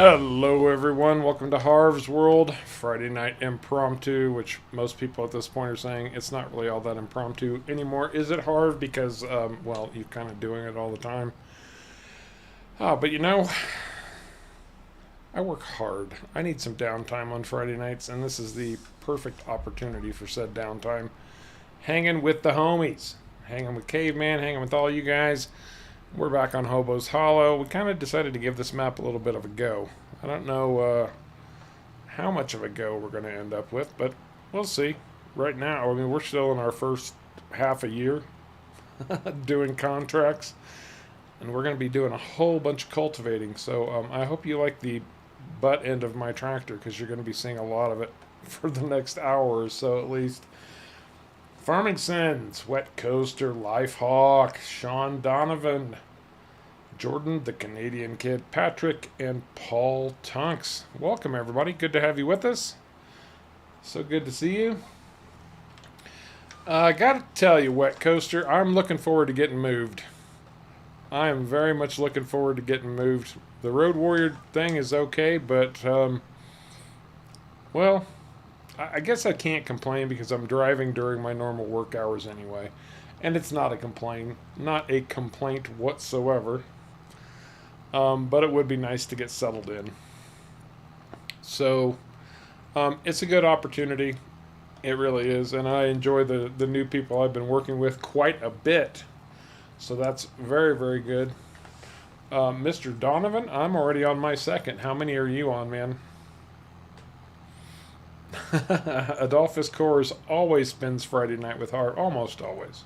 Hello, everyone. Welcome to Harv's World, Friday Night Impromptu, which most people at this point are saying it's not really all that impromptu anymore. Is it, Harv? Because, well, you're kind of doing it all the time. But I work hard. I need some downtime on Friday nights, and this is the perfect opportunity for said downtime. Hanging with the homies, hanging with Caveman, hanging with all you guys. We're back on Hobo'S Hollow. We kind of decided to give this map a little bit of a go. I don't know how much of a go we're going to end up with, but we'll see. Right now, I mean, we're still in our first half a year doing contracts, and we're going to be doing a whole bunch of cultivating. So I hope you like the butt end of my tractor, because you're going to be seeing a lot of it for the next hour or so at least. Farming Sins, Wet Coaster, Lifehawk, Sean Donovan, Jordan, the Canadian Kid, Patrick, and Paul Tunks. Welcome, everybody. Good to have you with us. So good to see you. I got to tell you, Wet Coaster, I'm looking forward to getting moved. I am very much looking forward to getting moved. The Road Warrior thing is okay, but, well, I guess I can't complain because I'm driving during my normal work hours anyway. And it's not a complaint. Not a complaint whatsoever. But it would be nice to get settled in. So, it's a good opportunity. It really is. And I enjoy the new people I've been working with quite a bit. So that's very, very good. Mr. Donovan, I'm already on my second. How many are you on, man? Adolphus Coors always spends Friday night with Harv. Almost always.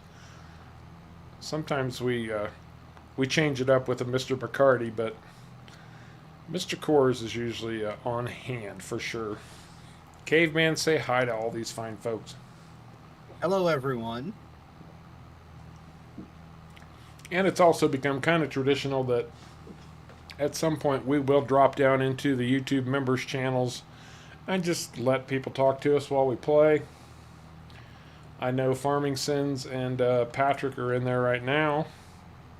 Sometimes we change it up with a Mr. Bacardi, but Mr. Coors is usually on hand for sure. Caveman, say hi to all these fine folks. Hello, everyone. And it's also become kind of traditional that at some point we will drop down into the YouTube members channels and just let people talk to us while we play. I know Farming Sins and Patrick are in there right now.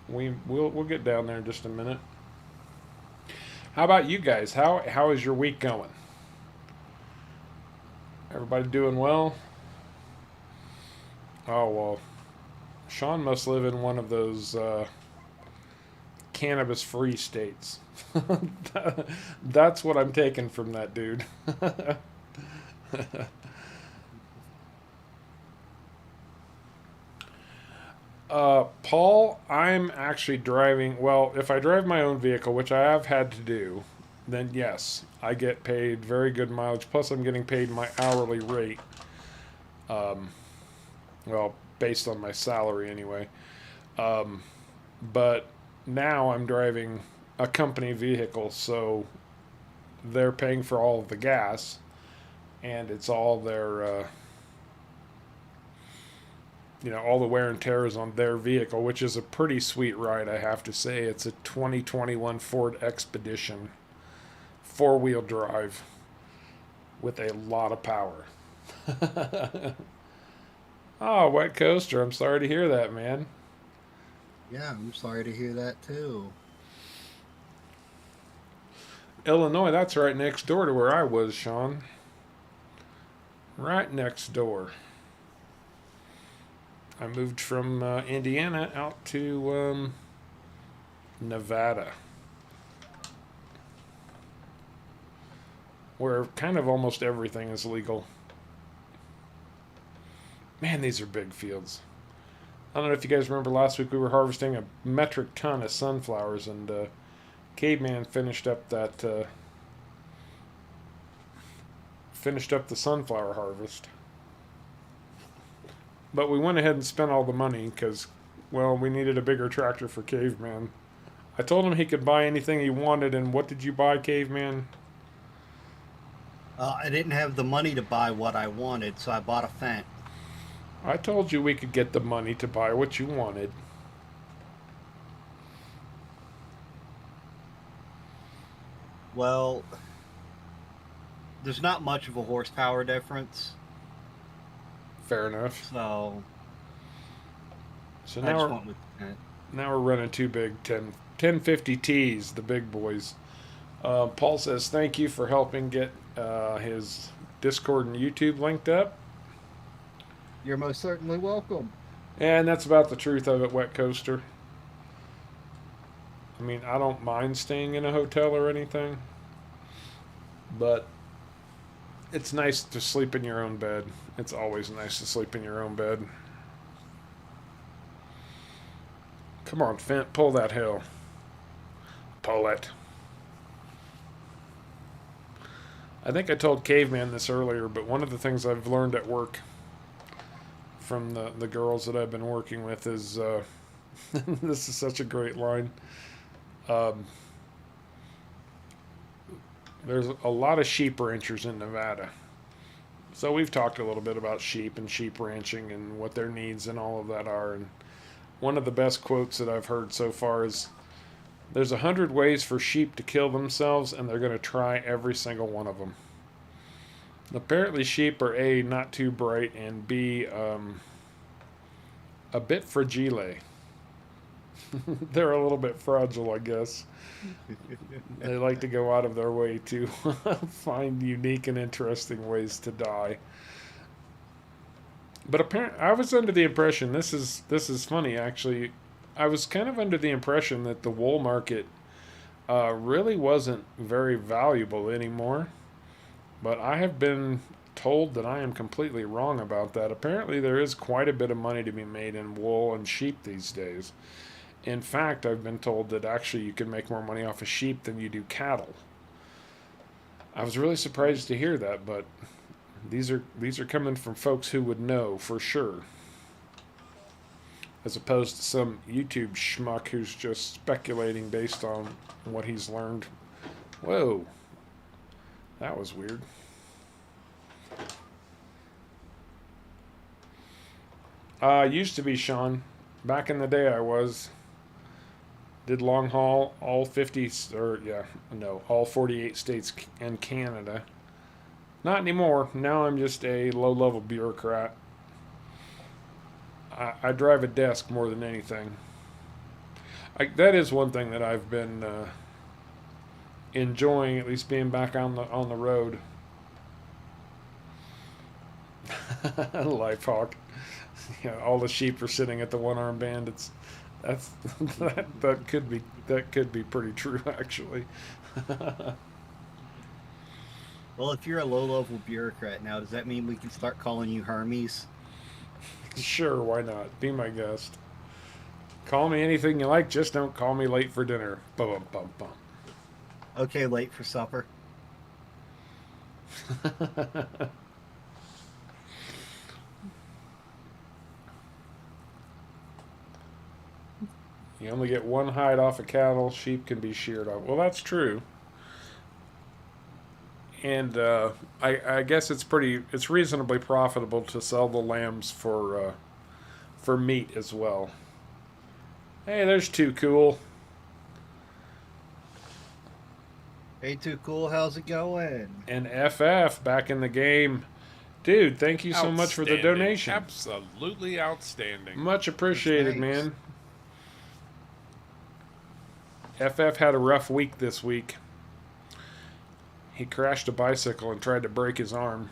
We'll get down there in just a minute. How about you guys? How is your week going? Everybody doing well? Oh well, Sean must live in one of those cannabis-free states. That's what I'm taking from that dude. Paul, I'm actually driving. Well, if I drive my own vehicle, which I have had to do, then yes, I get paid very good mileage. Plus, I'm getting paid my hourly rate. Um, well, based on my salary anyway. But now I'm driving a company vehicle, so they're paying for all of the gas, and it's all their, all the wear and tear is on their vehicle, which is a pretty sweet ride, I have to say. It's a 2021 Ford Expedition, four-wheel drive, with a lot of power. Oh, Wet Coaster, I'm sorry to hear that, man. Yeah, I'm sorry to hear that too. Illinois, that's right next door to where I was, Sean. Right next door. I moved from Indiana out to Nevada, where kind of almost everything is legal. Man, these are big fields. I don't know if you guys remember last week we were harvesting a metric ton of sunflowers, and Caveman finished up the sunflower harvest. But we went ahead and spent all the money because, well, we needed a bigger tractor for Caveman. I told him he could buy anything he wanted, and what did you buy, Caveman? I didn't have the money to buy what I wanted, so I bought a Fent. I told you we could get the money to buy what you wanted. Well, there's not much of a horsepower difference, Fair enough. so So I now just we're went with the Fent. now we're running two big 1050 Ts, the big boys. Paul says, thank you for helping get his Discord and YouTube linked up. You're most certainly welcome. And that's about the truth of it, Wet Coaster. I mean, I don't mind staying in a hotel or anything, but it's nice to sleep in your own bed. It's always nice to sleep in your own bed. Come on, Fent, pull that hill. Pull it. I think I told Caveman this earlier, but one of the things I've learned at work from the girls that I've been working with is this is such a great line. There's a lot of sheep ranchers in Nevada. So we've talked a little bit about sheep and sheep ranching and what their needs and all of that are. And one of the best quotes that I've heard so far is, there's 100 ways for sheep to kill themselves, and they're going to try every single one of them. Apparently sheep are A, not too bright, and B, a bit fragile. They're a little bit fragile, I guess. They like to go out of their way to find unique and interesting ways to die. But apparently, I was under the impression, this is funny actually. I was kind of under the impression that the wool market really wasn't very valuable anymore. But I have been told that I am completely wrong about that. Apparently, there is quite a bit of money to be made in wool and sheep these days. In fact, I've been told that actually you can make more money off of sheep than you do cattle. I was really surprised to hear that, but these are coming from folks who would know for sure, as opposed to some YouTube schmuck who's just speculating based on what he's learned. Whoa, that was weird. Used to be, Sean. Back in the day, I was. Did long haul, all 48 states and Canada. Not anymore. Now I'm just a low-level bureaucrat. I drive a desk more than anything. That is one thing that I've been enjoying, at least being back on the road. Lifehawk. Yeah, all the sheep are sitting at the one-arm bandits. That could be pretty true, actually. Well, if you're a low-level bureaucrat now, does that mean we can start calling you Hermes? Sure, why not? Be my guest. Call me anything you like, just don't call me late for dinner. Bum bum bum. Okay, late for supper. You only get one hide off a cattle. Sheep can be sheared off. Well, that's true. And I guess it's reasonably profitable to sell the lambs for meat as well. Hey, there's Too Cool. Hey, Too Cool, how's it going? And FF back in the game. Dude, thank you so much for the donation. Absolutely outstanding. Much appreciated, Thanks. man. FF had a rough week this week. He crashed a bicycle and tried to break his arm.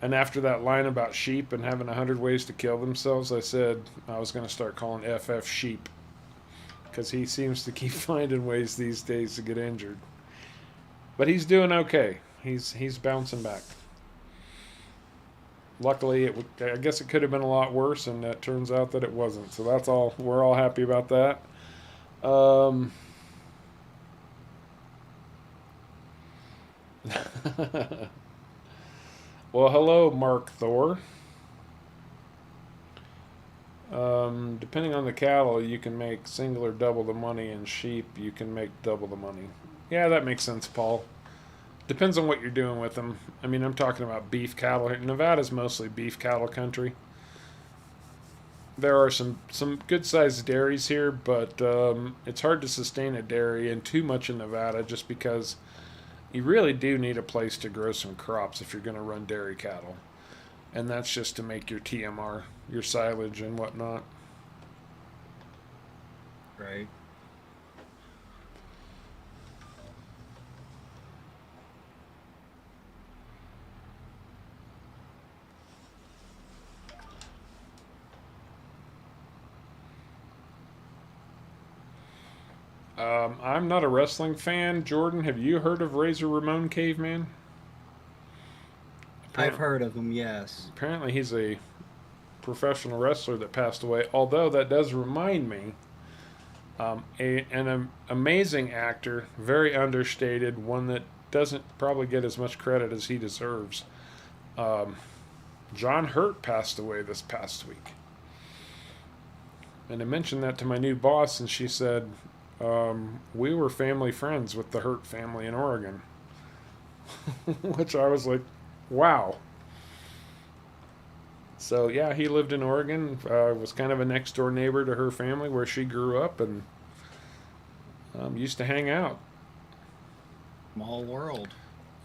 And after that line about sheep and having 100 ways to kill themselves, I said I was going to start calling FF sheep. Because he seems to keep finding ways these days to get injured. But he's doing okay. He's bouncing back. Luckily, I guess it could have been a lot worse, and it turns out that it wasn't. So that's all. We're all happy about that. Well, hello, Mark Thor. Depending on the cattle, you can make single or double the money. In sheep, you can make double the money. Yeah, that makes sense, Paul. Depends on what you're doing with them. I mean, I'm talking about beef cattle. Nevada's mostly beef cattle country. There are some good-sized dairies here, but it's hard to sustain a dairy and too much in Nevada just because you really do need a place to grow some crops if you're going to run dairy cattle. And that's just to make your TMR, your silage and whatnot. Right. I'm not a wrestling fan. Jordan, have you heard of Razor Ramon Caveman? I've heard of him, yes. Apparently, he's a professional wrestler that passed away. Although that does remind me, an amazing actor, very understated, one that doesn't probably get as much credit as he deserves. John Hurt passed away this past week. And I mentioned that to my new boss, and she said, we were family friends with the Hurt family in Oregon. Which I was like, wow. So, yeah, he lived in Oregon, was kind of a next door neighbor to her family where she grew up, and used to hang out. Small world.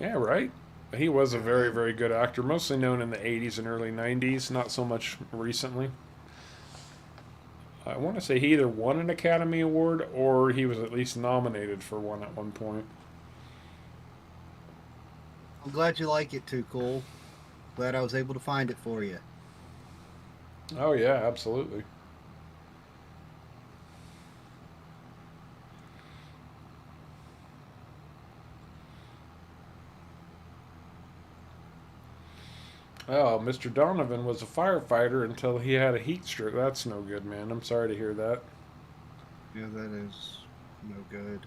Yeah, right? He was a very, very good actor, mostly known in the 80s and early 90s, not so much recently. I want to say he either won an Academy Award or he was at least nominated for one at one point. I'm glad you like it too, Cool. Glad I was able to find it for you. Oh, yeah, absolutely. Oh, Mr. Donovan was a firefighter until he had a heat stroke. That's no good, man. I'm sorry to hear that. Yeah, that is no good.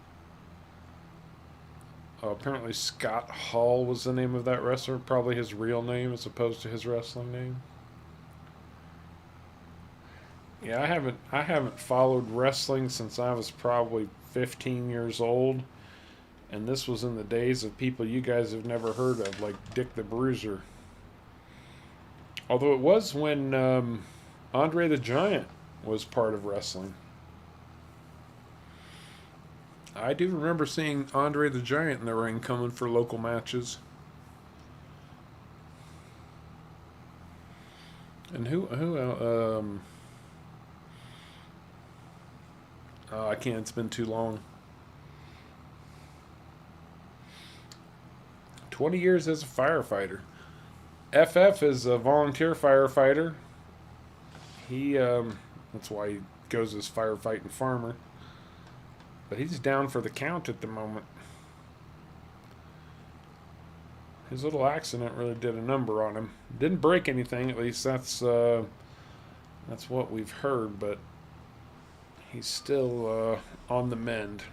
Apparently Scott Hall was the name of that wrestler. Probably his real name as opposed to his wrestling name. Yeah, I haven't followed wrestling since I was probably 15 years old. And this was in the days of people you guys have never heard of, like Dick the Bruiser. Although it was when Andre the Giant was part of wrestling. I do remember seeing Andre the Giant in the ring coming for local matches. And oh, I can't, it's been too long. 20 years as a firefighter. FF is a volunteer firefighter. That's why he goes as firefighting farmer. But he's down for the count at the moment. His little accident really did a number on him. Didn't break anything, at least that's what we've heard, but he's still on the mend.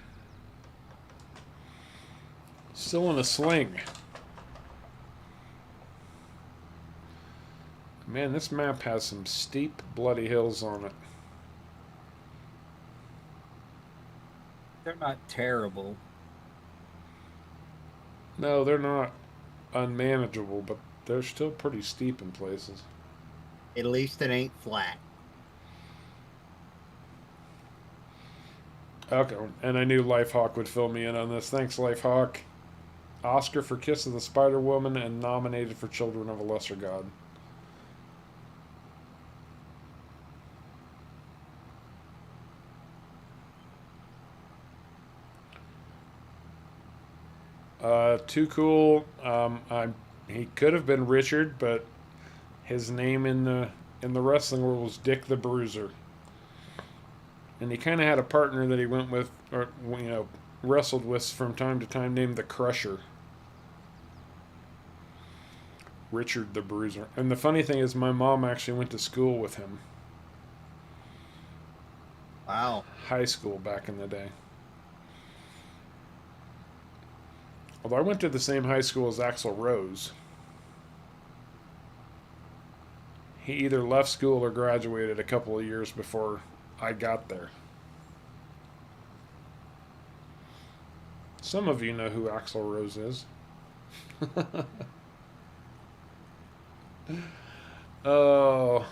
Still in a sling. Man, this map has some steep, bloody hills on it. They're not terrible. No, they're not unmanageable, but they're still pretty steep in places. At least it ain't flat. Okay, and I knew Lifehawk would fill me in on this. Thanks, Lifehawk. Oscar for Kiss of the Spider Woman and nominated for Children of a Lesser God. Too cool. He could have been Richard, but his name in the wrestling world was Dick the Bruiser, and he kind of had a partner that he went with, or wrestled with from time to time, named the Crusher. Richard the Bruiser. And the funny thing is, my mom actually went to school with him. Wow. High school back in the day. Although I went to the same high school as Axl Rose. He either left school or graduated a couple of years before I got there. Some of you know who Axl Rose is. Oh.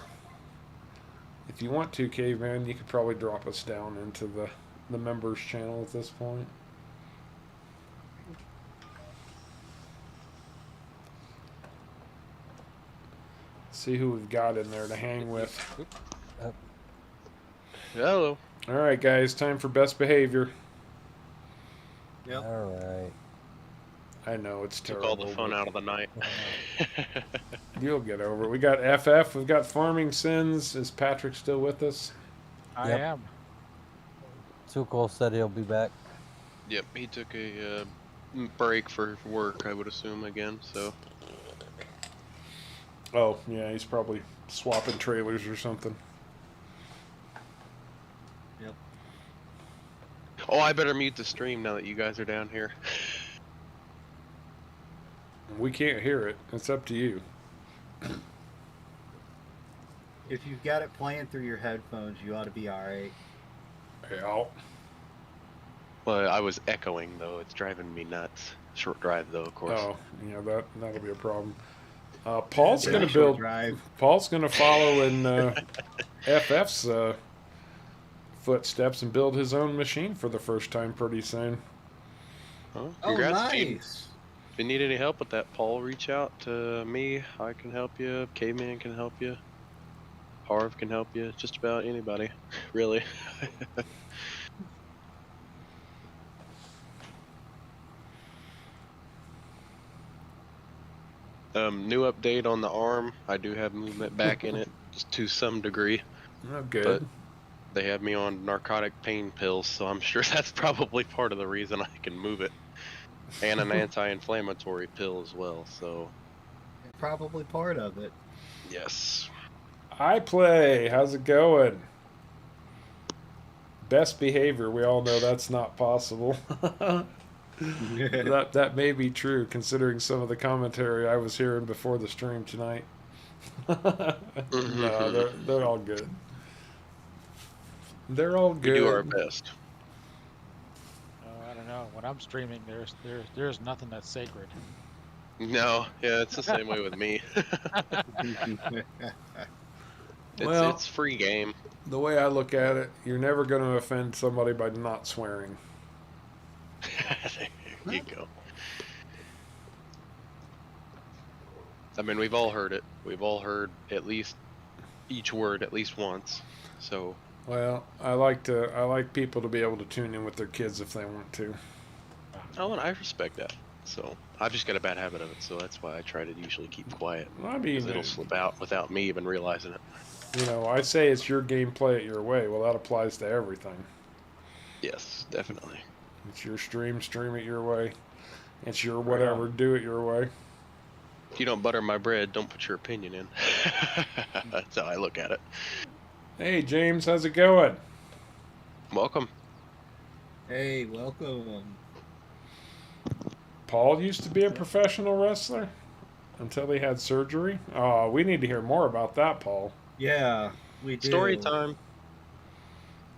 If you want to, Caveman, you could probably drop us down into the members channel at this point. See who we've got in there to hang with. Hello. All right, guys, time for best behavior. Yep. All right. I know it's Took terrible. all the fun out of the night. You'll get over it. We got FF. We've got Farming Sins. Is Patrick still with us? I am. Tuchel said he'll be back. Yep, he took a break for work, I would assume, again, so. Oh, yeah, he's probably swapping trailers or something. Yep. Oh, I better mute the stream now that you guys are down here. We can't hear it. It's up to you. If you've got it playing through your headphones, you ought to be alright. Yeah. Well, I was echoing, though. It's driving me nuts. Short drive, though, of course. Oh, yeah, that'll be a problem. Paul's Yeah, going to short build. drive. Paul's going to follow in FF's footsteps and build his own machine for the first time pretty soon. Well, Oh, congrats. nice. If you need any help with that, Paul, reach out to me. I can help you. Caveman can help you. Harv can help you. Just about anybody, really. New update on the arm. I do have movement back in it, just to some degree. Oh, good. But they have me on narcotic pain pills, so I'm sure that's probably part of the reason I can move it. And an anti-inflammatory pill as well, so. Probably part of it. Yes. I play. How's it going? Best behavior. We all know that's not possible. That may be true, considering some of the commentary I was hearing before the stream tonight. No, they're all good. They're all good. We do our best. Oh, I don't know. When I'm streaming, there's nothing that's sacred. No, yeah, it's the same way with me. Well, it's free game. The way I look at it, you're never going to offend somebody by not swearing. There you go. I mean, we've all heard it. We've all heard at least each word at least once. So. Well, I like people to be able to tune in with their kids if they want to. Oh, and I respect that. So I've just got a bad habit of it. So that's why I try to usually keep quiet. I mean, 'cause it'll slip out without me even realizing it. You know, I say it's your game, play it your way. Well, that applies to everything. Yes, definitely. It's your stream it your way. It's your whatever, do it your way. If you don't butter my bread, don't put your opinion in. That's how I look at it. Hey, James, how's it going? Welcome. Hey, welcome. Paul used to be a professional wrestler until he had surgery. Oh, we need to hear more about that, Paul. Yeah, we do. Story time.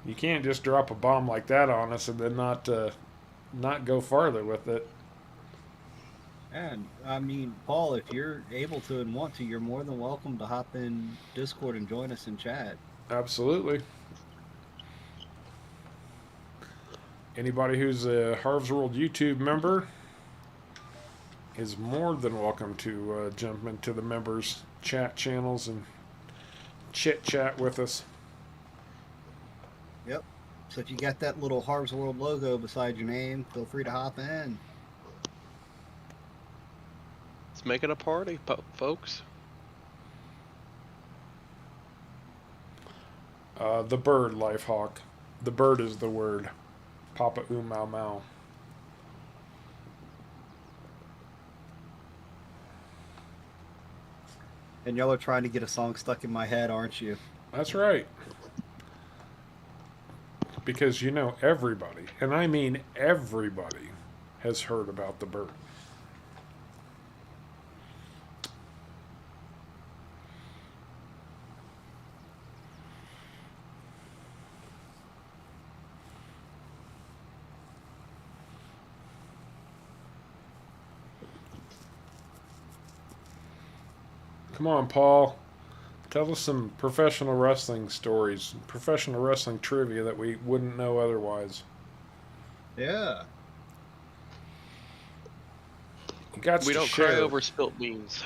You can't just drop a bomb like that on us and then not go farther with it. And I mean, Paul, if you're able to and want to, you're more than welcome to hop in Discord and join us in chat. Absolutely. Anybody who's a Harv's World YouTube member is more than welcome to jump into the members' chat channels and chit-chat with us. Yep. So if you got that little Harv's World logo beside your name, feel free to hop in. Let's make it a party, folks. The bird, Lifehawk. The bird is the word. Papa oo mau mau. And y'all are trying to get a song stuck in my head, aren't you? That's right. Because you know everybody, and I mean everybody, has heard about the bird. Come on, Paul. Tell us some professional wrestling stories, professional wrestling trivia that we wouldn't know otherwise. Yeah. You got We to don't share. cry over spilt beans.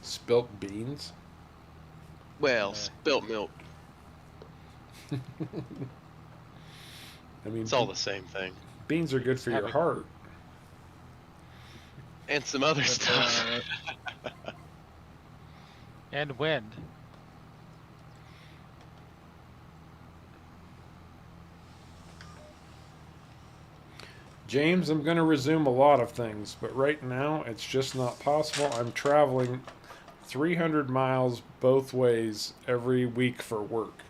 Spilt beans? Well, spilt milk. I mean, It's all the same thing. beans are good for your heart. And some other stuff. And wind. James, I'm going to resume a lot of things, but right now it's just not possible. I'm traveling 300 miles both ways every week for work.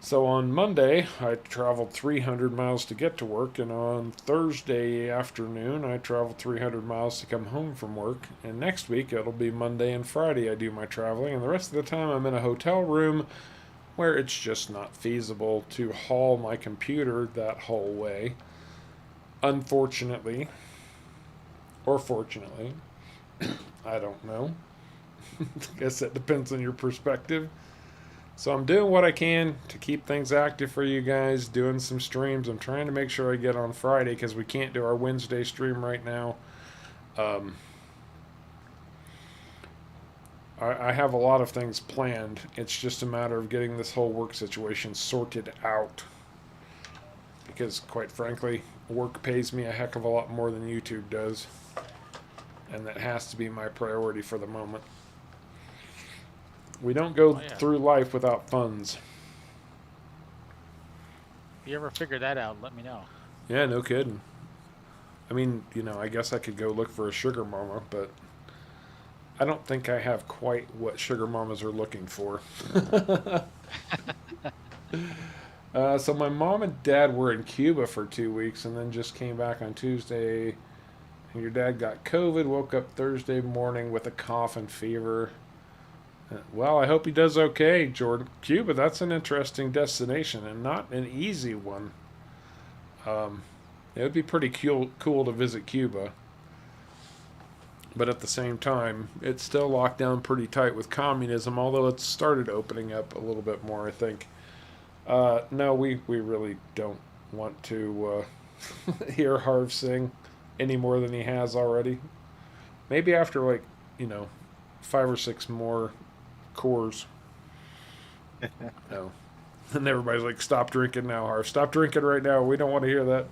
So on Monday, I traveled 300 miles to get to work, and on Thursday afternoon, I traveled 300 miles to come home from work. And next week, it'll be Monday and Friday I do my traveling, and the rest of the time, I'm in a hotel room where it's just not feasible to haul my computer that whole way. Unfortunately, or fortunately, I don't know. I guess that depends on your perspective. So I'm doing what I can to keep things active for you guys, doing some streams. I'm trying to make sure I get on Friday because we can't do our Wednesday stream right now. I have a lot of things planned. It's just a matter of getting this whole work situation sorted out. Because, quite frankly, work pays me a heck of a lot more than YouTube does. And that has to be my priority for the moment. We don't go through life without funds. If you ever figure that out, let me know. Yeah, no kidding. I mean, I guess I could go look for a sugar mama, but I don't think I have quite what sugar mamas are looking for. So my mom and dad were in Cuba for 2 weeks and then just came back on Tuesday. And your dad got COVID, woke up Thursday morning with a cough and fever. Well, I hope he does okay, Jordan. Cuba, that's an interesting destination and not an easy one. It would be pretty cool to visit Cuba. But at the same time, it's still locked down pretty tight with communism, although it's started opening up a little bit more, I think. No, we really don't want to hear Harv sing any more than he has already. Maybe after, 5 or 6 more cores. No. And everybody's like, stop drinking now, Harv. Stop drinking right now. We don't want to hear that.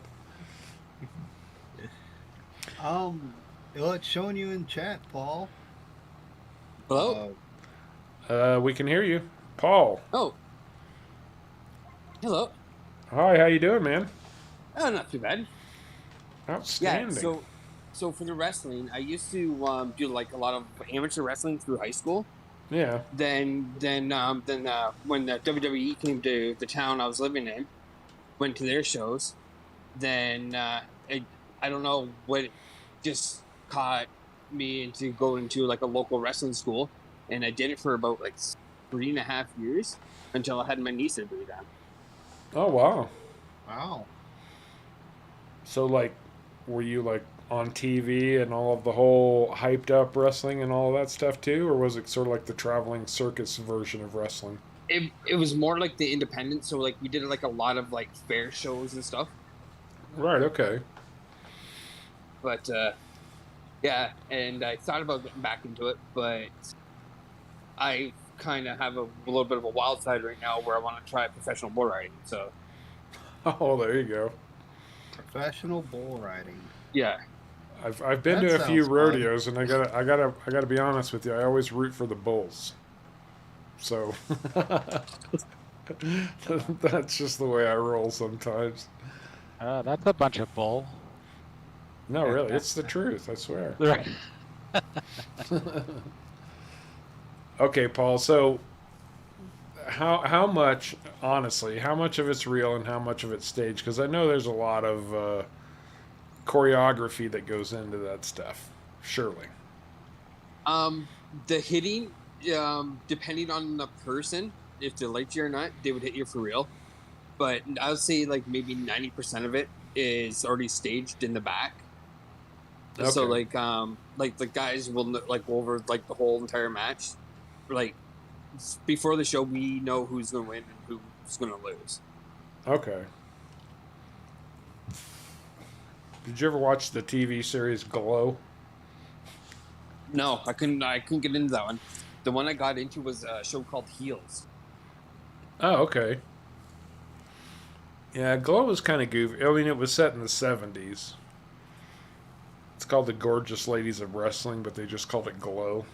Well, it's showing you in chat, Paul. Hello? We can hear you. Paul. Oh. Hello. Hi, how you doing, man? Oh, not too bad. Outstanding. Yeah, so for the wrestling, I used to do like a lot of amateur wrestling through high school. Yeah. Then when the WWE came to the town I was living in, went to their shows. Then I don't know what just caught me into going to like a local wrestling school, and I did it for about like 3.5 years until I had my knee surgery done. Oh wow. Wow. So were you on TV and all of the whole hyped up wrestling and all of that stuff too, or was it sort of like the traveling circus version of wrestling? It was more like the independent, so we did like a lot of like fair shows and stuff. Right. Okay. But yeah, and I thought about getting back into it, but I kind of have a little bit of a wild side right now where I want to try professional bull riding. So. Oh, there you go. Professional bull riding. Yeah. I've been to a few rodeos, and I gotta be honest with you. I always root for the bulls. So that's just the way I roll sometimes. That's a bunch of bull. No, really, it's the truth. I swear. Right. Okay, Paul. So, how much, honestly, how much of it's real and how much of it's staged? Because I know there's a lot of choreography that goes into that stuff. Surely. The hitting, depending on the person, if they liked you or not, they would hit you for real. But I would say maybe 90% of it is already staged in the back. Okay. So the guys will go over the whole entire match. Before the show, we know who's going to win and who's going to lose. Okay. Did you ever watch the TV series Glow? No, I couldn't get into that one. The one I got into was a show called Heels. Oh, okay. Yeah, Glow was kind of goofy. I mean, it was set in the 70s. It's called The Gorgeous Ladies of Wrestling, but they just called it Glow.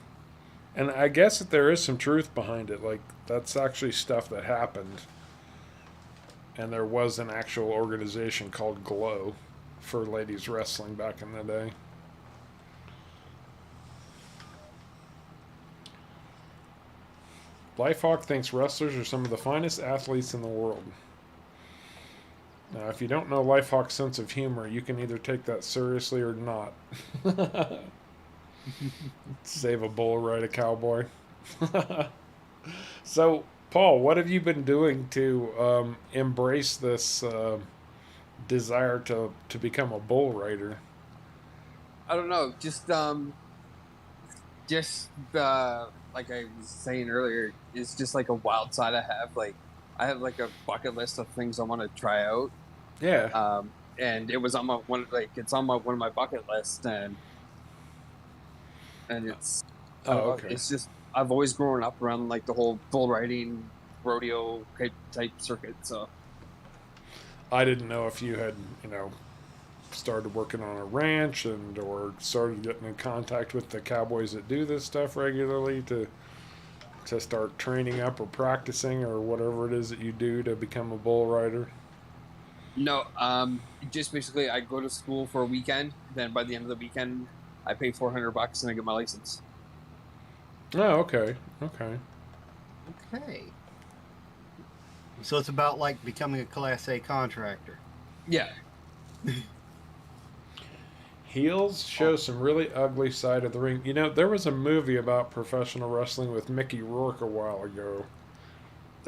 And I guess that there is some truth behind it. That's actually stuff that happened. And there was an actual organization called Glow. for ladies wrestling back in the day. Lifehawk thinks wrestlers are some of the finest athletes in the world. Now, if you don't know Lifehawk's sense of humor, you can either take that seriously or not. Save a bull, ride a cowboy. So, Paul, what have you been doing to embrace this desire to become a bull rider? I don't know, just like I was saying earlier, it's just like a wild side I have. Like, I have like a bucket list of things I want to try out. Yeah. And it was on my one of my bucket list, and it's Okay. it's just I've always grown up around like the whole bull riding rodeo type circuit. So I didn't know if you had, started working on a ranch or started getting in contact with the cowboys that do this stuff regularly to start training up or practicing or whatever it is that you do to become a bull rider. no, just basically I go to school for a weekend. Then by the end of the weekend, I pay $400 and I get my license. Oh, okay. Okay. Okay. So it's about like becoming a Class A contractor. Yeah. Heels show some really ugly side of the ring. There was a movie about professional wrestling with Mickey Rourke a while ago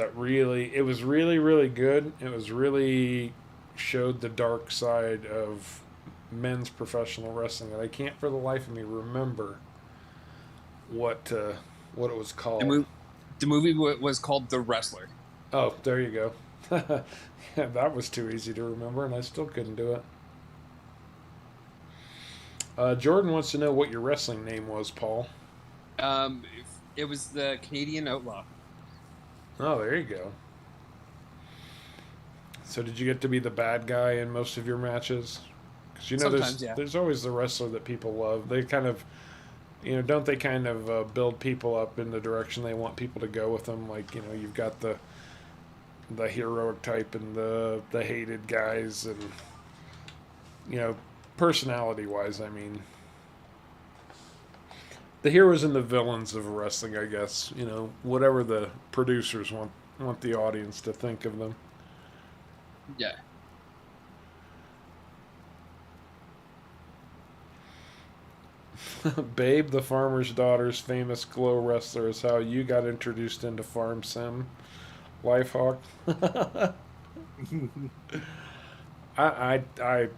it was really, really good. It was really showed the dark side of men's professional wrestling, and I can't for the life of me remember what it was called. The movie was called The Wrestler. Oh, there you go. Yeah, that was too easy to remember, and I still couldn't do it. Jordan wants to know what your wrestling name was, Paul. It was the Canadian Outlaw. Oh, there you go. So did you get to be the bad guy in most of your matches? Because Sometimes, yeah. there's always the wrestler that people love. They kind of, don't they kind of build people up in the direction they want people to go with them? Like, you've got the heroic type and the hated guys, and personality-wise, I mean, the heroes and the villains of wrestling, I guess. Whatever the producers want the audience to think of them. Yeah. Babe, the farmer's daughter's famous glow wrestler, is how you got introduced into Farm Sim. Lifehawk. I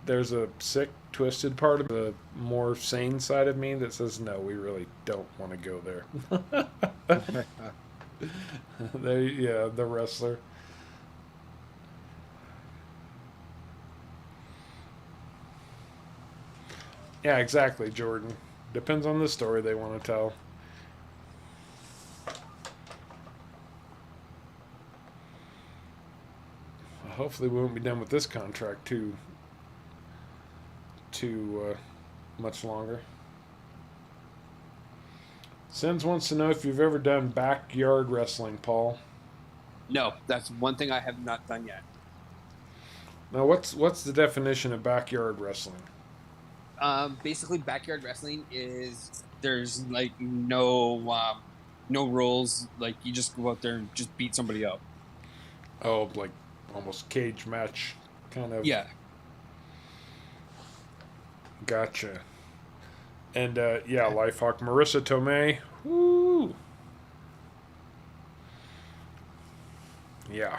there's a sick, twisted part of the more sane side of me that says, no, we really don't want to go there. The wrestler. Yeah, exactly, Jordan. Depends on the story they want to tell. Hopefully we won't be done with this contract too much longer. Sens wants to know if you've ever done backyard wrestling, Paul. No, that's one thing I have not done yet. Now, what's the definition of backyard wrestling? Basically, backyard wrestling is there's like no rules. Like you just go out there and just beat somebody up. Oh, like almost cage match kind of. Yeah. Gotcha. And Lifehawk, Marissa Tomei. Woo. Yeah.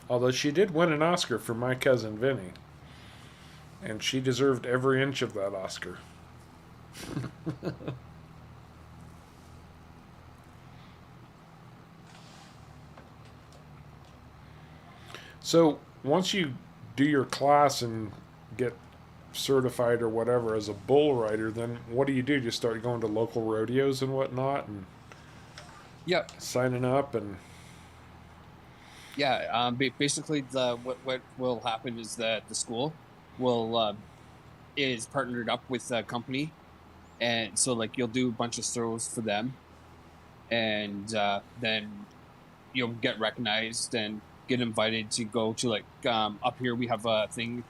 Although she did win an Oscar for My Cousin Vinny. And she deserved every inch of that Oscar. So, once you do your class and get certified or whatever as a bull rider, then what do? You just start going to local rodeos and whatnot and signing up and basically what will happen is that the school will is partnered up with a company, and so like you'll do a bunch of throws for them, and then you'll get recognized and get invited to go to like up here we have a thing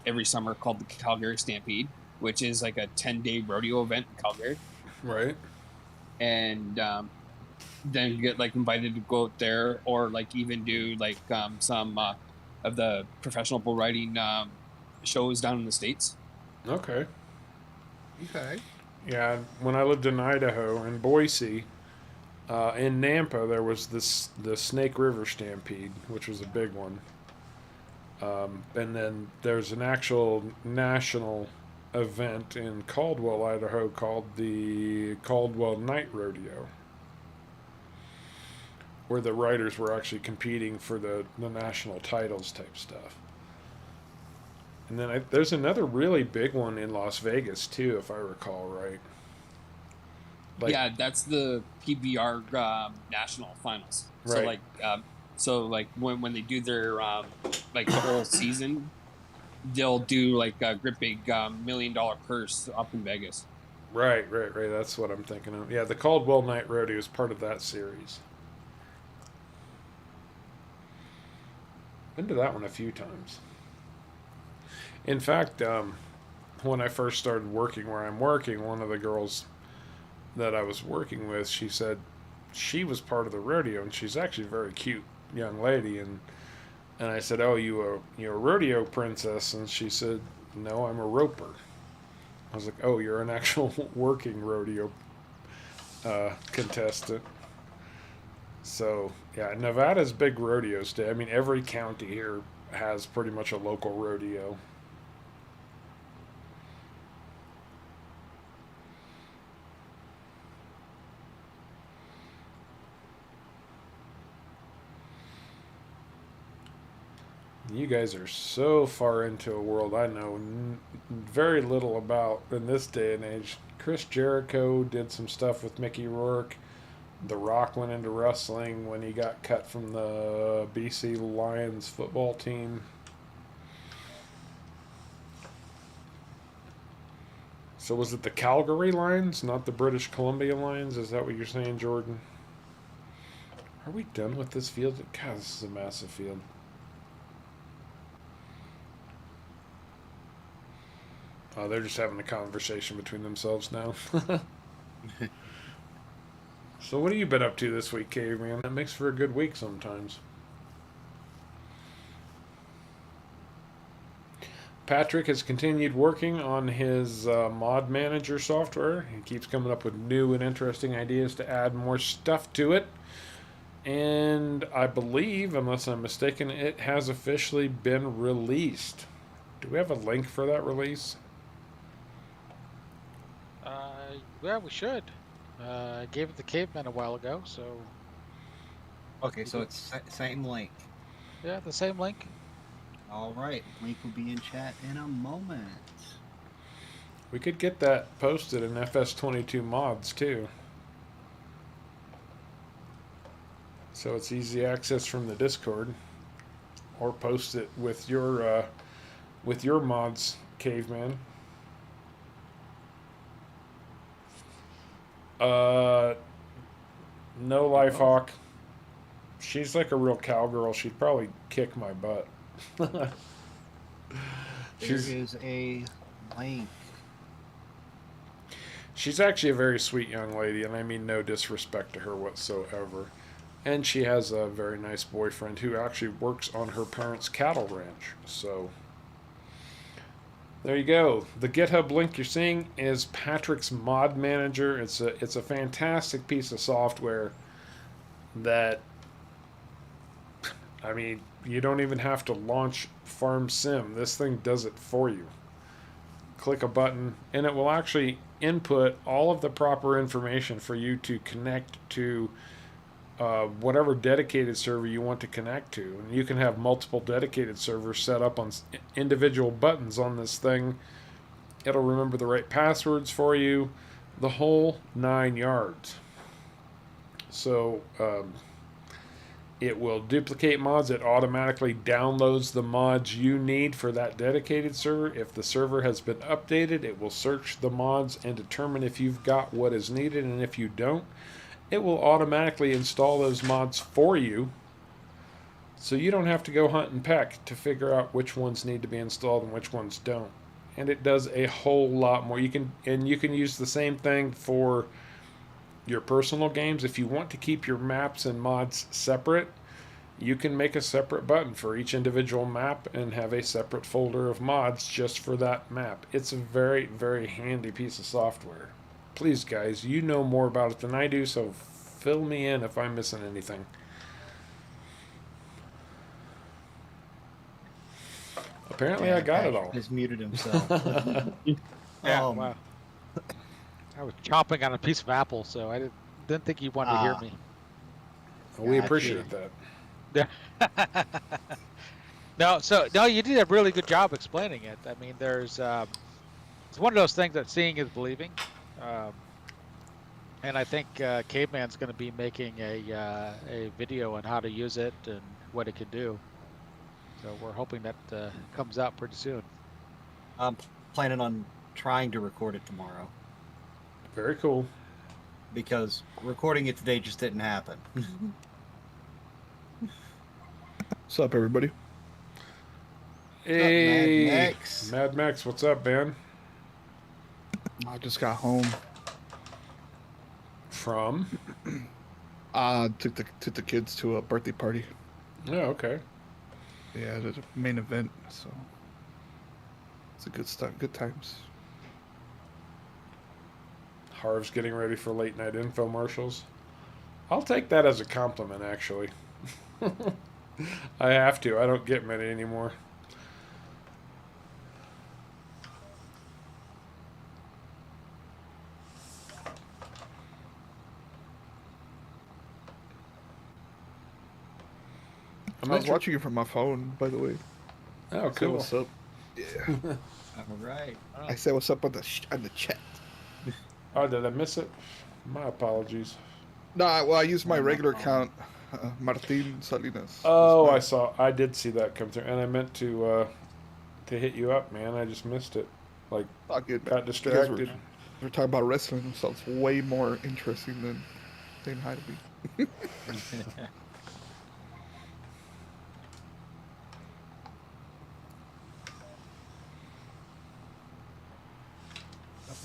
every summer called the Calgary Stampede, which is like a 10-day rodeo event in Calgary. Right. And then get like invited to go out there, or like even do like some of the professional bull riding shows down in the States. Okay. Okay. Yeah, when I lived in Idaho, in Boise, in Nampa, there was the Snake River Stampede, which was a big one. And then there's an actual national event in Caldwell, Idaho, called the Caldwell Night Rodeo, where the riders were actually competing for the national titles type stuff. And then there's another really big one in Las Vegas too, if I recall right. Yeah, that's the PBR national finals. Right. So like when they do their like the whole season, they'll do like a great big $1 million purse up in Vegas. Right. That's what I'm thinking of. Yeah, the Caldwell Night Rodeo is part of that series. Been to that one a few times. In fact, when I first started working where I'm working, one of the girls that I was working with, she said she was part of the rodeo, and she's actually a very cute young lady. And I said, "Oh, you're a rodeo princess?" And she said, "No, I'm a roper." I was like, "Oh, you're an actual working rodeo contestant." So yeah, Nevada's big rodeo state. I mean, every county here has pretty much a local rodeo. You guys are so far into a world I know very little about in this day and age. Chris Jericho did some stuff with Mickey Rourke. The Rock went into wrestling when he got cut from the BC Lions football team. So was it the Calgary Lions, not the British Columbia Lions? Is that what you're saying, Jordan? Are we done with this field? God, this is a massive field. Oh, they're just having a conversation between themselves now. So what have you been up to this week, Caveman? That makes for a good week sometimes. Patrick has continued working on his mod manager software. He keeps coming up with new and interesting ideas to add more stuff to it. And I believe, unless I'm mistaken, it has officially been released. Do we have a link for that release? Yeah, we should. I gave it to Caveman a while ago, so Okay, so it's same link. yeah, the same link. All right, link will be in chat in a moment. We could get that posted in FS22 mods too. So it's easy access from the Discord, or post it with your mods, Caveman. No Life Hawk. She's like a real cowgirl. She'd probably kick my butt. There is a link. She's actually a very sweet young lady, and I mean no disrespect to her whatsoever. And she has a very nice boyfriend who actually works on her parents' cattle ranch. So there you go. The GitHub link you're seeing is Patrick's Mod Manager. It's a fantastic piece of software that, I mean, you don't even have to launch Farm Sim. This thing does it for you. Click a button, and it will actually input all of the proper information for you to connect to whatever dedicated server you want to connect to. And you can have multiple dedicated servers set up on individual buttons on this thing. It'll remember the right passwords for you, the whole 9 yards. So it will duplicate mods. It automatically downloads the mods you need for that dedicated server. If the server has been updated, it will search the mods and determine if you've got what is needed, and if you don't, it will automatically install those mods for you So you don't have to go hunt and peck to figure out which ones need to be installed and which ones don't. And it does a whole lot more. You can use the same thing for your personal games. If you want to keep your maps and mods separate, you can make a separate button for each individual map and have a separate folder of mods just for that map. It's a very, very handy piece of software. Please, guys, you know more about it than I do, so fill me in if I'm missing anything. Apparently, I got it all. He's muted himself. Yeah, Um, wow. I was chomping on a piece of apple, so I didn't think you wanted to hear me. We Gotcha. appreciate that. Yeah. No, you did a really good job explaining it. I mean, it's one of those things that seeing is believing. And I think Caveman's going to be making a video on how to use it and what it can do. So we're hoping that comes out pretty soon. I'm planning on trying to record it tomorrow Very cool. because recording it today just didn't happen. What's up, everybody? Hey, Mad Max? Mad Max, what's up, man? I just got home. From? Took the kids to a birthday party. Oh, okay. Yeah, it was a main event, so it's a good stuff. Good times. Harv's getting ready for late night infomercials. I'll take that as a compliment, actually. I have to. I don't get many anymore. I was watching it from my phone, by the way. Oh, Say cool. what's up? Yeah. All right. I said what's up on the chat. Oh, did I miss it? My apologies. No, well, I used my regular account, Martin Salinas. Oh, That's I did see that come through, and I meant to hit you up, man. I just missed it. Like, not good. got man. distracted. We're talking about wrestling, so it's way more interesting than saying hi to me.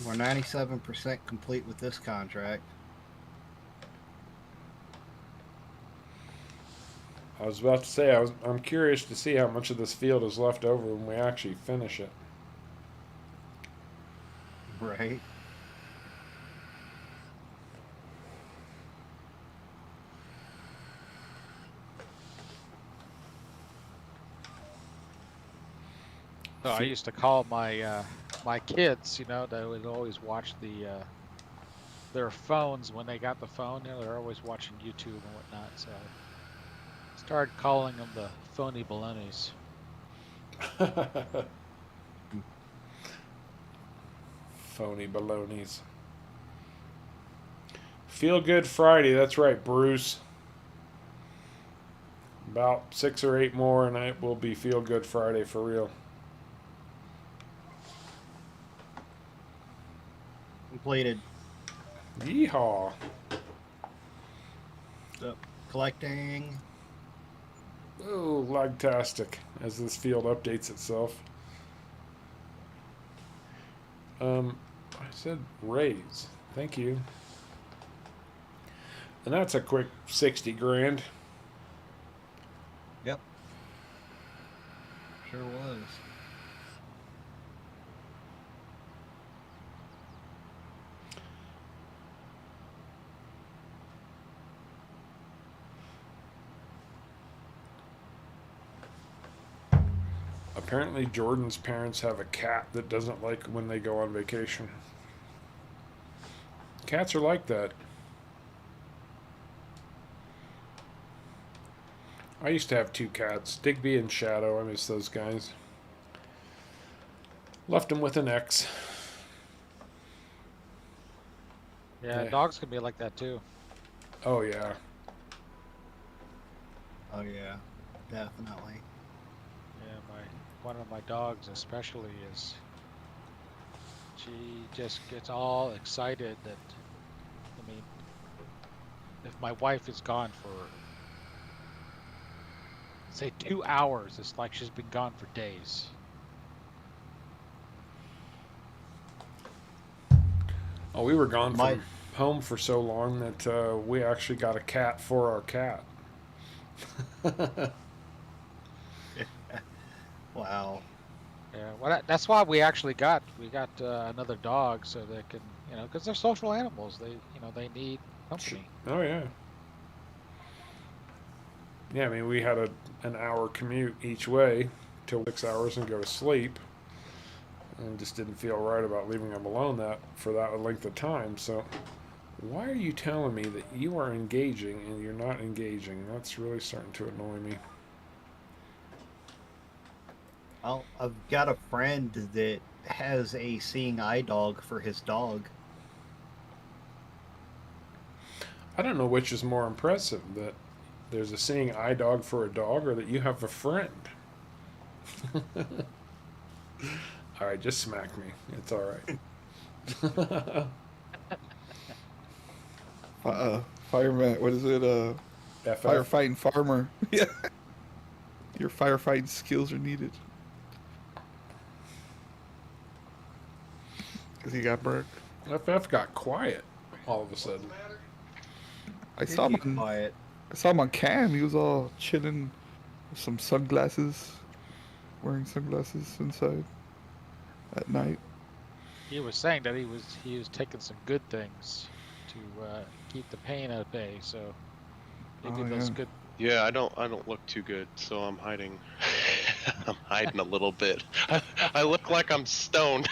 We're 97% complete with this contract. I was about to say I'm curious to see how much of this field is left over when we actually finish it. Right. So I used to call my my kids, they would always watch their phones when they got the phone. They're always watching YouTube and whatnot. So I started calling them the phony balonies. Phony balonies. Feel Good Friday. That's right, Bruce. About 6 or 8 more, and it will be Feel Good Friday for real. Completed. Yeehaw. So, collecting. Oh, lagtastic as this field updates itself. I said raise. Thank you. And that's a quick 60 grand. Yep. Sure was. Apparently Jordan's parents have a cat that doesn't like when they go on vacation. Cats are like that. I used to have 2 cats, Digby and Shadow. I miss those guys. Left them with an ex. Yeah, Yeah. dogs can be like that too. Oh yeah. Oh yeah, definitely. Yeah, one of my dogs especially she just gets all excited that, I mean, if my wife is gone for say 2 hours. It's like she's been gone for days. Oh, we were gone My- from home for so long that we actually got a cat for our cat. Wow. Yeah, well, that's why we actually got another dog so they can, because they're social animals. They need company. Oh yeah. Yeah, I mean, we had an hour commute each way till 6 hours and go to sleep, and just didn't feel right about leaving them alone for that length of time. So, why are you telling me that you are engaging and you're not engaging? That's really starting to annoy me. Well, I've got a friend that has a seeing eye dog for his dog. I don't know which is more impressive, that there's a seeing eye dog for a dog, or that you have a friend. All right, just smack me. It's all right. Fireman, what is it? FF. Firefighting farmer. Yeah. Your firefighting skills are needed. Because he got burnt. FF got quiet all of a sudden. I saw him. Quiet. I saw him on cam. He was all chilling with some sunglasses, wearing sunglasses inside at night. He was saying that he was taking some good things to keep the pain at bay. So maybe those good. Yeah, I don't look too good, so I'm hiding. I'm hiding a little bit. I look like I'm stoned.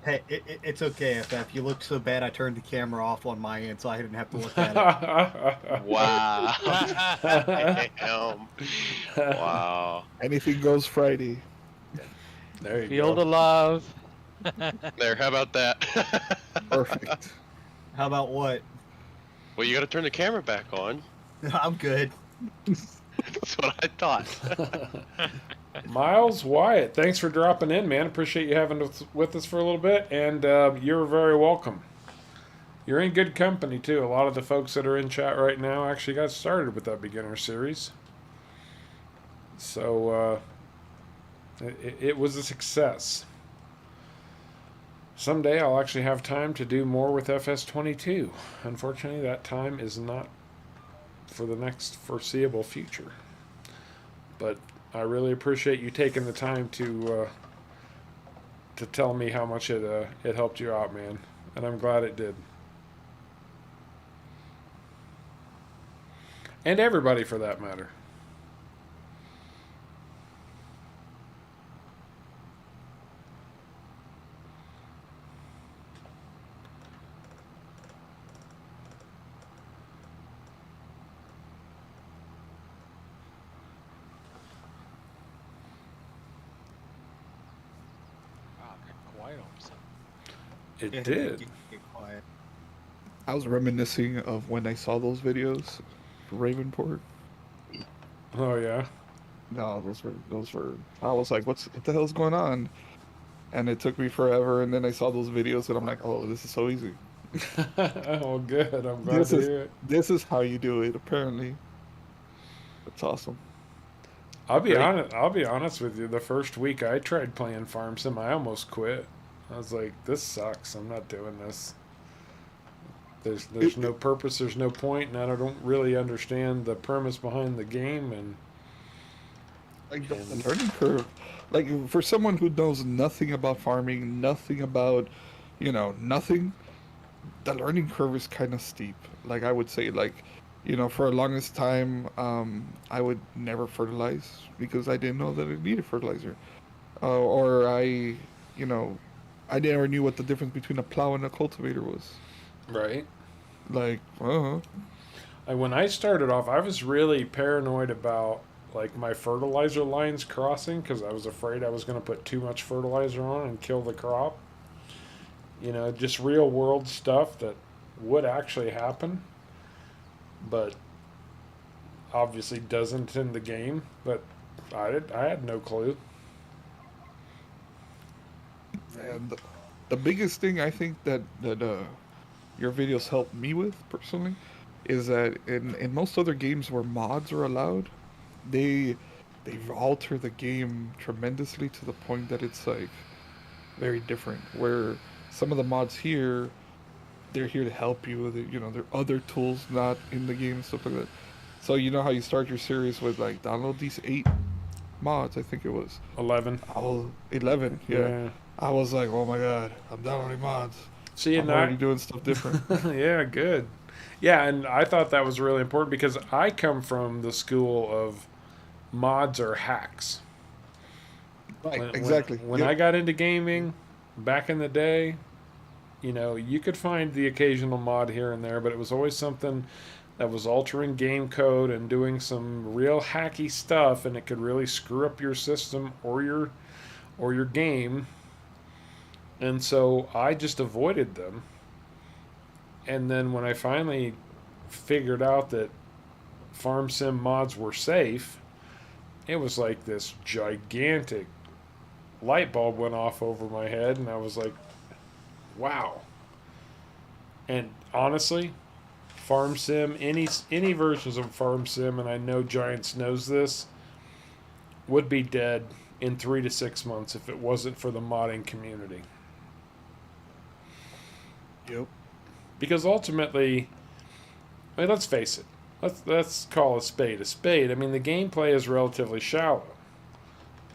Hey, it's okay, FF. You look so bad I turned the camera off on my end so I didn't have to look at it. Wow. Damn. Wow. Anything goes Friday. There you Field go. of love. There, how about that? Perfect. How about what? Well, you gotta turn the camera back on. I'm good. That's what I thought. Miles Wyatt, thanks for dropping in, man. Appreciate you having us with us for a little bit, and you're very welcome. You're in good company too. A lot of the folks that are in chat right now actually got started with that beginner series, so it was a success. Someday I'll actually have time to do more with FS22. Unfortunately, that time is not for the next foreseeable future. But I really appreciate you taking the time to tell me how much it helped you out, man. And I'm glad it did. And everybody, for that matter. It did. Get quiet. I was reminiscing of when I saw those videos for Ravenport. Oh yeah. No, those were. I was like, what the hell's going on? And it took me forever, and then I saw those videos, and I'm like, oh, this is so easy. Oh, good. I'm glad to hear it. This is how you do it. Apparently, that's awesome. I'll be honest with you. The first week I tried playing Farm Sim, I almost quit. I was like, this sucks. I'm not doing this. There's no purpose. There's no point, and I don't really understand the premise behind the game. And like the learning curve, like for someone who knows nothing about farming, nothing about, nothing, the learning curve is kind of steep. Like I would say, for the longest time, I would never fertilize because I didn't know that it needed fertilizer, or I never knew what the difference between a plow and a cultivator was. right. Like, When I started off, I was really paranoid about like my fertilizer lines crossing because I was afraid I was going to put too much fertilizer on and kill the crop. Just real world stuff that would actually happen, but obviously doesn't in the game. But I had no clue. and the biggest thing I think that your videos help me with personally is that in most other games where mods are allowed, they've altered the game tremendously to the point that it's like very different. Where some of the mods here, they're here to help you. There are other tools not in the game and stuff like that. So you know how you start your series with like download these 8 mods, I think it was 11. 11. Yeah. I was like, oh my god, I'm downloading mods. See, I'm already doing stuff different. Yeah, good. Yeah, and I thought that was really important because I come from the school of mods or hacks. Right, exactly. When Yep. I got into gaming back in the day, you could find the occasional mod here and there, but it was always something that was altering game code and doing some real hacky stuff, and it could really screw up your system or your game. And so I just avoided them. And then when I finally figured out that farm sim mods were safe, it was like this gigantic light bulb went off over my head, and I was like, wow. And honestly, farm sim, any versions of farm sim, and I know Giants knows this, would be dead in 3 to 6 months if it wasn't for the modding community. Yep. Because ultimately, I mean, let's face it. Let's call a spade a spade. I mean, the gameplay is relatively shallow.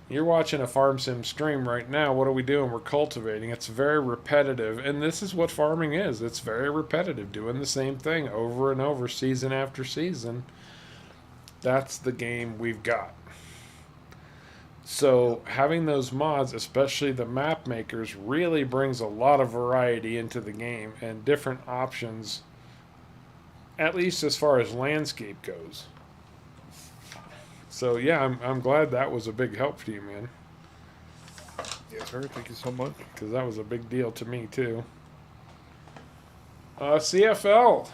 You're watching a farm sim stream right now. What are we doing? We're cultivating. It's very repetitive, and this is what farming is. It's very repetitive, doing the same thing over and over, season after season. That's the game we've got. So having those mods, especially the map makers, really brings a lot of variety into the game and different options, at least as far as landscape goes. So yeah, I'm glad that was a big help to you, man, Yes, sir. Thank you so much. because that was a big deal to me too. CFL.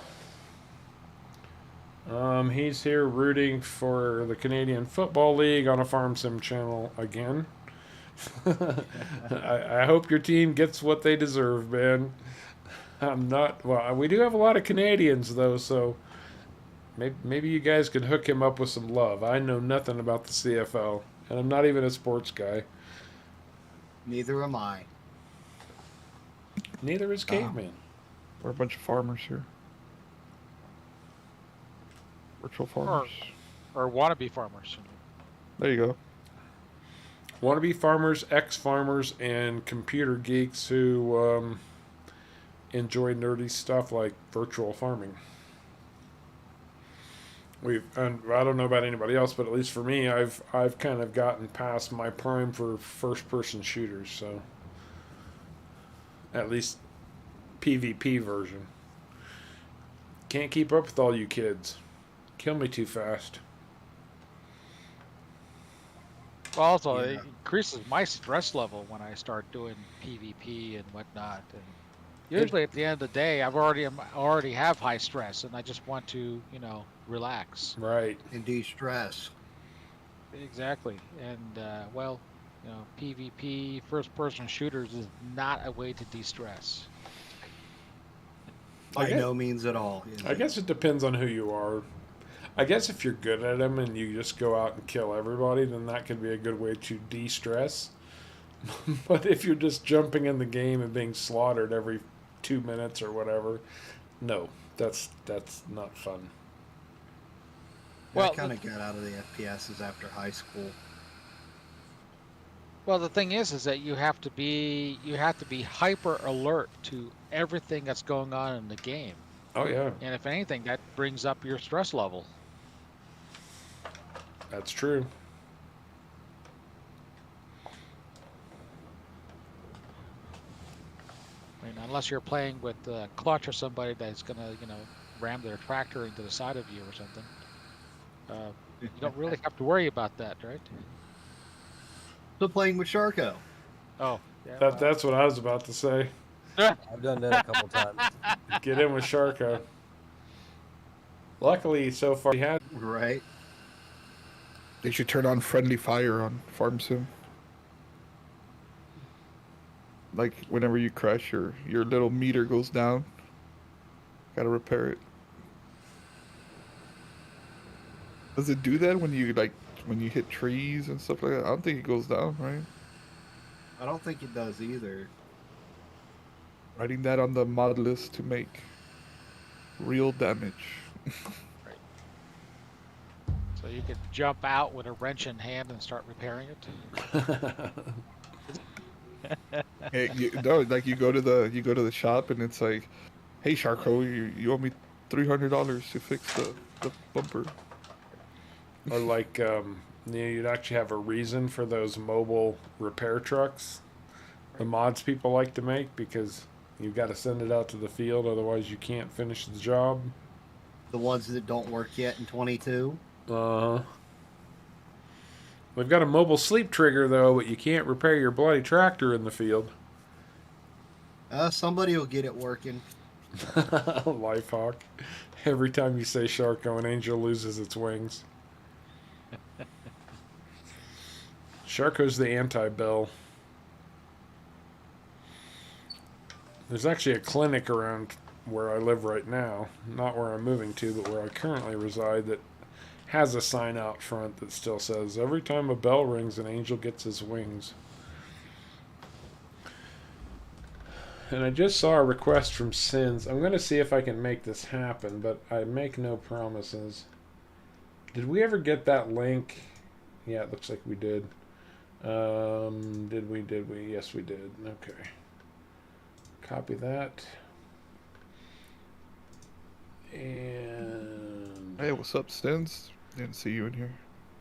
He's here rooting for the Canadian Football League on a Farm Sim channel again. I hope your team gets what they deserve, man. I'm not. Well, we do have a lot of Canadians though, so maybe you guys could hook him up with some love. I know nothing about the CFL, and I'm not even a sports guy. Neither am I. Neither is Caveman. We're a bunch of farmers here. Virtual farmers. Or wannabe farmers. There you go. Wannabe farmers, ex-farmers, and computer geeks who enjoy nerdy stuff like virtual farming. And I don't know about anybody else, but at least for me, I've kind of gotten past my prime for first-person shooters. So at least PvP version. Can't keep up with all you kids. Kill me too fast. Well, also, Yeah. it increases my stress level when I start doing PvP and whatnot. And usually, at the end of the day, already have high stress, and I just want to, relax. Right. And de-stress. Exactly. And PvP, first-person shooters, is not a way to de-stress. By guess- no means at all. is I it? guess it depends on who you are. I guess if you're good at them and you just go out and kill everybody, then that could be a good way to de-stress. But if you're just jumping in the game and being slaughtered every 2 minutes or whatever, no, that's not fun. Well, I Well, kind of got out of the FPSs after high school. Well, the thing is that you have to be hyper alert to everything that's going on in the game, Oh yeah, and if anything, that brings up your stress level. that's true. I mean, unless you're playing with Clutch or somebody that's gonna, ram their tractor into the side of you or something, you don't really have to worry about that, right? So playing with Sharko. Oh, yeah. That's what I was about to say. I've done that a couple times. Get in with Sharko. Luckily, so far he had. Right. They should turn on friendly fire on Farm Sim. Like whenever you crash, your little meter goes down. Gotta repair it. Does it do that when you hit trees and stuff like that? I don't think it goes down, right? I don't think it does either. Writing that on the mod list to make real damage. So you could jump out with a wrench in hand and start repairing it. Hey, no, like you go to the shop and it's like, hey Sharko, you owe me $300 to fix the bumper. Or like, you'd actually have a reason for those mobile repair trucks. The mods people like to make because you've got to send it out to the field, otherwise you can't finish the job. The ones that don't work yet in 22. We've got a mobile sleep trigger though, but you can't repair your bloody tractor in the field. Somebody will get it working. Lifehawk. Every time you say Sharko, an angel loses its wings. Sharko's the anti-bell. There's actually a clinic around where I live right now, not where I'm moving to, but where I currently reside, that has a sign out front that still says, every time a bell rings, an angel gets his wings. And I just saw a request from Sins. I'm going to see if I can make this happen, but I make no promises. Did we ever get that link? Yeah, it looks like we did. Did we? Yes, we did. Okay. Copy that. And... Hey, what's up, Stens? Didn't see you in here.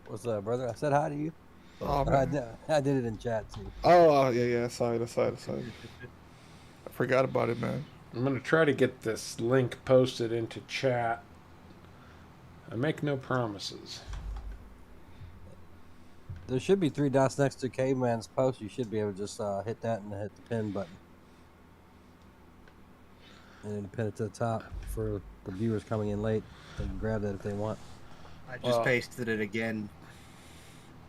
What's up, brother? I said hi to you. Oh, I man. did it in chat too. Oh, yeah, aside. I forgot about it, man. I'm going to try to get this link posted into chat. I make no promises. There should be 3 dots next to Caveman's post. You should be able to just hit that and hit the pin button. And then pin it to the top for the viewers coming in late. They can grab that if they want. I just pasted it again.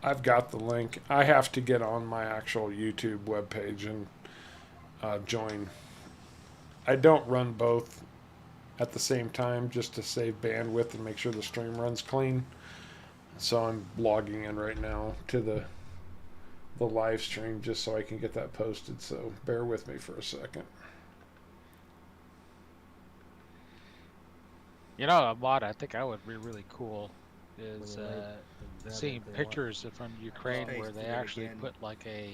I've got the link. I have to get on my actual YouTube webpage and join. I don't run both at the same time just to save bandwidth and make sure the stream runs clean. So I'm logging in right now to the live stream just so I can get that posted. So bear with me for a second. You know, a mod I think I would be really cool is seeing pictures from Ukraine where they actually put like a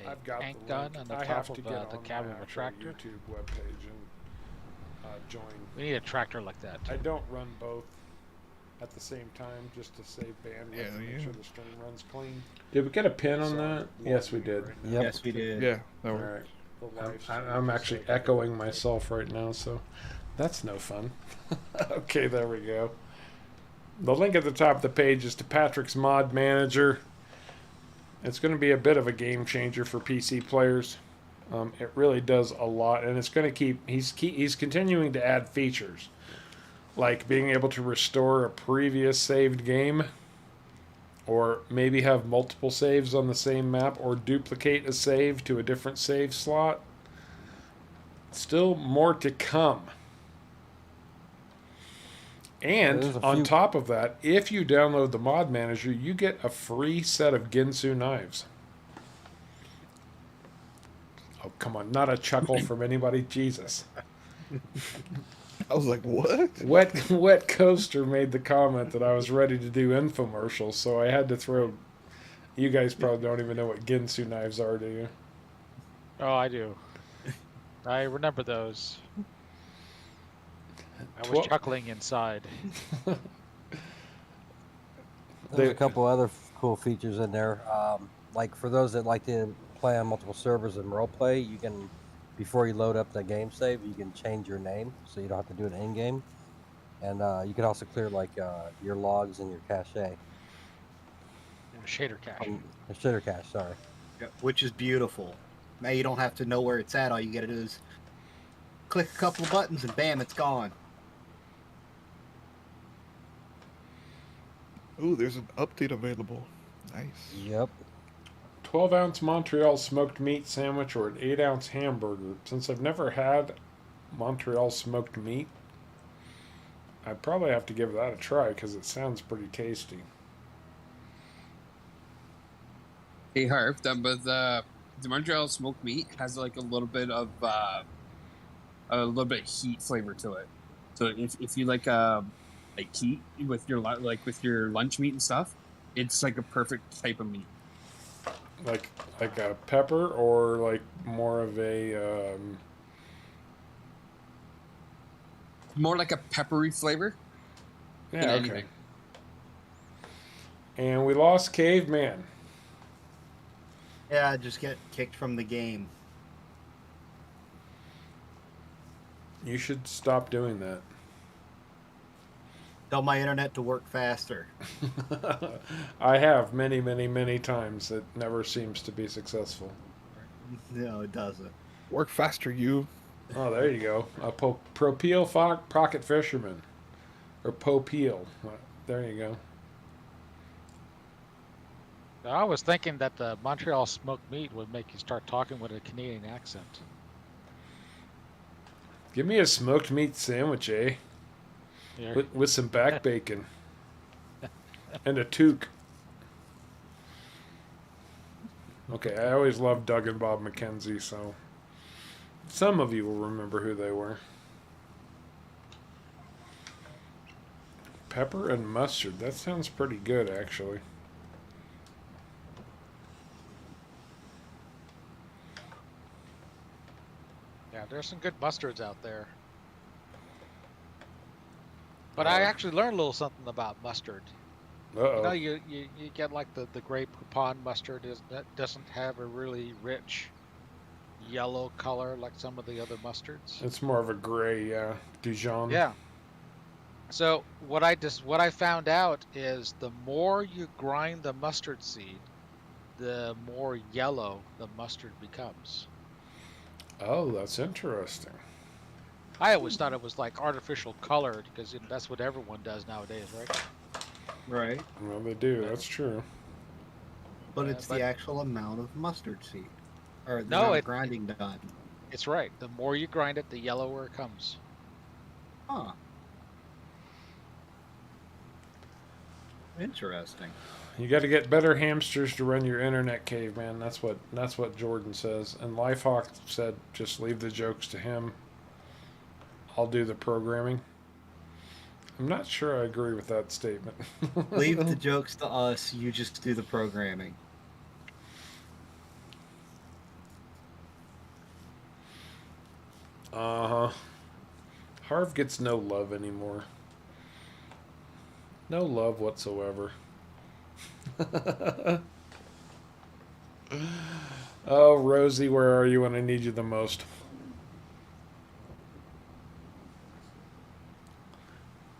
tank gun on the top of the cab of a tractor. YouTube webpage and join. We need a tractor like that. I don't run both at the same time just to save bandwidth and make sure the stream runs clean. Did we get a pin on that? Yes, we did. Yep. Yes, we did. Yeah, that All works. right. I'm actually echoing myself right now, so that's no fun. Okay, there we go. The link at the top of the page is to Patrick's Mod Manager. It's going to be a bit of a game changer for PC players. It really does a lot, and it's going to keep. He's continuing to add features, like being able to restore a previous saved game, or maybe have multiple saves on the same map, or duplicate a save to a different save slot. Still more to come. And on top of that, if you download the Mod Manager, you get a free set of Ginsu knives. Oh, come on. Not a chuckle from anybody. Jesus. I was like, what? Wet Coaster made the comment that I was ready to do infomercials, so I had to throw... You guys probably don't even know what Ginsu knives are, do you? Oh, I do. I remember those. I was chuckling inside. There's a couple other cool features in there. Like for those that like to play on multiple servers and role play, you can, before you load up the game save, you can change your name so you don't have to do it in game. And you can also clear like your logs and your cache. Shader cache. Shader cache, sorry. Yep, which is beautiful. Now you don't have to know where it's at. All you gotta do is click a couple of buttons and bam, it's gone. Ooh, there's an update available. Nice. Yep. 12-ounce Montreal smoked meat sandwich or an 8-ounce hamburger. Since I've never had Montreal smoked meat, I'd probably have to give that a try because it sounds pretty tasty. Hey, Harp, the Montreal smoked meat has like a little bit of heat flavor to it. So if you like heat with your with your lunch meat and stuff, it's like a perfect type of meat. Like a pepper or like more of a More like a peppery flavor. yeah, than okay. anything. And we lost Caveman. Yeah, just get kicked from the game. You should stop doing that. Tell my internet to work faster. I have many times. It never seems to be successful. No, it doesn't. Work faster, you. Oh, there you go. A Propeel Pocket Fisherman. Or Popeel. There you go. I was thinking that the Montreal smoked meat would make you start talking with a Canadian accent. Give me a smoked meat sandwich, eh? Yeah. With some back bacon. And a toque. Okay, I always loved Doug and Bob McKenzie, so some of you will remember who they were. Pepper and mustard. That sounds pretty good, actually. Yeah, there's some good mustards out there. But I actually learned a little something about mustard. Uh-oh. You know, you get like the Grey Poupon mustard that doesn't have a really rich yellow color like some of the other mustards. It's more of a gray, Dijon. Yeah. So what I found out is the more you grind the mustard seed, the more yellow the mustard becomes. Oh, that's interesting. I always thought it was like artificial colored because that's what everyone does nowadays, right? Right. Well, they do. That's true. But Yeah, it's but- the actual amount of mustard seed. Or the No, amount of it- grinding done. It's right. The more you grind it, the yellower it comes. Huh. Interesting. You got to get better hamsters to run your internet, Caveman. That's what Jordan says. And Lifehawk said, just leave the jokes to him. I'll do the programming. I'm not sure I agree with that statement. Leave the jokes to us. You just do the programming. Uh-huh. Harv gets no love anymore. No love whatsoever. Oh, Rosie, where are you when I need you the most?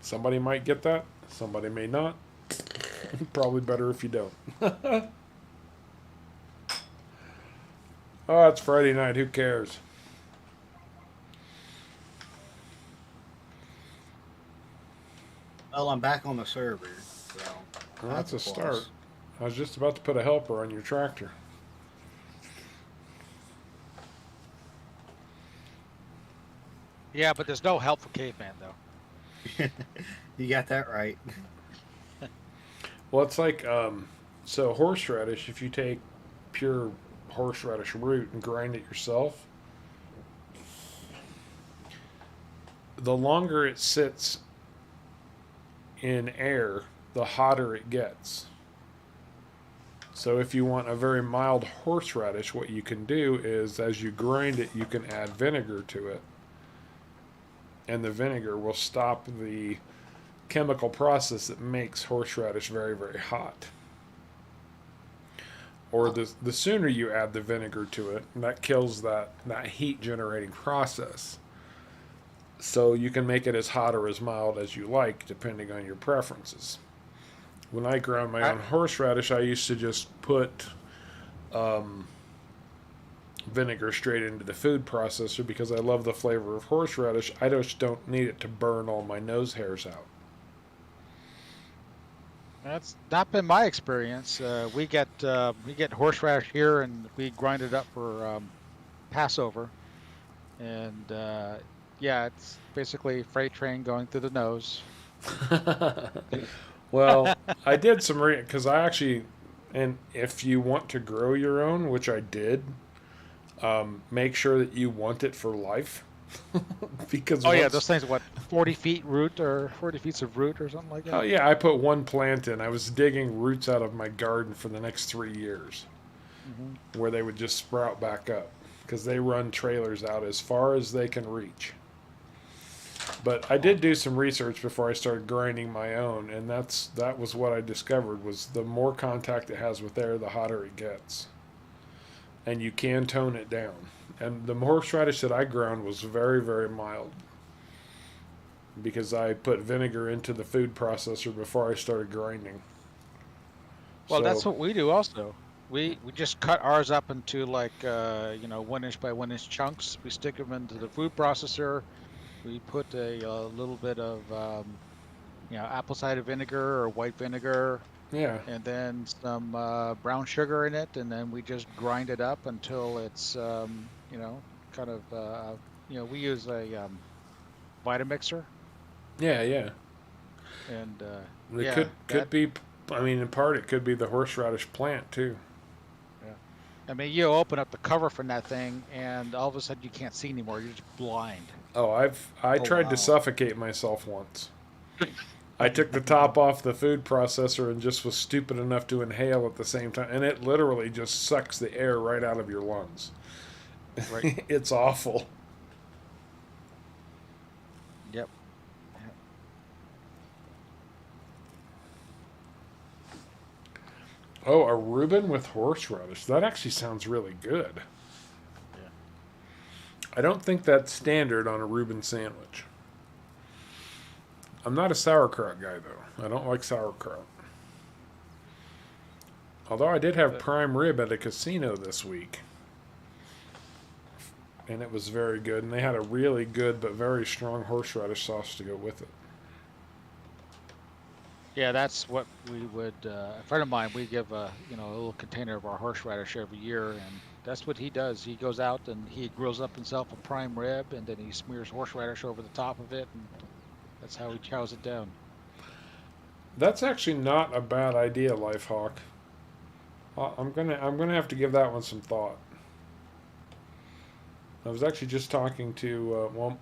Somebody might get that. Somebody may not. Probably better if you don't. Oh, it's Friday night. Who cares? Well, I'm back on the server, so Well, that's a plus. start. I was just about to put a helper on your tractor. Yeah, but there's no help for Caveman though. You got that right. Well, it's like, so horseradish, if you take pure horseradish root and grind it yourself, the longer it sits in air, the hotter it gets. So if you want a very mild horseradish, what you can do is as you grind it, you can add vinegar to it. And the vinegar will stop the chemical process that makes horseradish very, very hot. Or the sooner you add the vinegar to it, that kills that heat generating process. So you can make it as hot or as mild as you like, depending on your preferences. When I ground my own horseradish, I used to just put vinegar straight into the food processor because I love the flavor of horseradish. I just don't need it to burn all my nose hairs out. That's not been my experience. We get horseradish here, and we grind it up for Passover, and Yeah, it's basically a freight train going through the nose. Well, I did some because I actually, and if you want to grow your own, which I did, make sure that you want it for life. Because Oh yeah, once, those things, what, 40 feet root or 40 feet of root or something like oh that? yeah, I put one plant in. I was digging roots out of my garden for the next 3 years, Hmm. where they would just sprout back up because they run trailers out as far as they can reach. But I did do some research before I started grinding my own, and that was what I discovered was the more contact it has with air, the hotter it gets, and you can tone it down. And the horseradish that I ground was very, very mild because I put vinegar into the food processor before I started grinding. Well, So that's what we do also. We just cut ours up into like 1 inch by 1 inch chunks. We stick them into the food processor. We put a little bit of apple cider vinegar or white vinegar, yeah, and then some brown sugar in it, and then we just grind it up until it's kind of we use a Vitamixer, yeah, yeah. and It yeah, could be. I mean, in part, it could be the horseradish plant too. yeah. I mean, you open up the cover from that thing, and all of a sudden you can't see anymore. You're just blind. Oh, I Oh tried to wow. suffocate myself once. I took the top off the food processor and just was stupid enough to inhale at the same time, and it literally just sucks the air right out of your lungs. Right. It's awful. Yep. Oh, a Reuben with horseradish. That actually sounds really good. Yeah. I don't think that's standard on a Reuben sandwich. I'm not a sauerkraut guy, though. I don't like sauerkraut. Although I did have But prime rib at a casino this week, and it was very good. And they had a really good but very strong horseradish sauce to go with it. yeah, that's what we would. A friend of mine, we give a little container of our horseradish every year, and that's what he does. He goes out and he grills up himself a prime rib, and then he smears horseradish over the top of it, and that's how he chows it down. That's actually not a bad idea, Lifehawk. I'm gonna have to give that one some thought. I was actually just talking to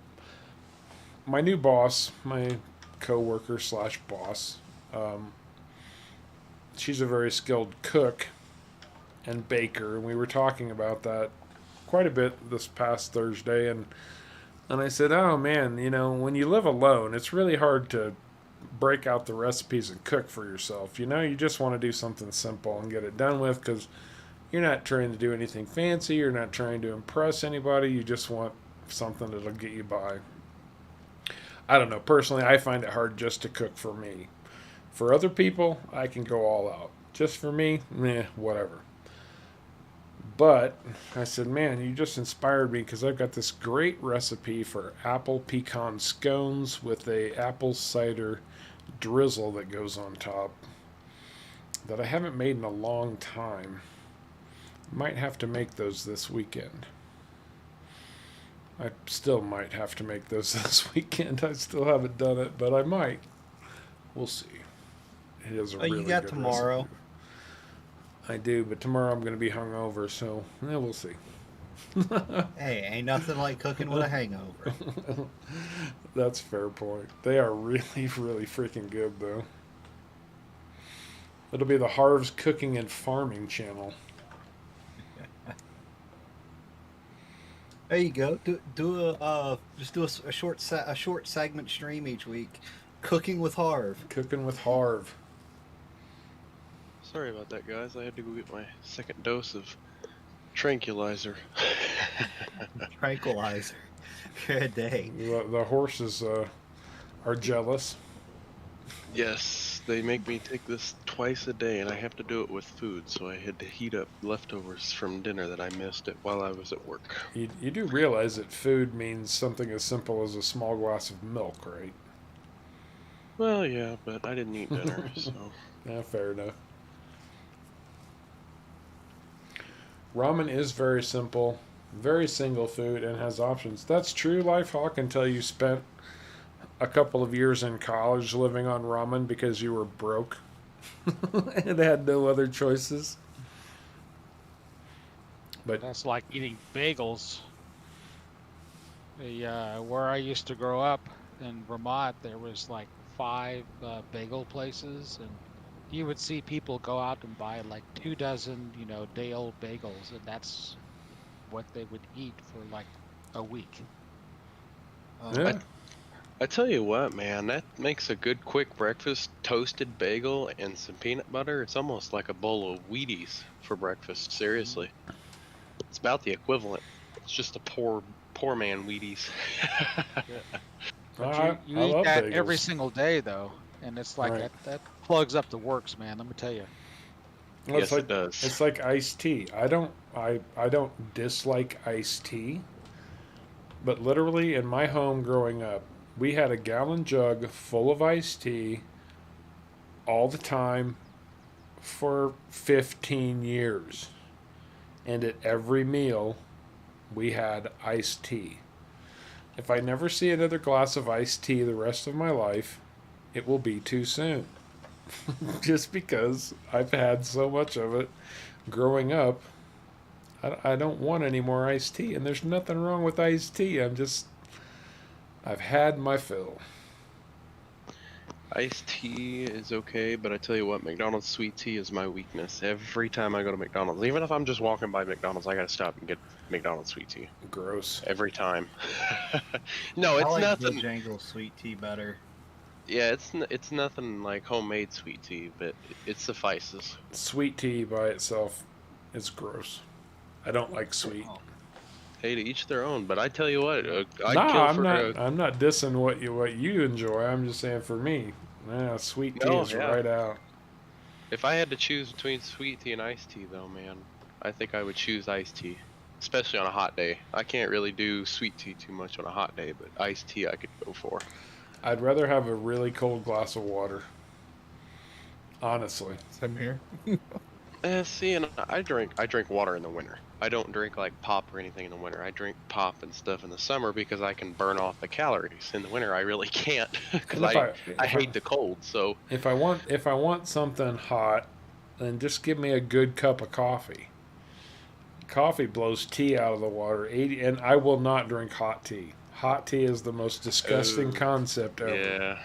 my new boss, my coworker slash boss. Um, she's a very skilled cook and baker, and we were talking about that quite a bit this past Thursday. And I said, "Oh man, when you live alone, it's really hard to break out the recipes and cook for yourself. You just want to do something simple and get it done with because you're not trying to do anything fancy. You're not trying to impress anybody. You just want something that'll get you by." I don't know. Personally, I find it hard just to cook for me. For other people, I can go all out. Just for me, meh, whatever. But I said, man, you just inspired me because I've got this great recipe for apple pecan scones with a apple cider drizzle that goes on top that I haven't made in a long time. Might have to make those this weekend. I still might have to make those this weekend. I still haven't done it, but I might. We'll see. It is a Oh, really you got good tomorrow. recipe. I do, but tomorrow I'm going to be hungover, so we'll see. Hey, ain't nothing like cooking with a hangover. That's a fair point. They are really, really freaking good, though. It'll be the Harv's Cooking and Farming channel. There you go. Just do a short segment stream each week. Cooking with Harv. Cooking with Harv. Sorry about that, guys. I had to go get my second dose of tranquilizer. Tranquilizer. Good day. The horses are jealous. Yes, they make me take this twice a day, and I have to do it with food, so I had to heat up leftovers from dinner that I missed it while I was at work. You do realize that food means something as simple as a small glass of milk, right? Well, yeah, but I didn't eat dinner, so... Yeah, fair enough. Ramen is very simple. Very single food and has options. That's true, Lifehawk, until you spent a couple of years in college living on ramen because you were broke and had no other choices. But That's like eating bagels. Where I used to grow up in Vermont, there was like 5 bagel places, and you would see people go out and buy like 2 dozen, day-old bagels, and that's what they would eat for like a week. yeah, I tell you what, man, that makes a good quick breakfast. Toasted bagel and some peanut butter. It's almost like a bowl of Wheaties for breakfast. Seriously, it's about the equivalent. It's just a poor man Wheaties. But you I eat love that bagels. every single day though, and it's like Right. that plugs up the works, man. Let me tell you. Well, Yes, it does. It's like iced tea. I don't dislike iced tea, but literally in my home growing up, we had a gallon jug full of iced tea all the time for 15 years. And at every meal, we had iced tea. If I never see another glass of iced tea the rest of my life, it will be too soon. Just because I've had so much of it growing up, I don't want any more iced tea. And there's nothing wrong with iced tea. I've had my fill. Iced tea is okay, but I tell you what, McDonald's sweet tea is my weakness. Every time I go to McDonald's, even if I'm just walking by McDonald's, I gotta stop and get McDonald's sweet tea. Gross. Every time. No, I it's like nothing. Bojangles sweet tea better. Yeah, it's nothing like homemade sweet tea, but it suffices. Sweet tea by itself is gross. I don't like sweet. Oh, Hey, to each their own. But I tell you what, I'd Nah, kill I'm for not. I'm not dissing what you enjoy. I'm just saying for me, sweet tea No, is yeah. right out. If I had to choose between sweet tea and iced tea, though, man, I think I would choose iced tea, especially on a hot day. I can't really do sweet tea too much on a hot day, but iced tea I could go for. I'd rather have a really cold glass of water. Honestly. Same here. See, and I drink water in the winter. I don't drink like pop or anything in the winter. I drink pop and stuff in the summer because I can burn off the calories. In the winter, I really can't because I hate the cold. So if I want something hot, then just give me a good cup of coffee. Coffee blows tea out of the water. And I will not drink hot tea. Hot tea is the most disgusting concept ever. yeah,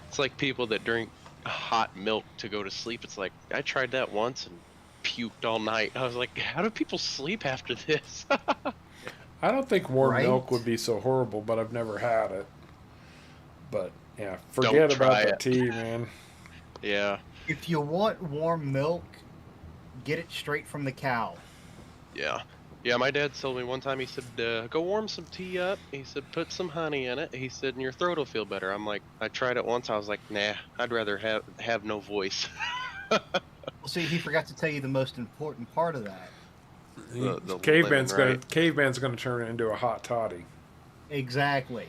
it's like people that drink hot milk to go to sleep. It's like I tried that once and puked all night. I was like, how do people sleep after this? I don't think warm Right? milk would be so horrible, but I've never had it. But yeah, forget Don't about try the it. tea, man. Yeah, if you want warm milk, get it straight from the cow. yeah. Yeah, my dad told me one time, he said, go warm some tea up. He said, put some honey in it. He said, and your throat will feel better. I'm like, I tried it once. I was like, nah, I'd rather have no voice. Well, see, he forgot to tell you the most important part of that. The Caveman's lemon, gonna right? Caveman's gonna turn it into a hot toddy. Exactly.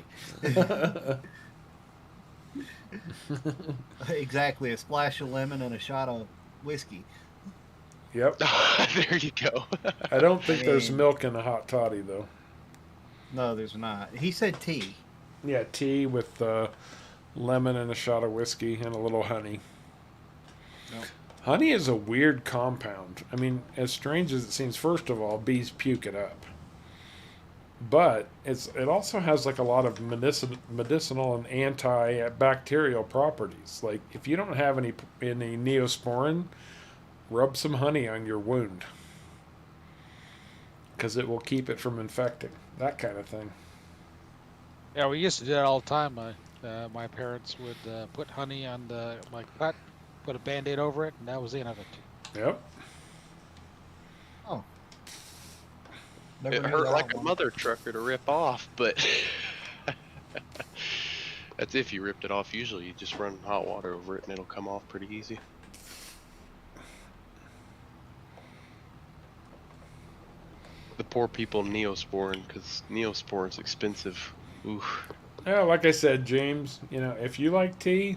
Exactly. A splash of lemon and a shot of whiskey. Yep. There you go. I don't think there's mean- milk in a hot toddy though. No, there's not. He said tea. Yeah, tea with lemon and a shot of whiskey and a little honey. Nope. Honey is a weird compound. I mean, as strange as it seems, first of all, bees puke it up. But it also has like a lot of medicinal and antibacterial properties. Like if you don't have any neosporin, rub some honey on your wound because it will keep it from infecting. That kind of thing. Yeah, we used to do that all the time. My parents would put honey on my cut, put a Band-Aid over it, and that was the end of it. Yep. Oh. It Never knew hurt that like a one. mother trucker to rip off, but that's if you ripped it off. Usually you just run hot water over it and it'll come off pretty easy. The poor people Neosporin, because Neosporin's expensive. Ooh. Yeah, like I said, James, if you like tea,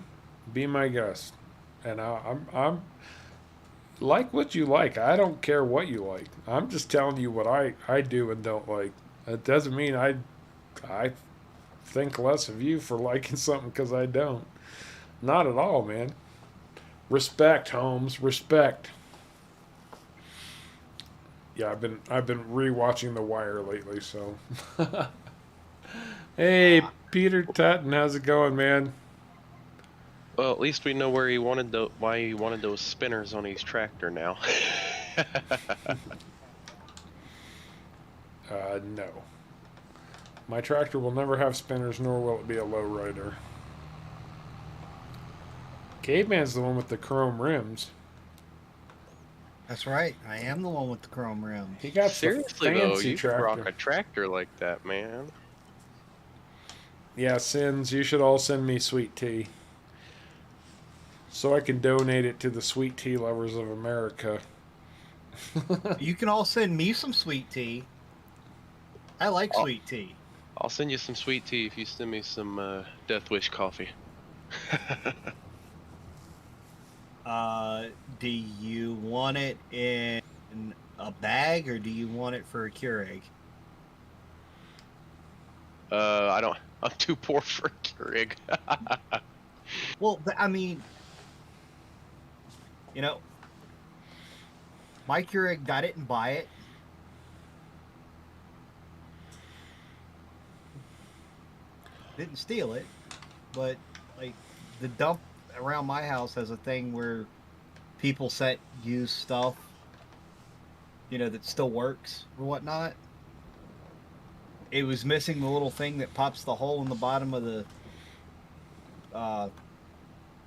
be my guest. And I'm like what you like. I don't care what you like. I'm just telling you what I do and don't like. It doesn't mean I think less of you for liking something because I don't. Not at all, man. Respect, Holmes. Respect. Yeah, I've been rewatching The Wire lately, so. Hey, Peter Tutton, how's it going, man? Well, at least we know why he wanted those spinners on his tractor now. No. My tractor will never have spinners, nor will it be a lowrider. Caveman's the one with the chrome rims. That's right. I am the one with the chrome rims. He got Seriously the though, fancy you could rock tractor. a tractor like that, man. Yeah, Sins, you should all send me sweet tea. So I can donate it to the sweet tea lovers of America. You can all send me some sweet tea. I like Oh. sweet tea. I'll send you some sweet tea if you send me some Death Wish coffee. Do you want it in a bag or do you want it for a Keurig? I don't. I'm too poor for a Keurig. Well, I mean, you know, my Keurig, I didn't buy it. Didn't steal it, but like the dump around my house has a thing where people set used stuff, you know, that still works or whatnot. It was missing the little thing that pops the hole in the bottom of the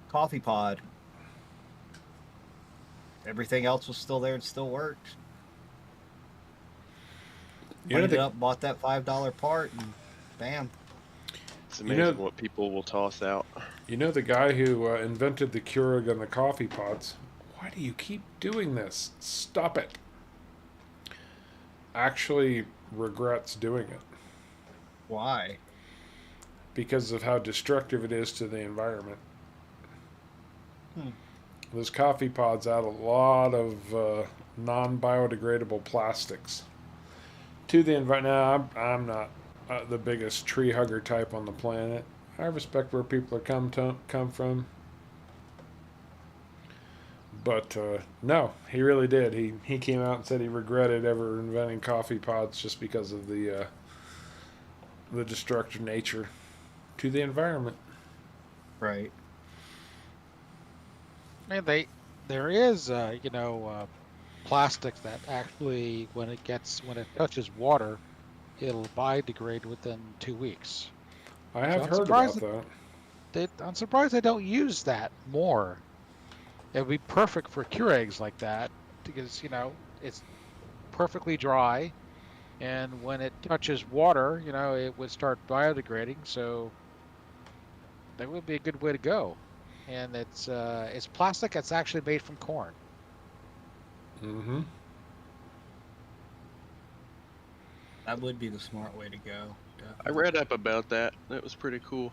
coffee pod. Everything else was still there and still worked. You know, Cleaned it up, bought that $5 part, and bam. It's amazing what people will toss out. You know the guy who invented the Keurig and the coffee pots? Why do you keep doing this? Stop it. Actually regrets doing it. Why? Because of how destructive it is to the environment. Hmm. Those coffee pods add a lot of non-biodegradable plastics to the environment. Now, I'm not the biggest tree hugger type on the planet. I respect where people are come from. But no, he really did. He came out and said he regretted ever inventing coffee pods just because of the destructive nature to the environment. Right. I mean, there is, plastic that actually, when it touches water, it'll biodegrade within 2 weeks. I have I'm heard surprised about that. I'm surprised they don't use that more. It would be perfect for Keurigs like that because, it's perfectly dry. And when it touches water, it would start biodegrading. So that would be a good way to go. And it's plastic that's actually made from corn. Mm-hmm. That would be the smart way to go. Definitely. I read up about that. That was pretty cool.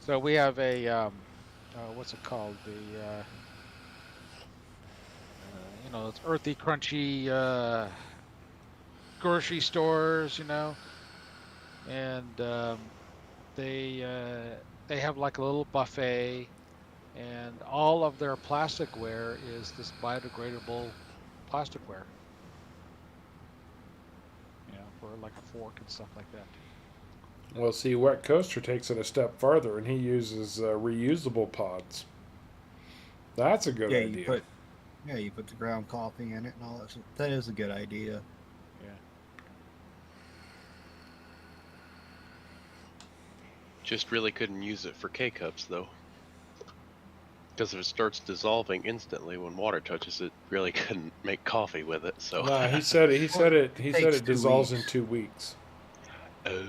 So we have a what's it called? It's earthy, crunchy grocery stores, and they have like a little buffet, and all of their plasticware is this biodegradable plasticware. For like a fork and stuff like that. Well, see, Wet Coaster takes it a step farther, and he uses reusable pods. That's a good idea. You put the ground coffee in it and all that. That is a good idea. Yeah. Just really couldn't use it for K-cups though, because if it starts dissolving instantly when water touches it, really couldn't make coffee with it. So. Nah, he said it Takes 2 dissolves weeks. in 2 weeks. Oh,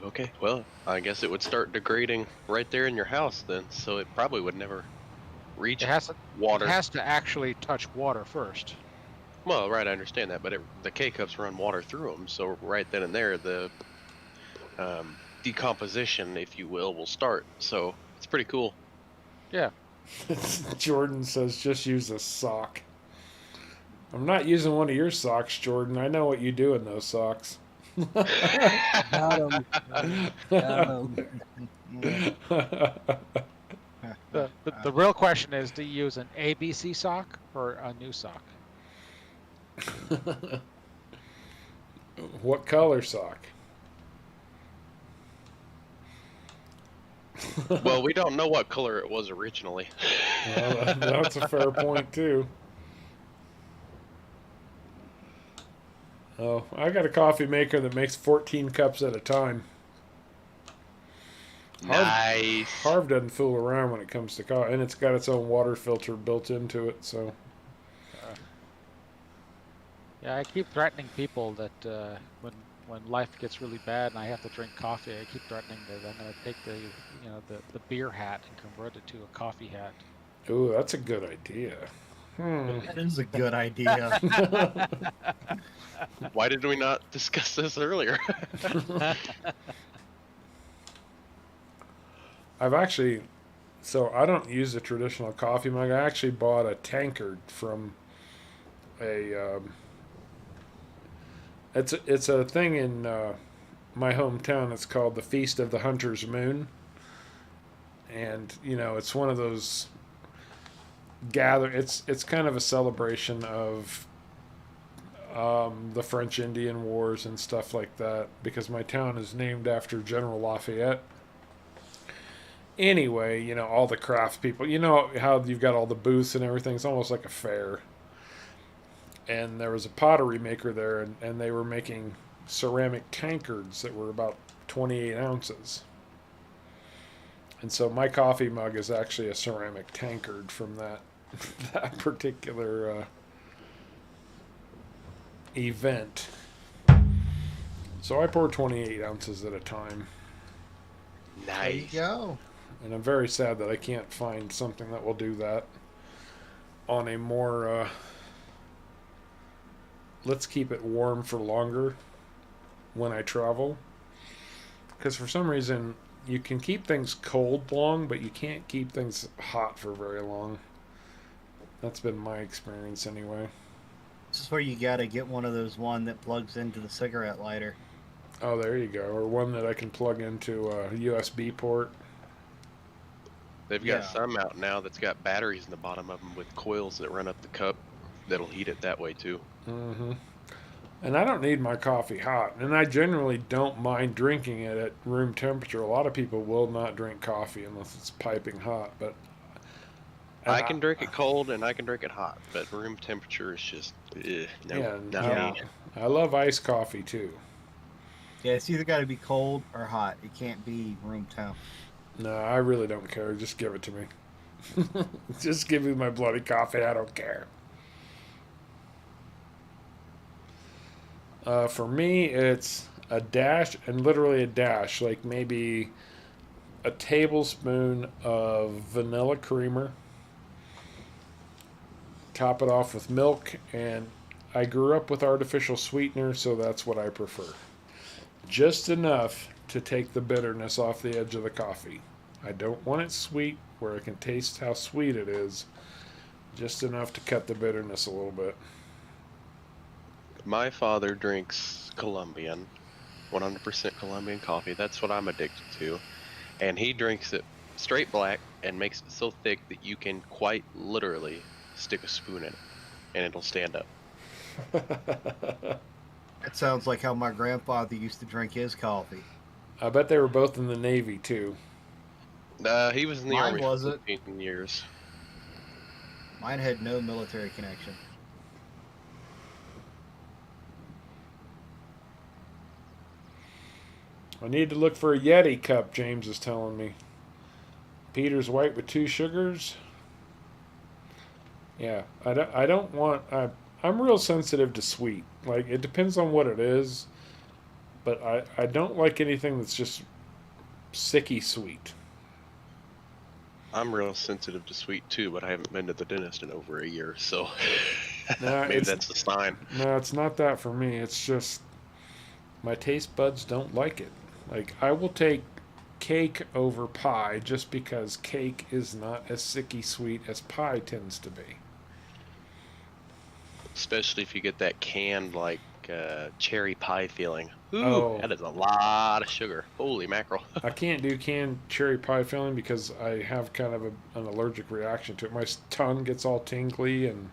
okay. Well, I guess it would start degrading right there in your house then, so it probably would never reach water. It has to actually touch water first. Well, right, I understand that, but the K-cups run water through them, so right then and there, the decomposition, if you will start. So it's pretty cool. Yeah. Jordan says, just use a sock. I'm not using one of your socks, Jordan. I know what you do in those socks. Got him. Got him. The real question is, do you use an ABC sock or a new sock? What color sock? Well, we don't know what color it was originally. Well, that's a fair point, too. Oh, I got a coffee maker that makes 14 cups at a time. Nice. Harv doesn't fool around when it comes to coffee, and it's got its own water filter built into it, so... Yeah, I keep threatening people that when life gets really bad and I have to drink coffee, I keep threatening that I'm going to take the beer hat and convert it to a coffee hat. Ooh, that's a good idea. That is a good idea. Why did we not discuss this earlier? I've actually... So, I don't use a traditional coffee mug. I actually bought a tankard from a... It's a thing in my hometown. It's called the Feast of the Hunter's Moon, and it's one of those It's kind of a celebration of the French Indian Wars and stuff like that, because my town is named after General Lafayette. Anyway, all the craft people. You know how you've got all the booths and everything. It's almost like a fair. And there was a pottery maker there, and they were making ceramic tankards that were about 28 ounces. And so my coffee mug is actually a ceramic tankard from that particular event. So I pour 28 ounces at a time. There you Nice. go. And I'm very sad that I can't find something that will do that on a more... let's keep it warm for longer when I travel. Because for some reason, you can keep things cold long, but you can't keep things hot for very long. That's been my experience anyway. This is where you gotta get one of those that plugs into the cigarette lighter. Oh, there you go. Or one that I can plug into a USB port. They've got Yeah. some out now that's got batteries in the bottom of them with coils that run up the cup that'll heat it that way too. Mm-hmm. And I don't need my coffee hot. And I generally don't mind drinking it at room temperature. A lot of people will not drink coffee unless it's piping hot. But I can drink it cold and I can drink it hot, but room temperature is just no. Yeah, not yeah. me. I love iced coffee too. Yeah, it's either gotta be cold or hot. It can't be room temp. No, I really don't care. Just give it to me. Just give me my bloody coffee. I don't care. For me, it's a dash, and literally a dash, like maybe a tablespoon of vanilla creamer. Top it off with milk, and I grew up with artificial sweetener, so that's what I prefer. Just enough to take the bitterness off the edge of the coffee. I don't want it sweet where I can taste how sweet it is. Just enough to cut the bitterness a little bit. My father drinks Colombian, 100% Colombian coffee. That's what I'm addicted to. And he drinks it straight black and makes it so thick that you can quite literally stick a spoon in it and it'll stand up. That sounds like how my grandfather used to drink his coffee. I bet they were both in the Navy too. He was in the Mine Army for wasn't. 15 years. Mine had no military connection. I need to look for a Yeti cup, James is telling me. Peter's white with 2 sugars. Yeah, I don't want... I'm real sensitive to sweet. Like, it depends on what it is. But I don't like anything that's just sicky sweet. I'm real sensitive to sweet too, but I haven't been to the dentist in over a year, so No, maybe that's a sign. No, it's not that for me. It's just my taste buds don't like it. Like, I will take cake over pie just because cake is not as sicky sweet as pie tends to be. Especially if you get that canned, like, cherry pie feeling. Ooh, Oh. that is a lot of sugar. Holy mackerel. I can't do canned cherry pie filling because I have kind of an allergic reaction to it. My tongue gets all tingly and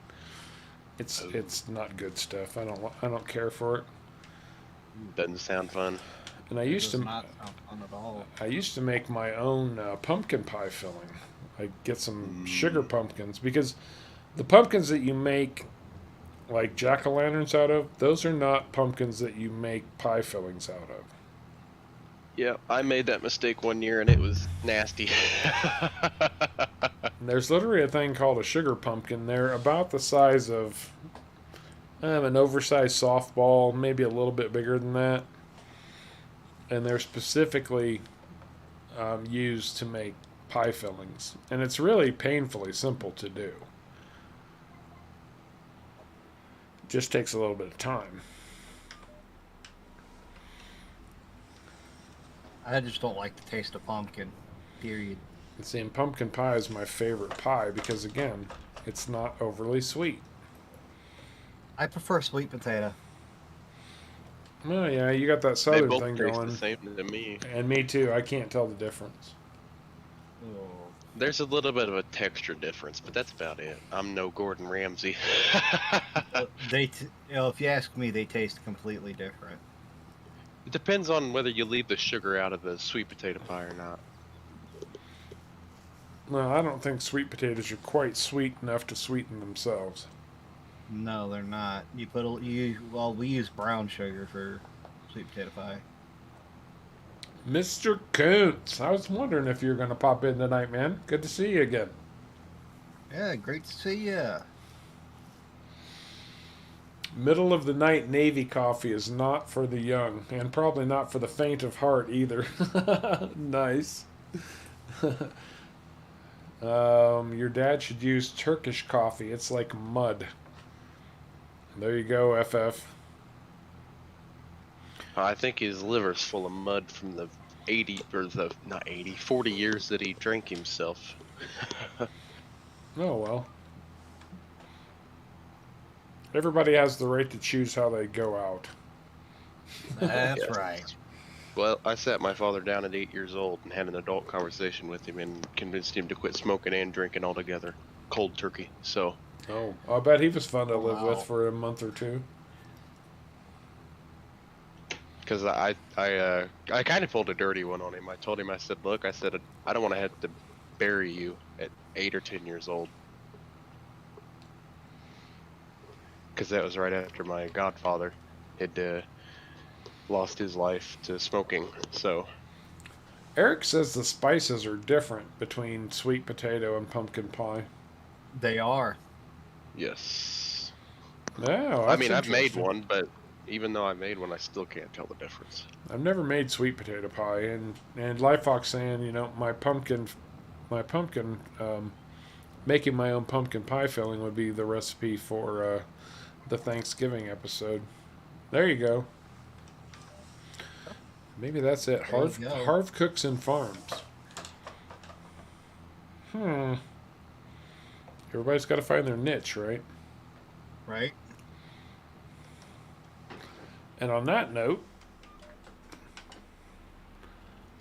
it's not good stuff. I don't care for it. Doesn't sound fun. And I It used does to not sound fun at all. I used to make my own pumpkin pie filling. I get some sugar pumpkins because the pumpkins that you make like jack-o'-lanterns out of, those are not pumpkins that you make pie fillings out of. Yeah, I made that mistake one year and it was nasty. And there's literally a thing called a sugar pumpkin. They're about the size of an oversized softball, maybe a little bit bigger than that. And they're specifically used to make pie fillings. And it's really painfully simple to do. Just takes a little bit of time. I just don't like the taste of pumpkin, period. And see, and pumpkin pie is my favorite pie because, again, it's not overly sweet. I prefer sweet potato. Oh, yeah, you got that They southern both thing taste going. the same to me. And me too. I can't tell the difference. Oh. There's a little bit of a texture difference, but that's about it. I'm no Gordon Ramsay. If you ask me, they taste completely different. It depends on whether you leave the sugar out of the sweet potato pie or not. No, I don't think sweet potatoes are quite sweet enough to sweeten themselves. No, they're not. We use brown sugar for sweet potato pie. Mr. Koontz, I was wondering if you were going to pop in tonight, man. Good to see you again. Yeah, great to see ya. Middle of the night Navy coffee is not for the young, and probably not for the faint of heart either. Nice. Your dad should use Turkish coffee. It's like mud. There you go, FF. I think his liver's full of mud from the 40 years that he drank himself. Oh, well. Everybody has the right to choose how they go out. That's Yes. right. Well, I sat my father down at 8 years old and had an adult conversation with him and convinced him to quit smoking and drinking altogether. Cold turkey. So, Oh, I bet he was fun to live Wow. with for a month or two. because I kind of pulled a dirty one on him. I told him, I said, look, I said, I don't want to have to bury you at 8 or 10 years old. Because that was right after my godfather had lost his life to smoking. So Eric says the spices are different between sweet potato and pumpkin pie. They are. yes, No, I mean, I've made one, but even though I made one, I still can't tell the difference. I've never made sweet potato pie, and Lifefox saying, you know, my pumpkin, making my own pumpkin pie filling would be the recipe for the Thanksgiving episode. There you go. Maybe that's it. There you go. Harv Cooks and Farms. Everybody's got to find their niche, right? Right? And on that note,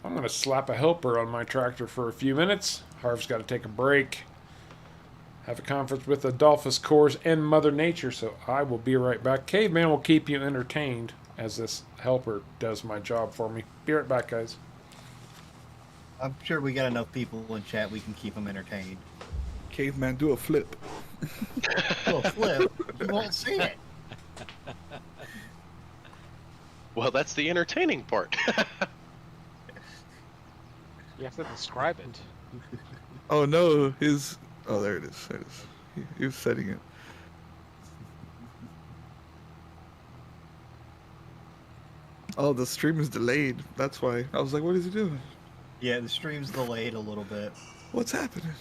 I'm going to slap a helper on my tractor for a few minutes. Harv's got to take a break, have a conference with Adolphus Cores and Mother Nature, so I will be right back. Caveman will keep you entertained as this helper does my job for me. Be right back, guys. I'm sure we got enough people in chat we can keep them entertained. Caveman, do a flip. Little flip, you won't see it. Well, that's the entertaining part. You have to describe it. Oh no, his. Oh, there it is. There it is. He was setting it. Oh, the stream is delayed. That's why. I was like, what is he doing? Yeah, the stream's delayed a little bit. What's happening?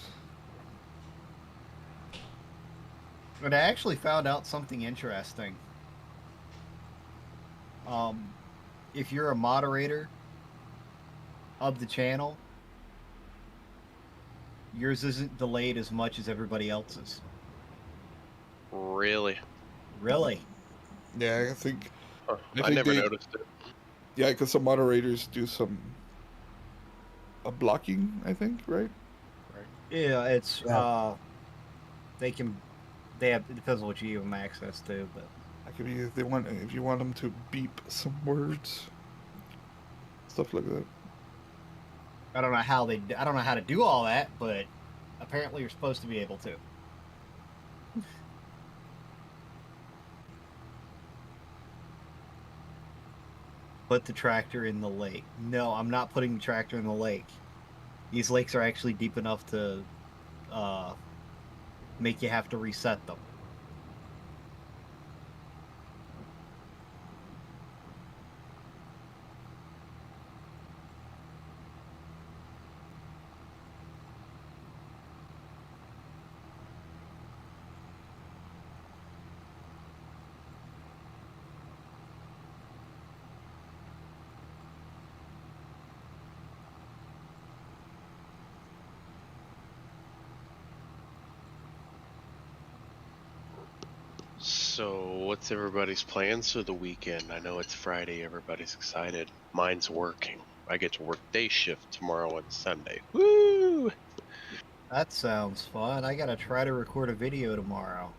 But I actually found out something interesting. If you're a moderator of the channel, yours isn't delayed as much as everybody else's. Really? Really? Yeah, I think Huh. I I think never they- noticed it. yeah, because some moderators do some blocking. I think, right? Yeah, it's Yeah. they have, it depends on what you give them access to, but That could be if you want them to beep some words, stuff like that. I don't know how to do all that, but apparently you're supposed to be able to. Put the tractor in the lake. No, I'm not putting the tractor in the lake. These lakes are actually deep enough to make you have to reset them. So, what's everybody's plans for the weekend? I know it's Friday, everybody's excited. Mine's working. I get to work day shift tomorrow and Sunday. Woo! That sounds fun. I gotta try to record a video tomorrow.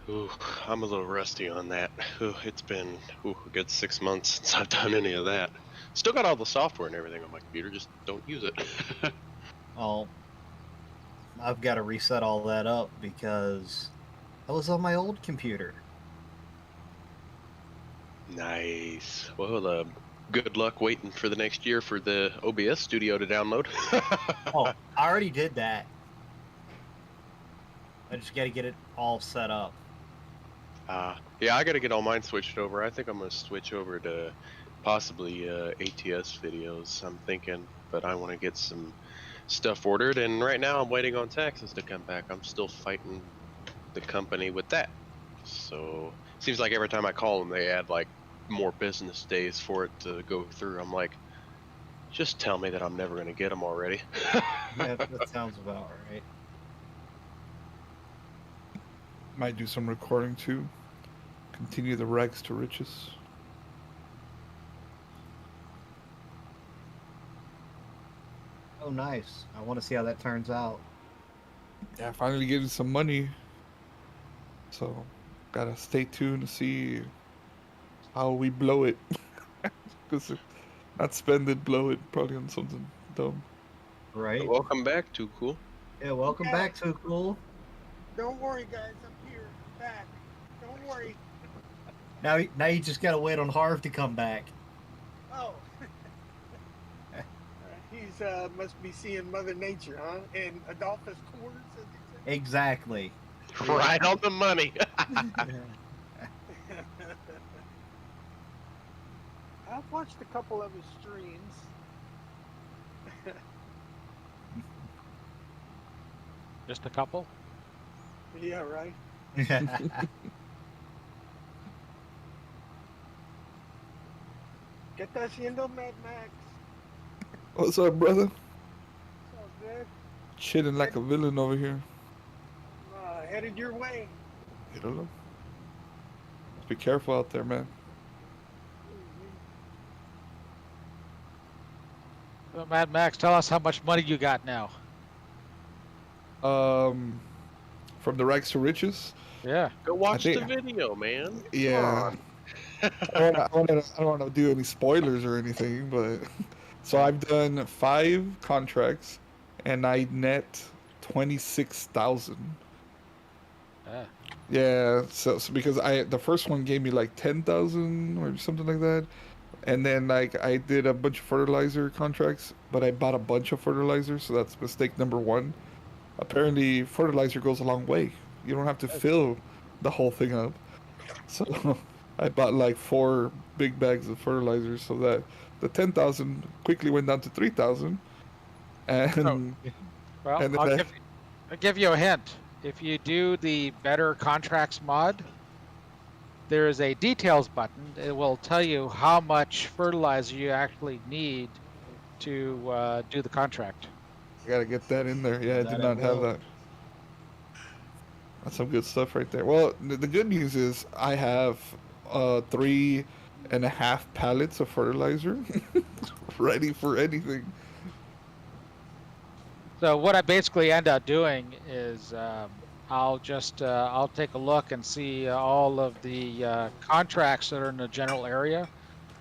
Ooh, I'm a little rusty on that. Ooh, it's been a good 6 months since I've done any of that. Still got all the software and everything on my computer, just don't use it. Oh, I've got to reset all that up because I was on my old computer. Nice. Well, good luck waiting for the next year for the OBS studio to download. Oh, I already did that. I just got to get it all set up. Yeah, I gotta get all mine switched over. I think I'm gonna switch over to possibly ATS videos, I'm thinking, but I want to get some stuff ordered, and right now I'm waiting on taxes to come back. I'm still fighting the company with that. So, seems like every time I call them, they add like more business days for it to go through. I'm like, just tell me that I'm never gonna get them already. Yeah, that sounds about right. Might do some recording too. Continue the rags to riches. Oh, nice. I want to see how that turns out. Yeah, finally getting some money. So, gotta stay tuned to see how we blow it. Because not spend it, blow it, probably on something dumb. Right? Welcome back, Too Cool. Yeah, welcome back, So Cool. Don't worry, guys. I'm here, back. Don't worry. Now you just got to wait on Harv to come back. Oh. He's must be seeing Mother Nature, huh? And Adolphus Quarters, as they say. Exactly. Right on the money. I've watched a couple of his streams. Just a couple? Yeah, right. ¿Qué está haciendo Mad Max? What's up, brother? So good. Chilling like a villain over here. Headed your way. You don't know. Be careful out there, man. Well, Mad Max, tell us how much money you got now. From the rags to riches. Yeah. Go watch think- the video, man. Yeah. I don't want to do any spoilers or anything, but so I've done 5 contracts, and I net 26,000. Yeah. Yeah, so because the first one gave me like 10,000 or something like that, and then like I did a bunch of fertilizer contracts, but I bought a bunch of fertilizer, so that's mistake number 1. Apparently, fertilizer goes a long way. You don't have to fill the whole thing up. So I bought like 4 big bags of fertilizer, so that the 10,000 quickly went down to 3,000. And Well, And then I'll give you a hint. If you do the better contracts mod, there is a details button. It will tell you how much fertilizer you actually need to do the contract. I gotta get that in there. Yeah, I That did it not have will. that. That's some good stuff right there. Well, the good news is I have 3.5 pallets of fertilizer ready for anything. So what I basically end up doing is I'll take a look and see all of the contracts that are in the general area,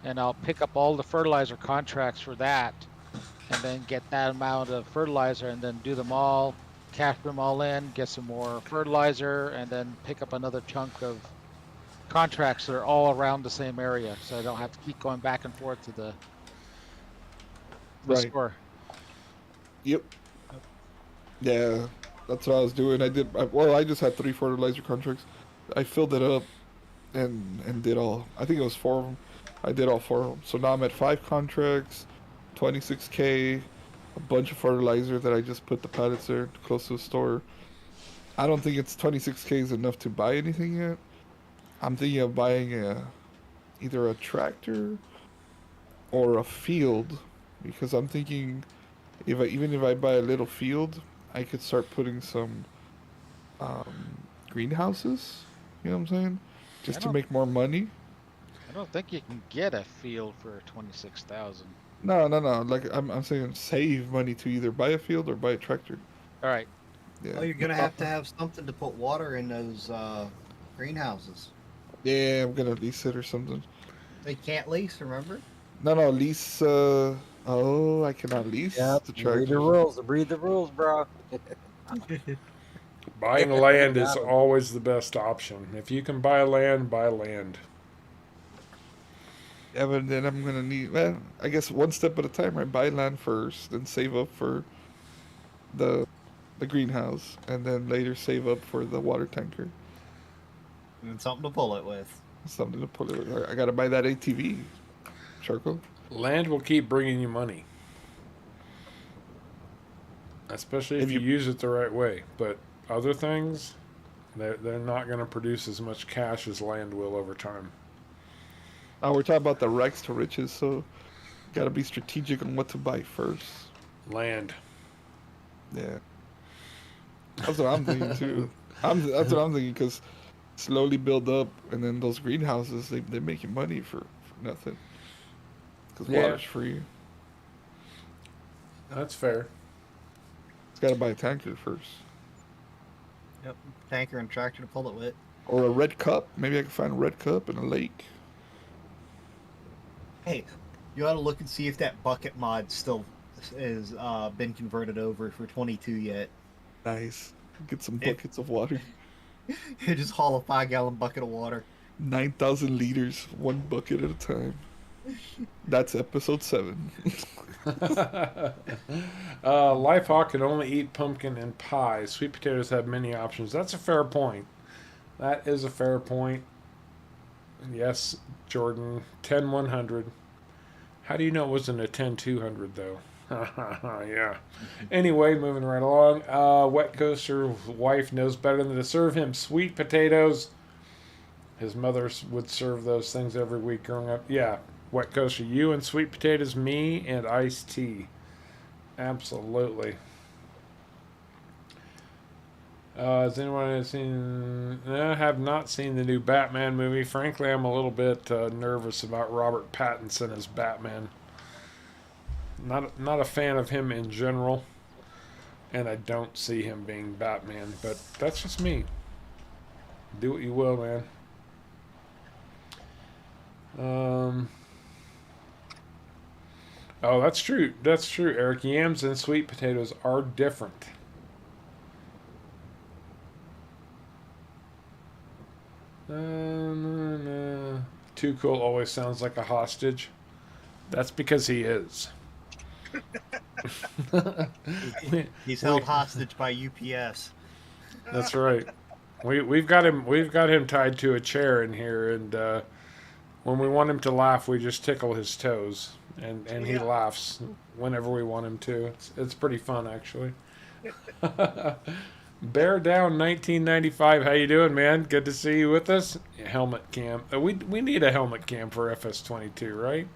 and I'll pick up all the fertilizer contracts for that, and then get that amount of fertilizer, and then do them all, cash them all in, get some more fertilizer, and then pick up another chunk of contracts that are all around the same area, so I don't have to keep going back and forth to the Right. store. Yep. Yeah, that's what I was doing. I just had 3 fertilizer contracts. I filled it up and did all. I think it was 4 of them. I did all 4 of them. So now I'm at 5 contracts, 26K, a bunch of fertilizer that I just put the pallets there close to the store. I don't think it's 26K is enough to buy anything yet. I'm thinking of buying either a tractor or a field, because I'm thinking even if I buy a little field, I could start putting some greenhouses. You know what I'm saying? Just to make more money. I don't think you can get a field for 26,000. No. Like I'm saying, save money to either buy a field or buy a tractor. All right. Yeah. Well, you're gonna have to have something to put water in those greenhouses. Yeah, I'm gonna lease it or something. They can't lease, remember? No, lease. I cannot lease Yep, the read tractor. the rules. Read the rules, bro. Buying land is always the best option. If you can buy land, buy land. Yeah, but then I'm gonna need. Well, I guess one step at a time. Right, buy land first, then save up for the greenhouse, and then later save up for the water tanker. And something to pull it with. Something to put it with. I gotta buy that ATV. Charcoal. Land will keep bringing you money, especially if you use it the right way. But other things, they're not going to produce as much cash as land will over time. We're talking about the rags to riches, so gotta be strategic on what to buy first. Land. Yeah. That's what I'm thinking too. That's what I'm thinking, because slowly build up, and then those greenhouses, they make you money for nothing. Because water's free. That's fair. It's got to buy a tanker first. Yep, tanker and tractor to pull it with. Or a red cup. Maybe I can find a red cup in a lake. Hey, you ought to look and see if that bucket mod still is been converted over for 22 yet. Nice. Get some buckets of water. You just haul a 5-gallon bucket of water. 9,000 liters, 1 bucket at a time. That's episode 7. Lifehawk can only eat pumpkin and pie. Sweet potatoes have many options. That's a fair point. That is a fair point. Yes, Jordan. 10-100. How do you know it wasn't a 10-200 though? Yeah. Anyway, moving right along. Wet Coaster's wife knows better than to serve him sweet potatoes. His mother would serve those things every week growing up. Yeah. Wet Coaster, you and sweet potatoes, me and iced tea. Absolutely. Has anyone seen? I have not seen the new Batman movie. Frankly, I'm a little bit nervous about Robert Pattinson as Batman. Not a fan of him in general, and I don't see him being Batman. But that's just me. Do what you will, man. Oh, that's true. That's true, Eric. Yams and sweet potatoes are different. Too Cool always sounds like a hostage. That's because he is. He's held hostage by UPS. That's right. We've got him tied to a chair in here, and when we want him to laugh, we just tickle his toes, and he laughs whenever we want him to. It's pretty fun, actually. Bear Down 1995. How you doing, man? Good to see you with us. Helmet cam. We need a helmet cam for FS22, right?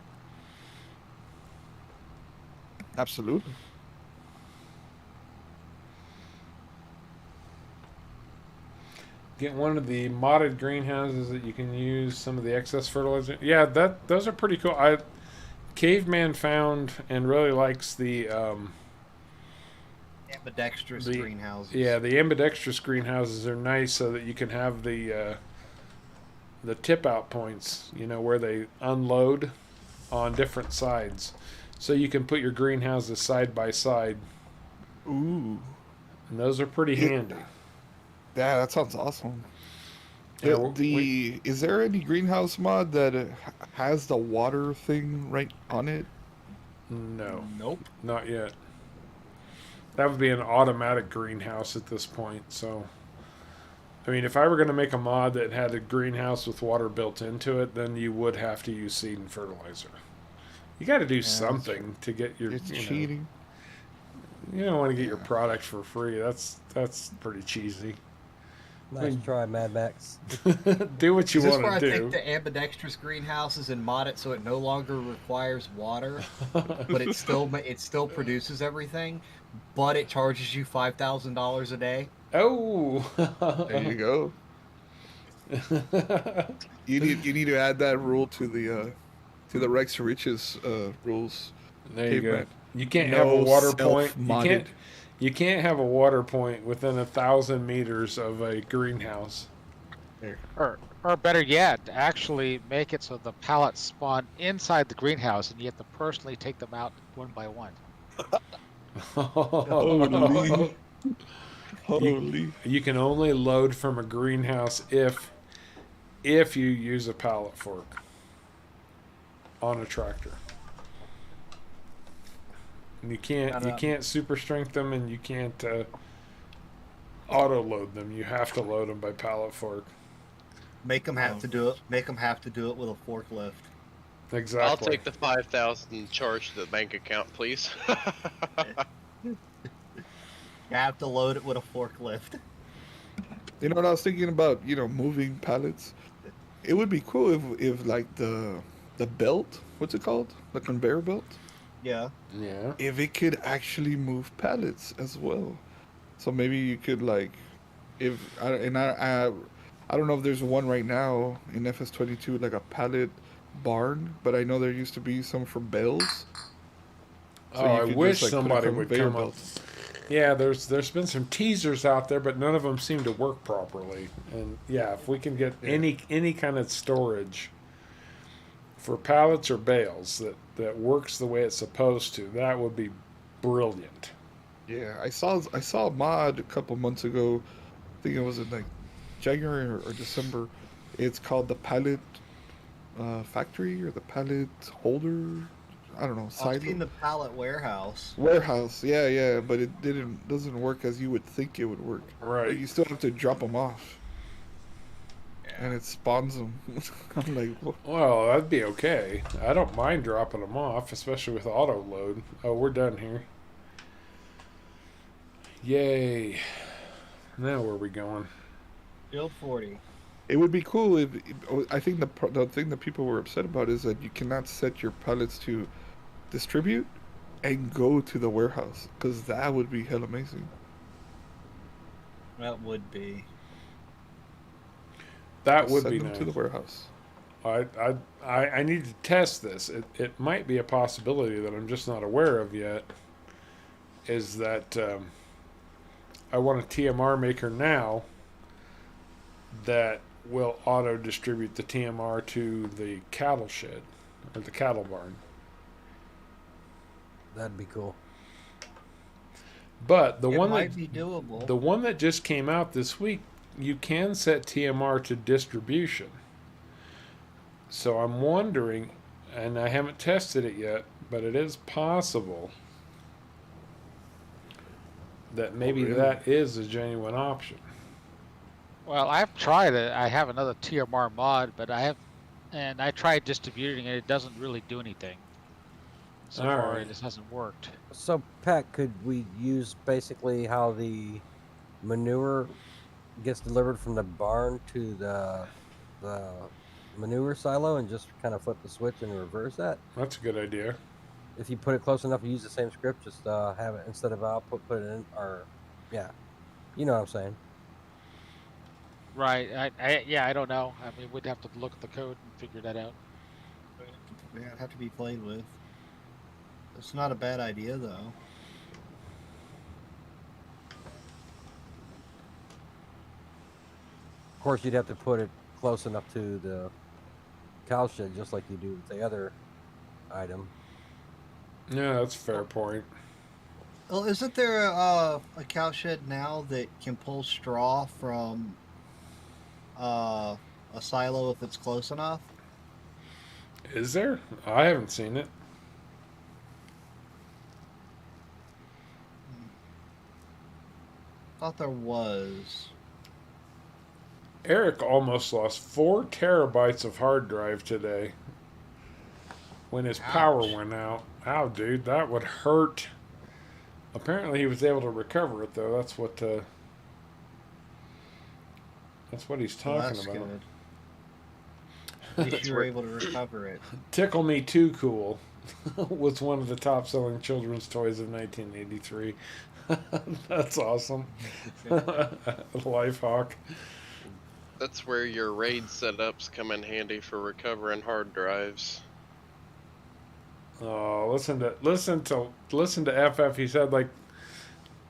Absolutely. Get one of the modded greenhouses that you can use some of the excess fertilizer. Yeah, those are pretty cool. Caveman found and really likes the Ambidextrous greenhouses. Yeah, the ambidextrous greenhouses are nice so that you can have the tip out points, where they unload on different sides. So you can put your greenhouses side by side. Ooh. And those are pretty handy. Yeah, that sounds awesome. Yeah, is there any greenhouse mod that has the water thing right on it? No. Nope. Not yet. That would be an automatic greenhouse at this point, so... I mean, if I were going to make a mod that had a greenhouse with water built into it, then you would have to use seed and fertilizer. You got to do something to get your... It's cheating. You don't want to get your product for free. That's pretty cheesy. Nice try, Mad Max. Do what you Is this want where to I do. take the ambidextrous greenhouses and mod it so it no longer requires water, but it still produces everything, but it charges you $5,000 a day? Oh, There you go. You need to add that rule to the Rex Riches rules. There you go. Caveman. You can't have a water point. Self-modded. You can't have a water point within 1,000 meters of a greenhouse. Or better yet, actually make it so the pallets spawn inside the greenhouse and you have to personally take them out one by one. Holy. You can only load from a greenhouse if you use a pallet fork on a tractor. And you can't super strength them, and you can't auto load them. You have to load them by pallet fork. Make them have to do it. Make them have to do it with a forklift. Exactly. I'll take the 5,000 charge to the bank account, please. You have to load it with a forklift. You know what I was thinking about? Moving pallets. It would be cool if like the belt, what's it called? The conveyor belt. Yeah. Yeah. If it could actually move pallets as well. So maybe you could I don't know if there's one right now in FS22 like a pallet barn, but I know there used to be some for bales. So I wish put a somebody would conveyor come up. Yeah, there's been some teasers out there, but none of them seem to work properly. And yeah, if we can get any kind of storage for pallets or bales that works the way it's supposed to, that would be brilliant. Yeah, I saw a mod a couple months ago. I think it was in like January or December. It's called the Pallet Factory or the Pallet Holder. I don't know. I've seen the pallet warehouse. Warehouse, yeah, but it doesn't work as you would think it would work. Right. Like, you still have to drop them off, and it spawns them. I'm like, whoa. Well, that'd be okay. I don't mind dropping them off, especially with auto load. Oh, we're done here. Yay. Now where are we going? Field 40. It would be cool if I think the thing that people were upset about is that you cannot set your pallets to distribute and go to the warehouse, because that would be hell amazing. That would be. That would Send be them nice. to the warehouse. I need to test this. It might be a possibility that I'm just not aware of yet. Is that I want a TMR maker now that will auto distribute the TMR to the cattle shed or the cattle barn. That'd be cool. But the It one might that be doable. the one that just came out this week, you can set TMR to distribution. So I'm wondering, and I haven't tested it yet, but it is possible that maybe really? that is a genuine option. Well, I've tried it. I have another TMR mod, but I tried distributing it. It doesn't really do anything. So far, Alright. it just hasn't worked. So, Pat, could we use basically how the manure gets delivered from the barn to the manure silo and just kind of flip the switch and reverse that. That's a good idea. If you put it close enough, you use the same script, just have it instead of output, put it in, or yeah, you know what I'm saying. Right. I don't know. I mean, we'd have to look at the code and figure that out. Yeah, it'd have to be played with. It's not a bad idea, though. Of course, you'd have to put it close enough to the cow shed, just like you do with the other item. Yeah, that's a fair point. Well, isn't there a cow shed now that can pull straw from a silo if it's close enough? Is there? I haven't seen it. Thought there was. Eric almost lost 4 terabytes of hard drive today when his power Ouch. went out. Ow, dude, that would hurt. Apparently, he was able to recover it, though. That's what he's Well, talking that's about. good. At least you were able to recover it. Tickle Me Too Cool was one of the top-selling children's toys of 1983. That's awesome. Lifehawk. That's where your RAID setups come in handy for recovering hard drives. Oh, listen to FF. He's had like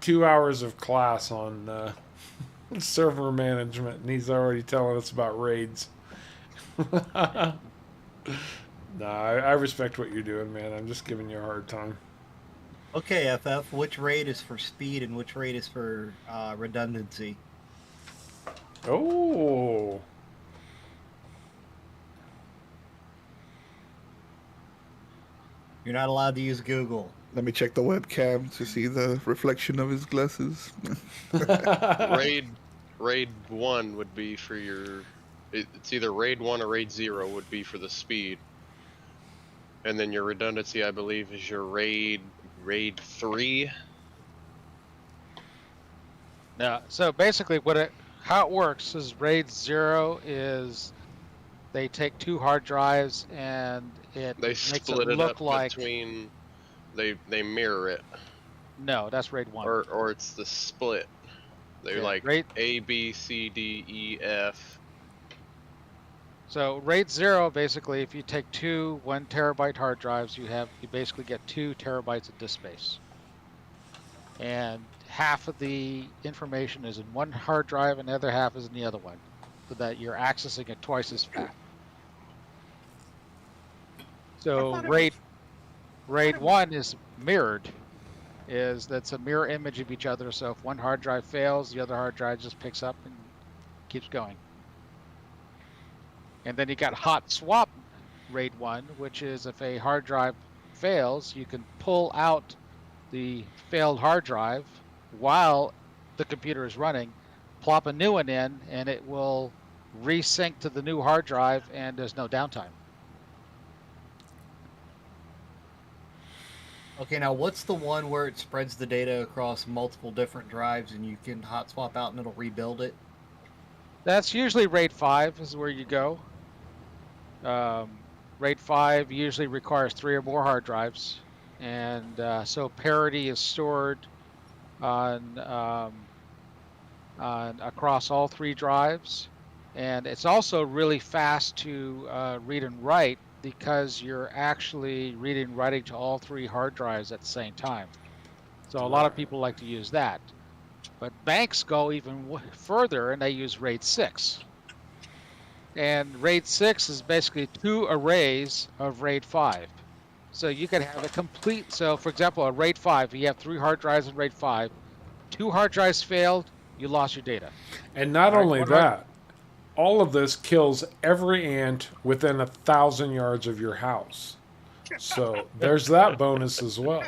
2 hours of class on server management, and he's already telling us about raids. Nah, I respect what you're doing, man. I'm just giving you a hard time. Okay, FF, which raid is for speed and which raid is for redundancy? Oh, You're not allowed to use Google. Let me check the webcam to see the reflection of his glasses. Raid 1 would be for your... It's either Raid 1 or Raid 0 would be for the speed. And then your redundancy, I believe, is your Raid 3. Yeah. So basically, how it works is RAID 0 is they take 2 hard drives and it They makes split it it look up like between... They mirror it. no, that's RAID 1. Or it's the split. They're Yeah, like RAID A, B, C, D, E, F. So RAID 0 basically, if you take 2 1 terabyte hard drives, you basically get 2 terabytes of disk space, and half of the information is in one hard drive and the other half is in the other one, so that you're accessing it twice as fast. So RAID 1 is mirrored. That's a mirror image of each other. So if one hard drive fails, the other hard drive just picks up and keeps going. And then you got hot swap RAID 1, which is if a hard drive fails, you can pull out the failed hard drive while the computer is running, plop a new one in, and it will resync to the new hard drive, and there's no downtime. Okay, now what's the one where it spreads the data across multiple different drives and you can hot swap out and it'll rebuild it? That's usually RAID 5 is where you go. RAID 5 usually requires 3 or more hard drives, and so parity is stored on across all 3 drives, and it's also really fast to read and write because you're actually reading and writing to all 3 hard drives at the same time. So a lot of people like to use that. But banks go even further and they use RAID 6. And RAID 6 is basically 2 arrays of RAID 5. So you can have a complete, so for example, a RAID 5, you have 3 hard drives in RAID 5, 2 hard drives failed, you lost your data. And not only that, all of this kills every ant within 1,000 yards of your house. So there's that bonus as well.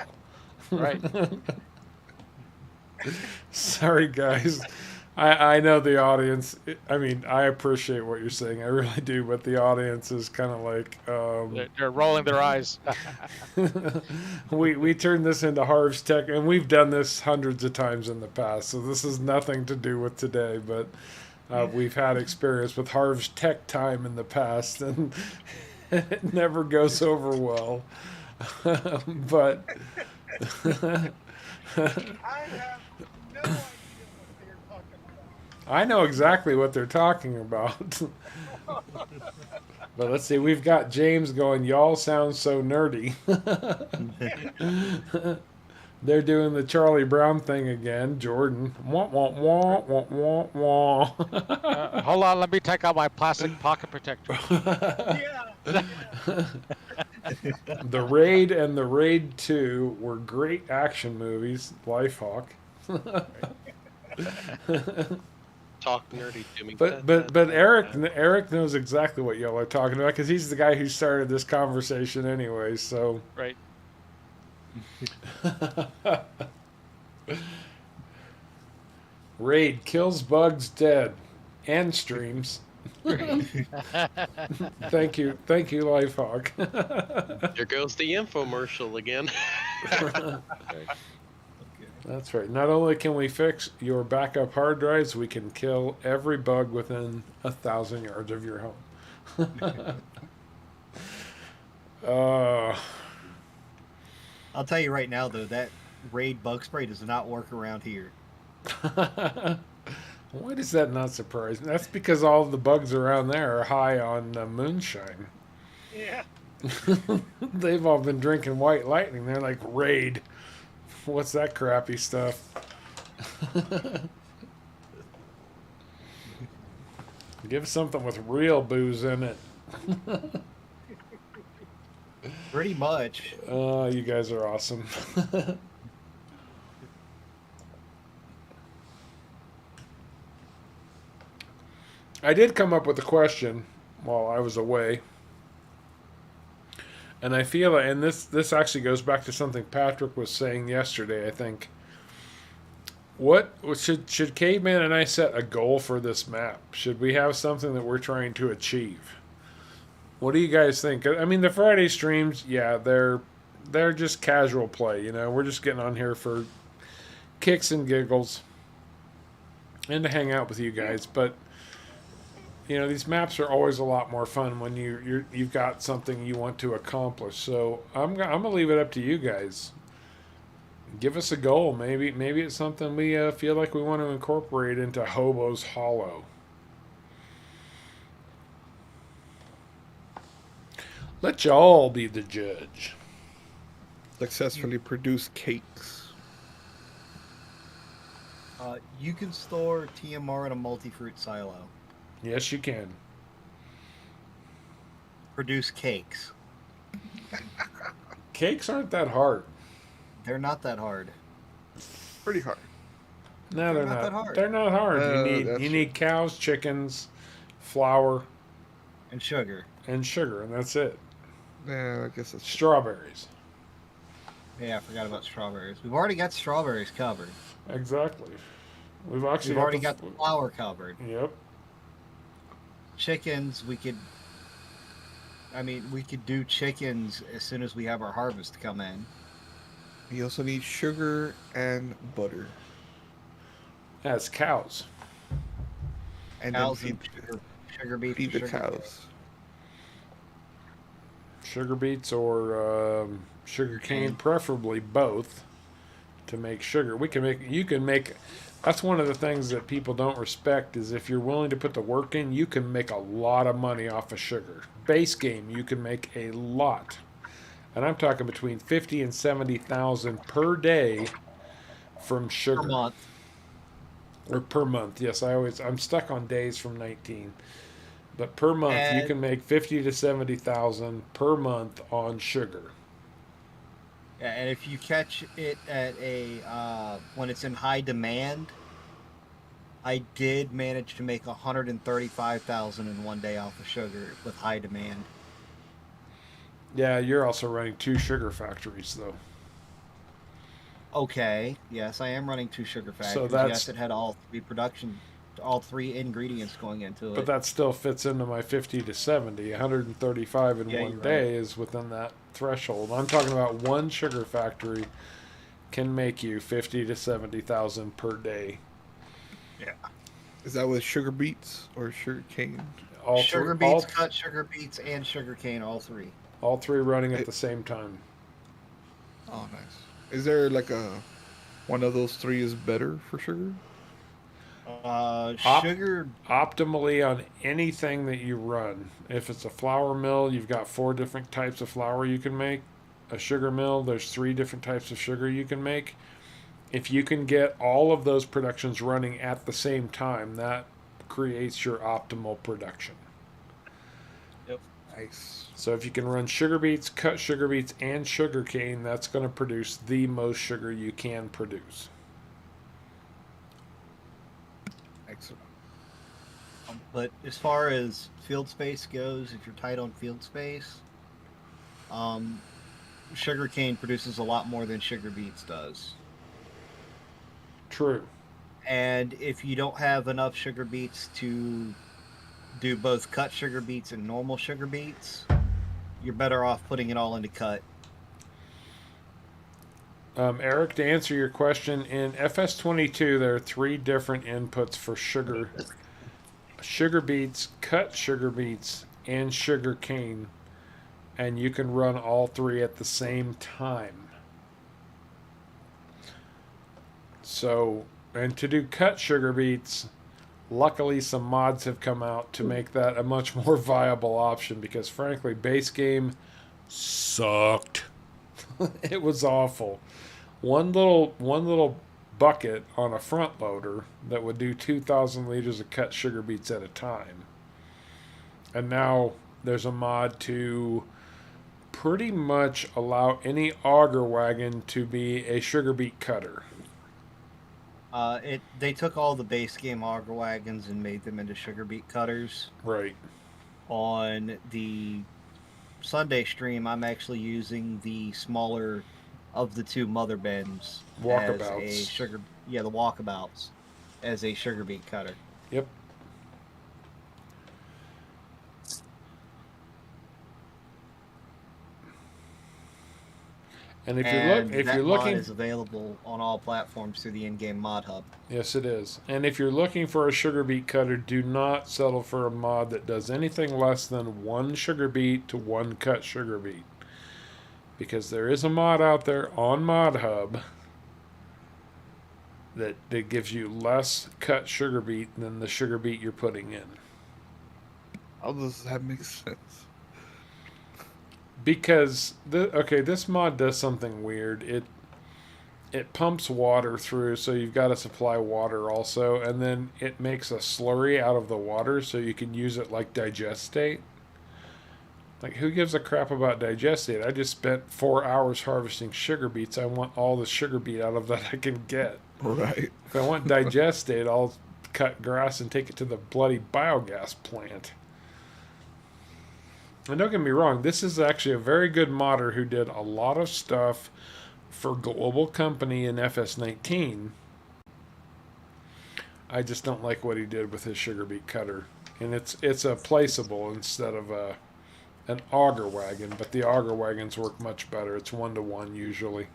Right. Sorry, guys. I know the audience. I mean, I appreciate what you're saying. I really do, but the audience is kind of like, They're rolling their eyes. we turned this into Harv's Tech, and we've done this hundreds of times in the past. So this is nothing to do with today, but we've had experience with Harv's Tech time in the past, and it never goes over well. But I have no idea what they're talking about. I know exactly what they're talking about. But let's see, we've got James going, y'all sound so nerdy. They're doing the Charlie Brown thing again. Jordan. Wah, wah, wah, wah, wah, wah. Hold on, let me take out my plastic pocket protector. Yeah. The Raid and the Raid 2 were great action movies. Lifehawk. Talk nerdy to me. But Eric knows exactly what y'all are talking about because he's the guy who started this conversation anyway. So Right. Raid kills bugs dead and streams. Thank you, Lifehawk. There goes the infomercial again. That's right. Not only can we fix your backup hard drives, we can kill every bug within 1,000 yards of your home. I'll tell you right now, though, that Raid bug spray does not work around here. Why does that not surprise me? That's because all the bugs around there are high on moonshine. Yeah. They've all been drinking White Lightning. They're like, Raid. What's that crappy stuff? Give us something with real booze in it. Pretty much. Oh, you guys are awesome. I did come up with a question while I was away. And I feel, and this actually goes back to something Patrick was saying yesterday, I think. What should Caveman and I set a goal for this map? Should we have something that we're trying to achieve? What do you guys think? I mean, the Friday streams, yeah, they're just casual play, you know. We're just getting on here for kicks and giggles and to hang out with you guys, but you know, these maps are always a lot more fun when you've got something you want to accomplish. So I'm gonna leave it up to you guys. Give us a goal. Maybe it's something we feel like we want to incorporate into Hobo's Hollow. Let y'all be the judge. Successfully produce cakes. You can store TMR in a multi-fruit silo. Yes, you can. Produce cakes. Cakes aren't that hard. They're not that hard. Pretty hard. No, they're not not. that hard. They're not hard. that's You true. need cows, chickens, flour, And sugar. and sugar, and that's it. Yeah, I guess that's Strawberries. Yeah, I forgot about strawberries. We've already got strawberries covered. Exactly. We've actually We've already got the flour covered. Yep. Chickens, we could do chickens as soon as we have our harvest come in. You also need sugar and butter. That's cows. And Cows then and sugar beets. feed the and sugar cows. Sugar beets or sugar cane, preferably both, to make sugar. You can make. That's one of the things that people don't respect is if you're willing to put the work in, you can make a lot of money off of sugar. Base game, you can make a lot, and I'm talking between 50 and 70,000 per day from sugar. Per month. Or per month. Yes, I'm stuck on days from 19. But per month, you And- can make 50 to 70,000 per month on sugar. Yeah, and if you catch it at when it's in high demand, I did manage to make 135,000 in one day off of sugar with high demand. Yeah, you're also running 2 sugar factories, though. Okay, yes, I am running 2 sugar factories. So that's, yes, it had all 3 ingredients going into but it. that still fits into my 50 to 70. 135 in Yeah, one you're right. day is within that threshold. I'm talking about one sugar factory can make you 50 to 70,000 per day. Yeah. Is that with sugar beets or sugar cane? All Sugar three, beets, cut sugar beets, and sugar cane, all 3. all three running at It- the same time. Oh, nice. Is there like a one of those 3 is better for sugar? Sugar. Optimally on anything that you run. If it's a flour mill, you've got 4 different types of flour you can make. A sugar mill, there's 3 different types of sugar you can make. If you can get all of those productions running at the same time, that creates your optimal production. Yep. Nice. So if you can run sugar beets, cut sugar beets, and sugar cane, that's going to produce the most sugar you can produce. Excellent. But as far as field space goes, if you're tight on field space, sugar cane produces a lot more than sugar beets does. True. And if you don't have enough sugar beets to do both cut sugar beets and normal sugar beets, you're better off putting it all into cut. Eric, to answer your question, in FS22 there are 3 different inputs for sugar. Sugar beets, cut sugar beets, and sugar cane. And you can run all 3 at the same time. So, and to do cut sugar beets, luckily some mods have come out to make that a much more viable option because frankly, base game sucked. It was awful. One little bucket on a front loader that would do 2,000 liters of cut sugar beets at a time. And now there's a mod to pretty much allow any auger wagon to be a sugar beet cutter. They took all the base game auger wagons and made them into sugar beet cutters. Right. On the Sunday stream, I'm actually using the smaller of the 2 mother bins Walkabouts. the walkabouts as a sugar beet cutter. Yep. And if That you're mod looking, is available on all platforms through the in-game mod hub. yes, it is. And if you're looking for a sugar beet cutter, do not settle for a mod that does anything less than 1 sugar beet to 1 cut sugar beet, because there is a mod out there on Mod Hub that gives you less cut sugar beet than the sugar beet you're putting in. How does that make sense? Because this mod does something weird. It pumps water through, so you've got to supply water also, and then it makes a slurry out of the water so you can use it like digestate. Like, who gives a crap about digestate? I just spent 4 hours harvesting sugar beets. I want all the sugar beet out of that I can get. Right. If I want digestate, I'll cut grass and take it to the bloody biogas plant. And don't get me wrong, this is actually a very good modder who did a lot of stuff for Global Company in FS19. I just don't like what he did with his sugar beet cutter. And it's a placeable instead of an auger wagon, but the auger wagons work much better. It's 1-to-1 usually.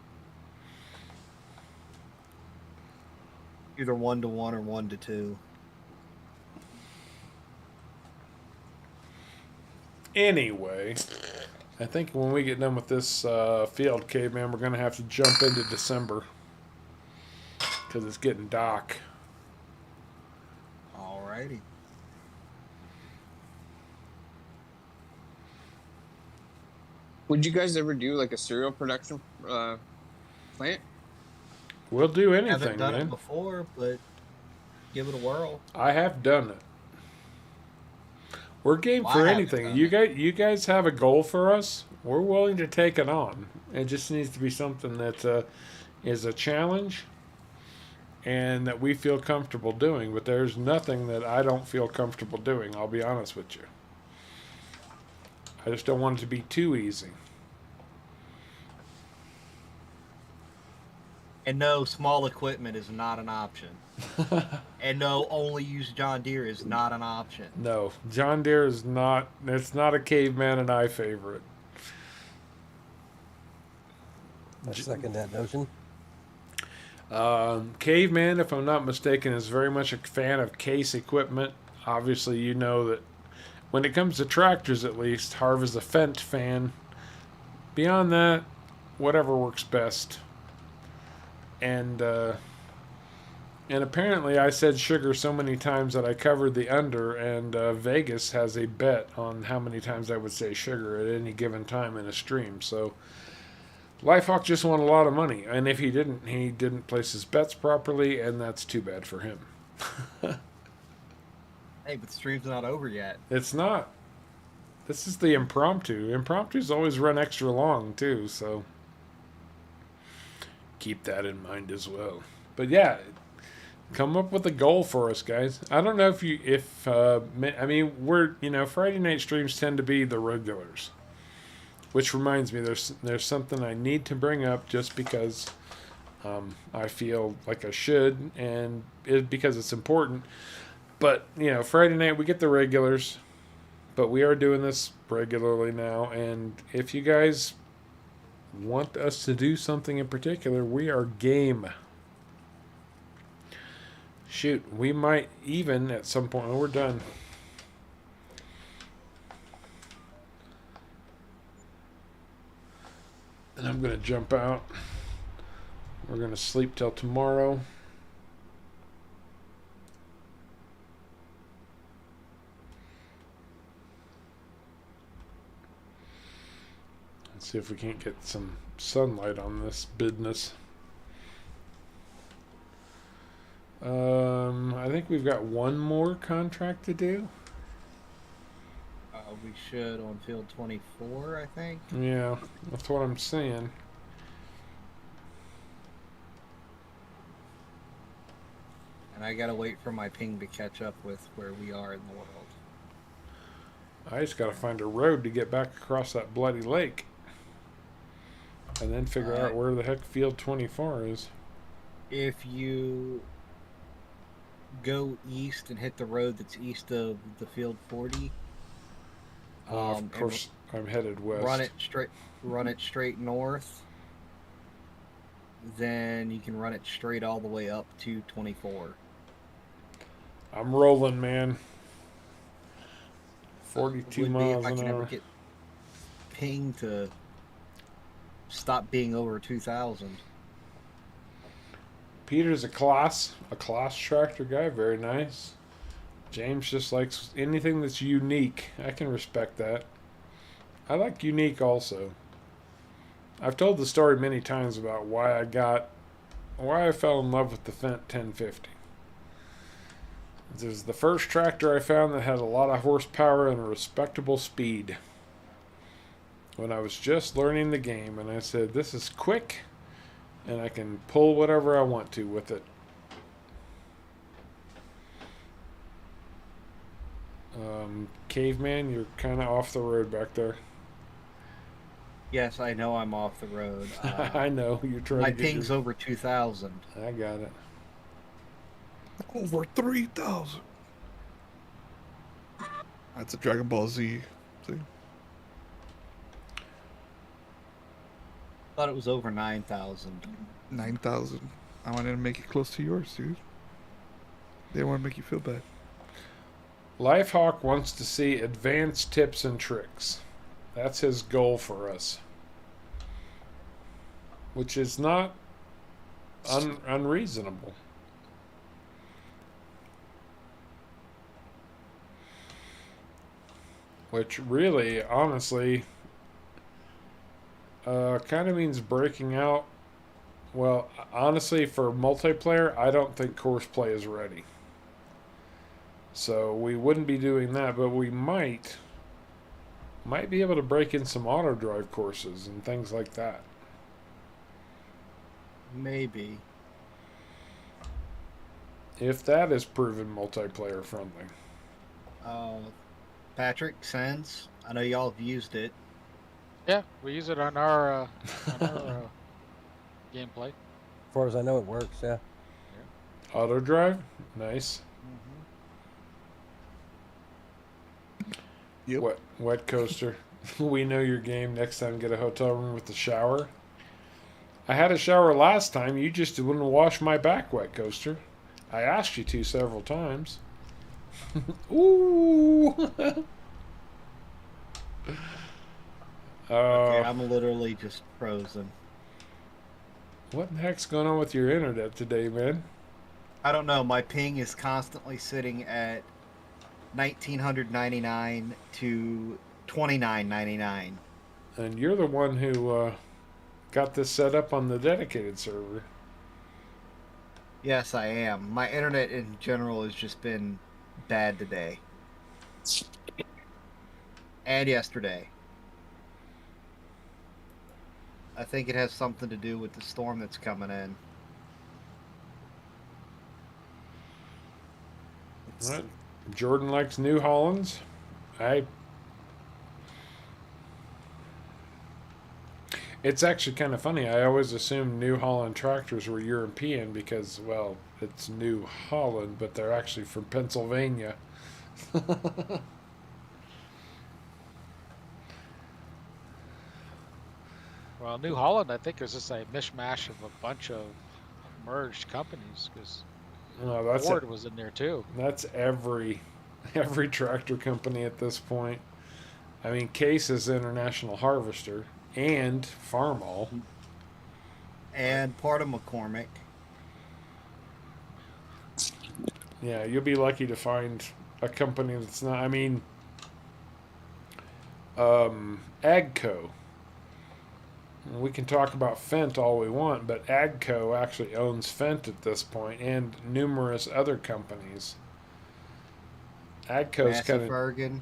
Either 1-to-1 or 1-to-2. Anyway, I think when we get done with this field, Caveman, we're going to have to jump into December because it's getting dark. Alrighty. Would you guys ever do like a cereal production plant? We'll do Haven't anything, done man. it before, but give it a whirl. I have done it. We're game Well, for I haven't anything. done You guys have a goal for us. We're willing to take it on. It just needs to be something that is a challenge and that we feel comfortable doing. But there's nothing that I don't feel comfortable doing. I'll be honest with you. I just don't want it to be too easy. And no, small equipment is not an option. And no, only use John Deere is not an option. No, John Deere is not. It's not a Caveman and I favorite. I second that notion. Caveman, if I'm not mistaken, is very much a fan of case equipment. Obviously, you know that when it comes to tractors, at least, Harv is a Fendt fan. Beyond that, whatever works best. And apparently I said sugar so many times that I covered the under, and Vegas has a bet on how many times I would say sugar at any given time in a stream. So Lifehawk just won a lot of money, and if he didn't place his bets properly, and that's too bad for him. Hey, but the stream's not over yet. It's not. This is the impromptu. Impromptus always run extra long too, so keep that in mind as well. But yeah, come up with a goal for us, guys. I don't know I mean, Friday night streams tend to be the regulars. Which reminds me, there's something I need to bring up just because I feel like I should, and because it's important. But, Friday night we get the regulars, but we are doing this regularly now, and if you guys want us to do something in particular, we are game. Shoot, we might even at some point. We're done. And I'm going to jump out. We're going to sleep till tomorrow. Let's see if we can't get some sunlight on this business. I think we've got one more contract to do. We should on field 24, I think. Yeah, that's what I'm saying. And I gotta wait for my ping to catch up with where we are in the world. I just gotta find a road to get back across that bloody lake. And then figure out where the heck field 24 is. If you go east and hit the road that's east of the field 40... of course, I'm headed west. Run it straight north. Then you can run it straight all the way up to 24. I'm rolling, man. 42 miles if I an can ever hour. get ping to stop being over 2,000. Peter's a class tractor guy. Very nice. James just likes anything that's unique. I can respect that. I like unique also. I've told the story many times about why I fell in love with the Fendt 1050. This is the first tractor I found that had a lot of horsepower and a respectable speed. When I was just learning the game, and I said, this is quick, and I can pull whatever I want to with it. Caveman, you're kind of off the road back there. Yes, I know I'm off the road. I know you're trying. My ping's over 2,000. I got it. Over 3,000. That's a Dragon Ball Z thing. Thought it was over 9,000. 9,000. I wanted to make it close to yours, dude. They want to make you feel bad. Lifehawk wants to see advanced tips and tricks. That's his goal for us. Which is not unreasonable. Which really, honestly, kind of means breaking out. Well, honestly, for multiplayer, I don't think course play is ready. So we wouldn't be doing that, but we might be able to break in some auto drive courses and things like that. Maybe. If that is proven multiplayer friendly. Patrick, Sens, I know y'all have used it. Yeah, we use it on our gameplay. As far as I know, it works. Yeah. Auto drive, nice. Yep. Wet coaster. We know your game. Next time, get a hotel room with a shower. I had a shower last time. You just wouldn't wash my back, wet coaster. I asked you to several times. Ooh. Okay, I'm literally just frozen. What the heck's going on with your internet today, man? I don't know. My ping is constantly sitting at 1999 to 2999. And you're the one who got this set up on the dedicated server. Yes, I am. My internet in general has just been bad today. And yesterday. I think it has something to do with the storm that's coming in. Right. Jordan likes New Hollands. It's actually kind of funny. I always assumed New Holland tractors were European because, well, it's New Holland, but they're actually from Pennsylvania. Well, New Holland, I think, is just a mishmash of a bunch of merged companies because No, Ford was in there too. That's every tractor company at this point. I mean, Case is International Harvester and Farmall. And part of McCormick. Yeah, you'll be lucky to find a company that's not. I mean, Agco. We can talk about Fendt all we want, but Agco actually owns Fendt at this point and numerous other companies. Agco's kind of Fergan.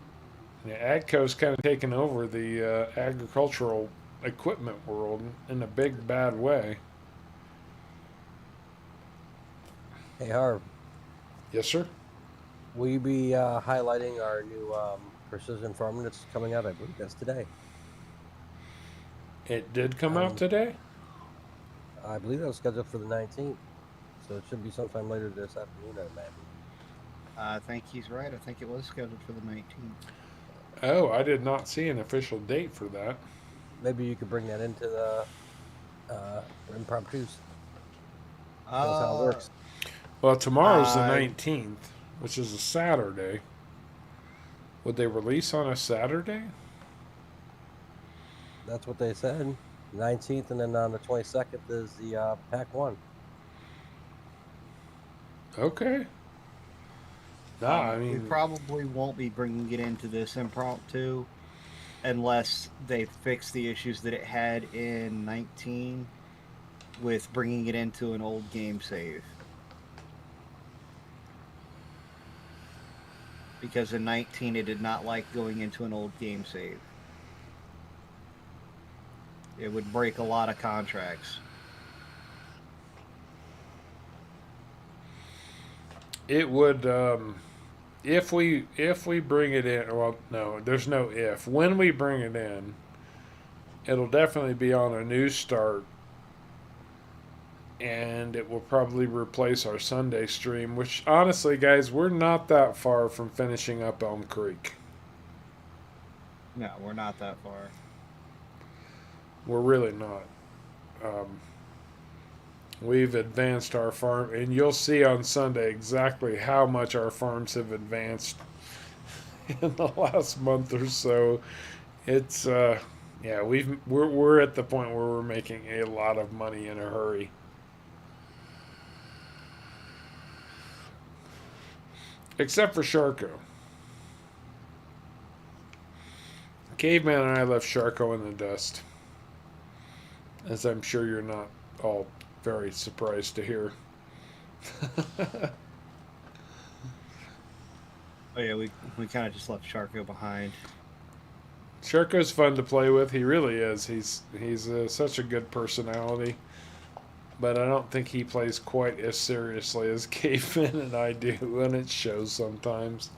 Yeah, Agco's kind of taken over the agricultural equipment world in a big bad way. Hey, Harv, Yes, sir. will you be highlighting our new precision farming that's coming out? I believe that's today. It did come out today. I believe that was scheduled for the 19th, so it should be sometime later this afternoon, I imagine. I think he's right. I think it was scheduled for the 19th. Oh, I did not see an official date for that. Maybe you could bring that into the impromptus. That's how it works. Well, tomorrow's the 19th, which is a Saturday. Would they release on a Saturday? That's what they said. 19th, and then on the 22nd is the Pack 1. Okay. Nah, I we mean, probably won't be bringing it into this impromptu unless they fix the issues that it had in 19 with bringing it into an old game save. Because in 19 it did not like going into an old game save. It would break a lot of contracts. it would if we bring it in. Well, no, there's no if. When we bring it in, it'll definitely be on a new start, and it will probably replace our Sunday stream. Which honestly, guys, we're not that far from finishing up Elm Creek. No, we're not that far. We're really not. We've advanced our farm, and you'll see on Sunday exactly how much our farms have advanced in the last month or so. It's yeah, we're at the point where we're making a lot of money in a hurry. Except for Sharko. Caveman and I left Sharko in the dust. As I'm sure you're not all very surprised to hear. Oh yeah, we kind of just left Sharko behind. Sharko's fun to play with. He really is. He's such a good personality. But I don't think he plays quite as seriously as Caveman and I do, and it shows sometimes.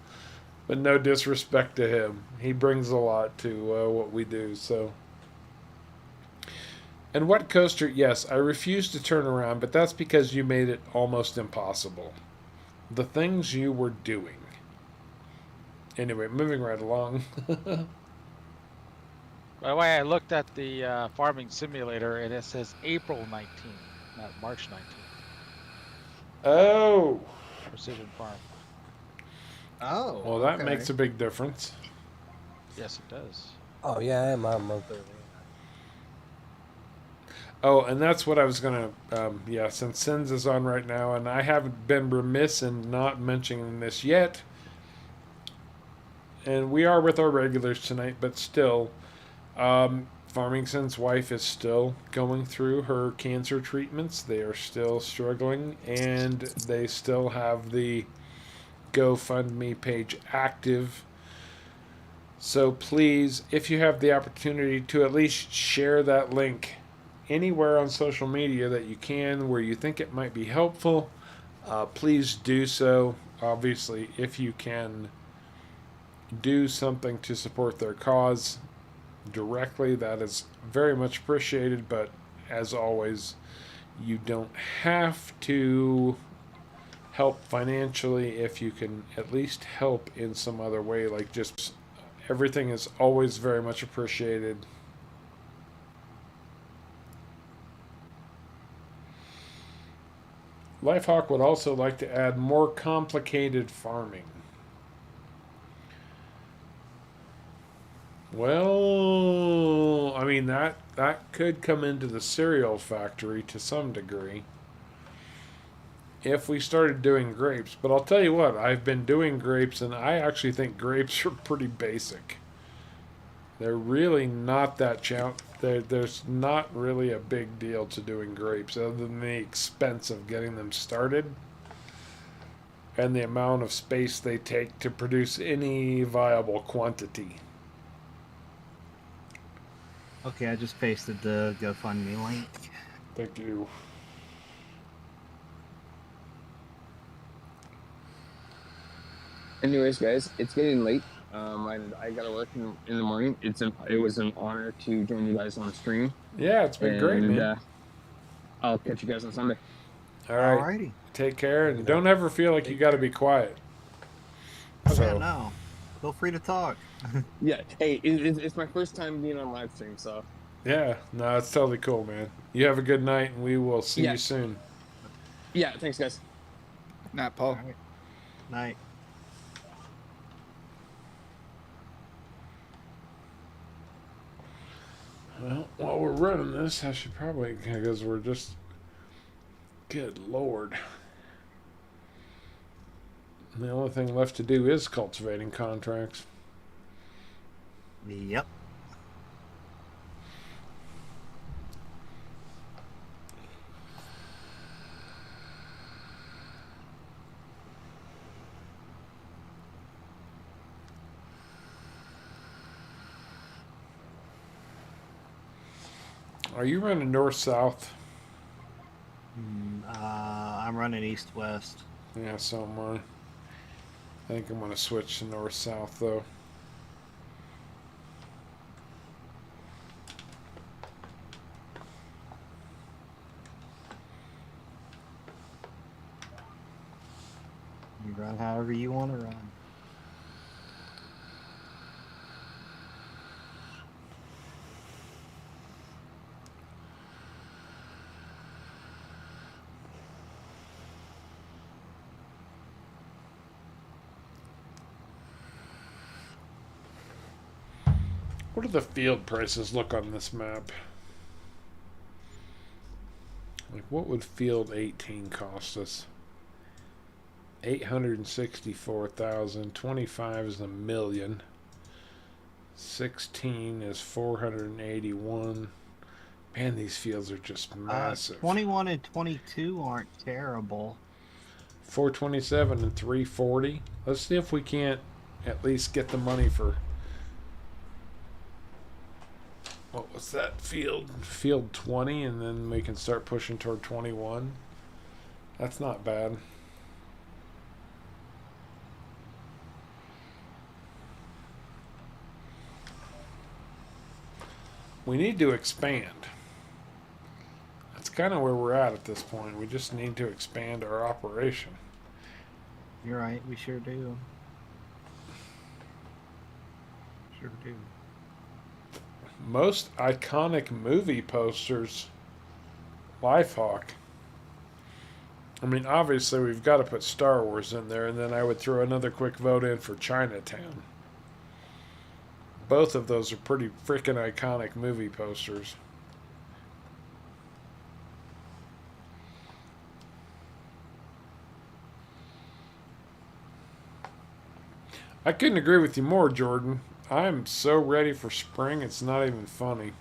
But no disrespect to him. He brings a lot to what we do, so... And what coaster? Yes, I refuse to turn around, but that's because you made it almost impossible. The things you were doing. Anyway, moving right along. By the way, I looked at the farming simulator and it says April 19, not March 19. Oh, Precision Farm. Oh, well, that okay. makes a big difference. Yes, it does. Oh yeah, I am a month early. Oh, and that's what I was gonna. Yeah, since Sins is on right now, and I haven't been remiss in not mentioning this yet. And we are with our regulars tonight, but still, Farming Sin's wife is still going through her cancer treatments. They are still struggling, and they still have the GoFundMe page active. So please, if you have the opportunity to at least share that link anywhere on social media that you can, where you think it might be helpful, please do so. Obviously, if you can do something to support their cause directly, that is very much appreciated. But as always, you don't have to help financially if you can at least help in some other way. Like, just everything is always very much appreciated. Lifehawk would also like to add more complicated farming. Well, I mean, that could come into the cereal factory to some degree if we started doing grapes. But I'll tell you what, I've been doing grapes, and I actually think grapes are pretty basic. They're really not that there's not really a big deal to doing grapes, other than the expense of getting them started and the amount of space they take to produce any viable quantity. Okay, I just pasted the GoFundMe link. Thank you. Anyways, guys, it's getting late. I gotta work in the morning. It was an honor to join you guys on stream. Yeah, it's been great, man. I'll catch you guys on Sunday. All right. Alrighty. Take care, and don't ever feel like you got to be quiet. Yeah, no. Feel free to talk. Yeah. Hey, it's my first time being on live stream, so. Yeah, no, it's totally cool, man. You have a good night, and we will see you soon. Yeah, thanks, guys. Not Paul. Alright. Night. Well, while we're running this, I should probably, because we're just, good lord. The only thing left to do is cultivating contracts. Yep. Are you running north-south? I'm running east-west. Yeah, so am I. I think I'm going to switch to north-south, though. You run however you want to run. What do the field prices look on this map? Like, what would field 18 cost us? 864,000. 25 is $1 million. 16 is 481. Man, these fields are just massive. 21 and 22 aren't terrible. 427 and 340. Let's see if we can't at least get the money for. What was that field? Field 20, and then we can start pushing toward 21. That's not bad. We need to expand. kind of where we're at this point. We just need to expand our operation. You're right. We sure do. Sure do. Most iconic movie posters, Lifehawk. I mean, obviously we've got to put Star Wars in there, and then I would throw another quick vote in for Chinatown. Both of those are pretty freaking iconic movie posters. I couldn't agree with you more, Jordan. I'm so ready for spring, it's not even funny.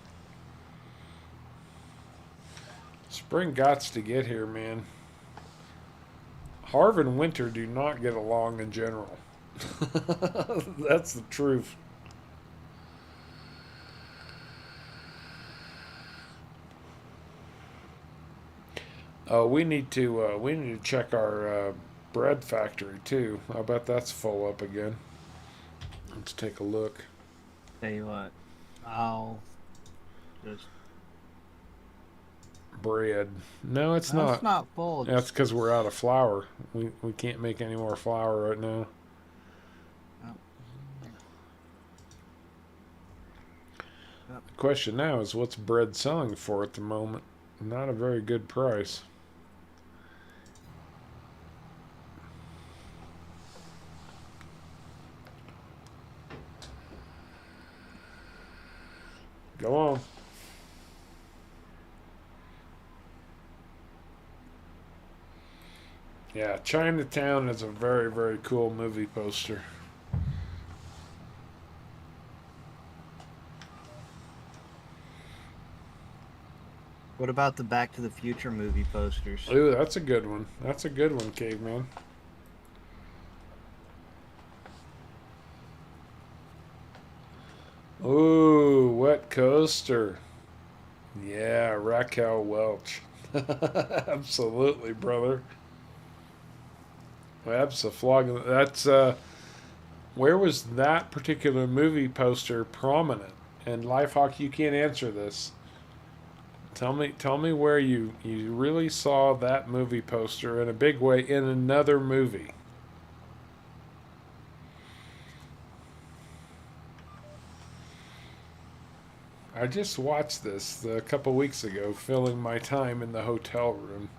Spring gots to get here, man. Harv and winter do not get along in general. That's the truth. We need to check our bread factory too. I bet that's full up again. Let's take a look. Tell you what, I'll just. Bread. No, it's No, not. it's not full. That's because we're out of flour. We can't make any more flour right now. The question now is what's bread selling for at the moment? Not a very good price. Go on. Yeah, Chinatown is a very, very cool movie poster. What about the Back to the Future movie posters? Ooh, that's a good one. That's a good one, Caveman. Ooh, wet coaster. Yeah, Raquel Welch. Absolutely, brother. Absolutely. That's where was that particular movie poster prominent? And Lifehawk, you can't answer this. Tell me where you really saw that movie poster in a big way in another movie. I just watched this a couple weeks ago, filling my time in the hotel room.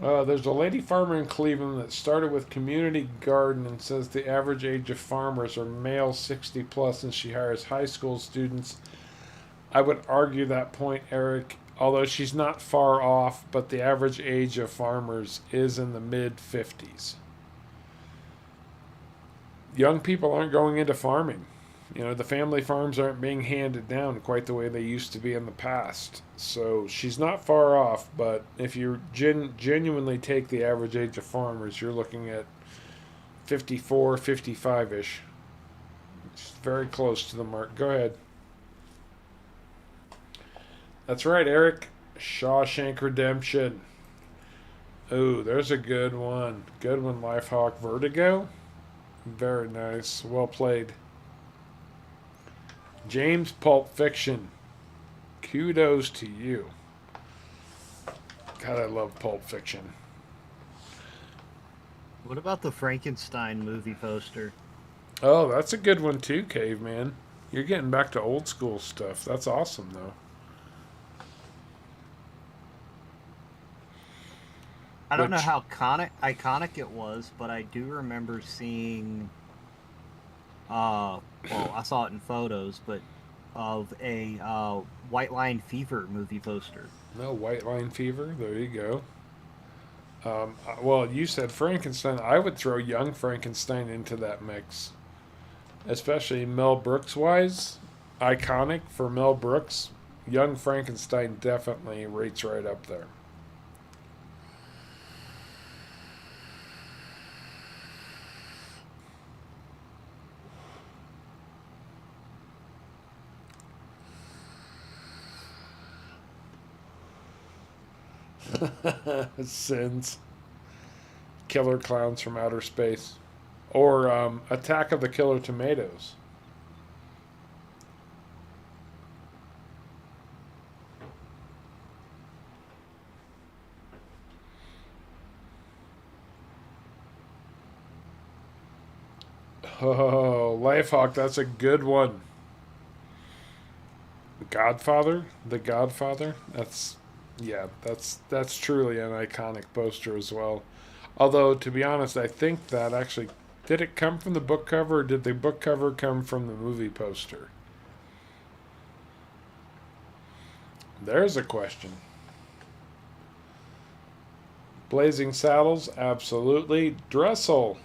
There's a lady farmer in Cleveland that started with community garden and says the average age of farmers are male 60 plus and she hires high school students. I would argue that point, Eric, although she's not far off, but the average age of farmers is in the mid 50s. Young people aren't going into farming. You know, the family farms aren't being handed down quite the way they used to be in the past. So she's not far off, but if you genuinely take the average age of farmers, you're looking at 54, 55-ish. It's very close to the mark. Go ahead. That's right, Eric. Shawshank Redemption. Oh, there's a good one. Good one, Lifehawk. Vertigo? Very nice. Well played. James, Pulp Fiction. Kudos to you. God, I love Pulp Fiction. What about the Frankenstein movie poster? Oh, that's a good one too, Caveman. You're getting back to old school stuff. That's awesome, though. I don't know how iconic it was, but I do remember seeing, well, I saw it in photos, but of a White Line Fever movie poster. No, White Line Fever. There you go. Well, you said Frankenstein. I would throw Young Frankenstein into that mix, especially Mel Brooks wise. Iconic for Mel Brooks. Young Frankenstein definitely rates right up there. Sins. Killer clowns from outer space. Or Attack of the Killer Tomatoes. Oh, Lifehawk, that's a good one. Godfather? The Godfather? That's truly an iconic poster as well. Although, to be honest, I think that actually, did it come from the book cover, or did the book cover come from the movie poster? There's a question. Blazing Saddles, absolutely. Dressel,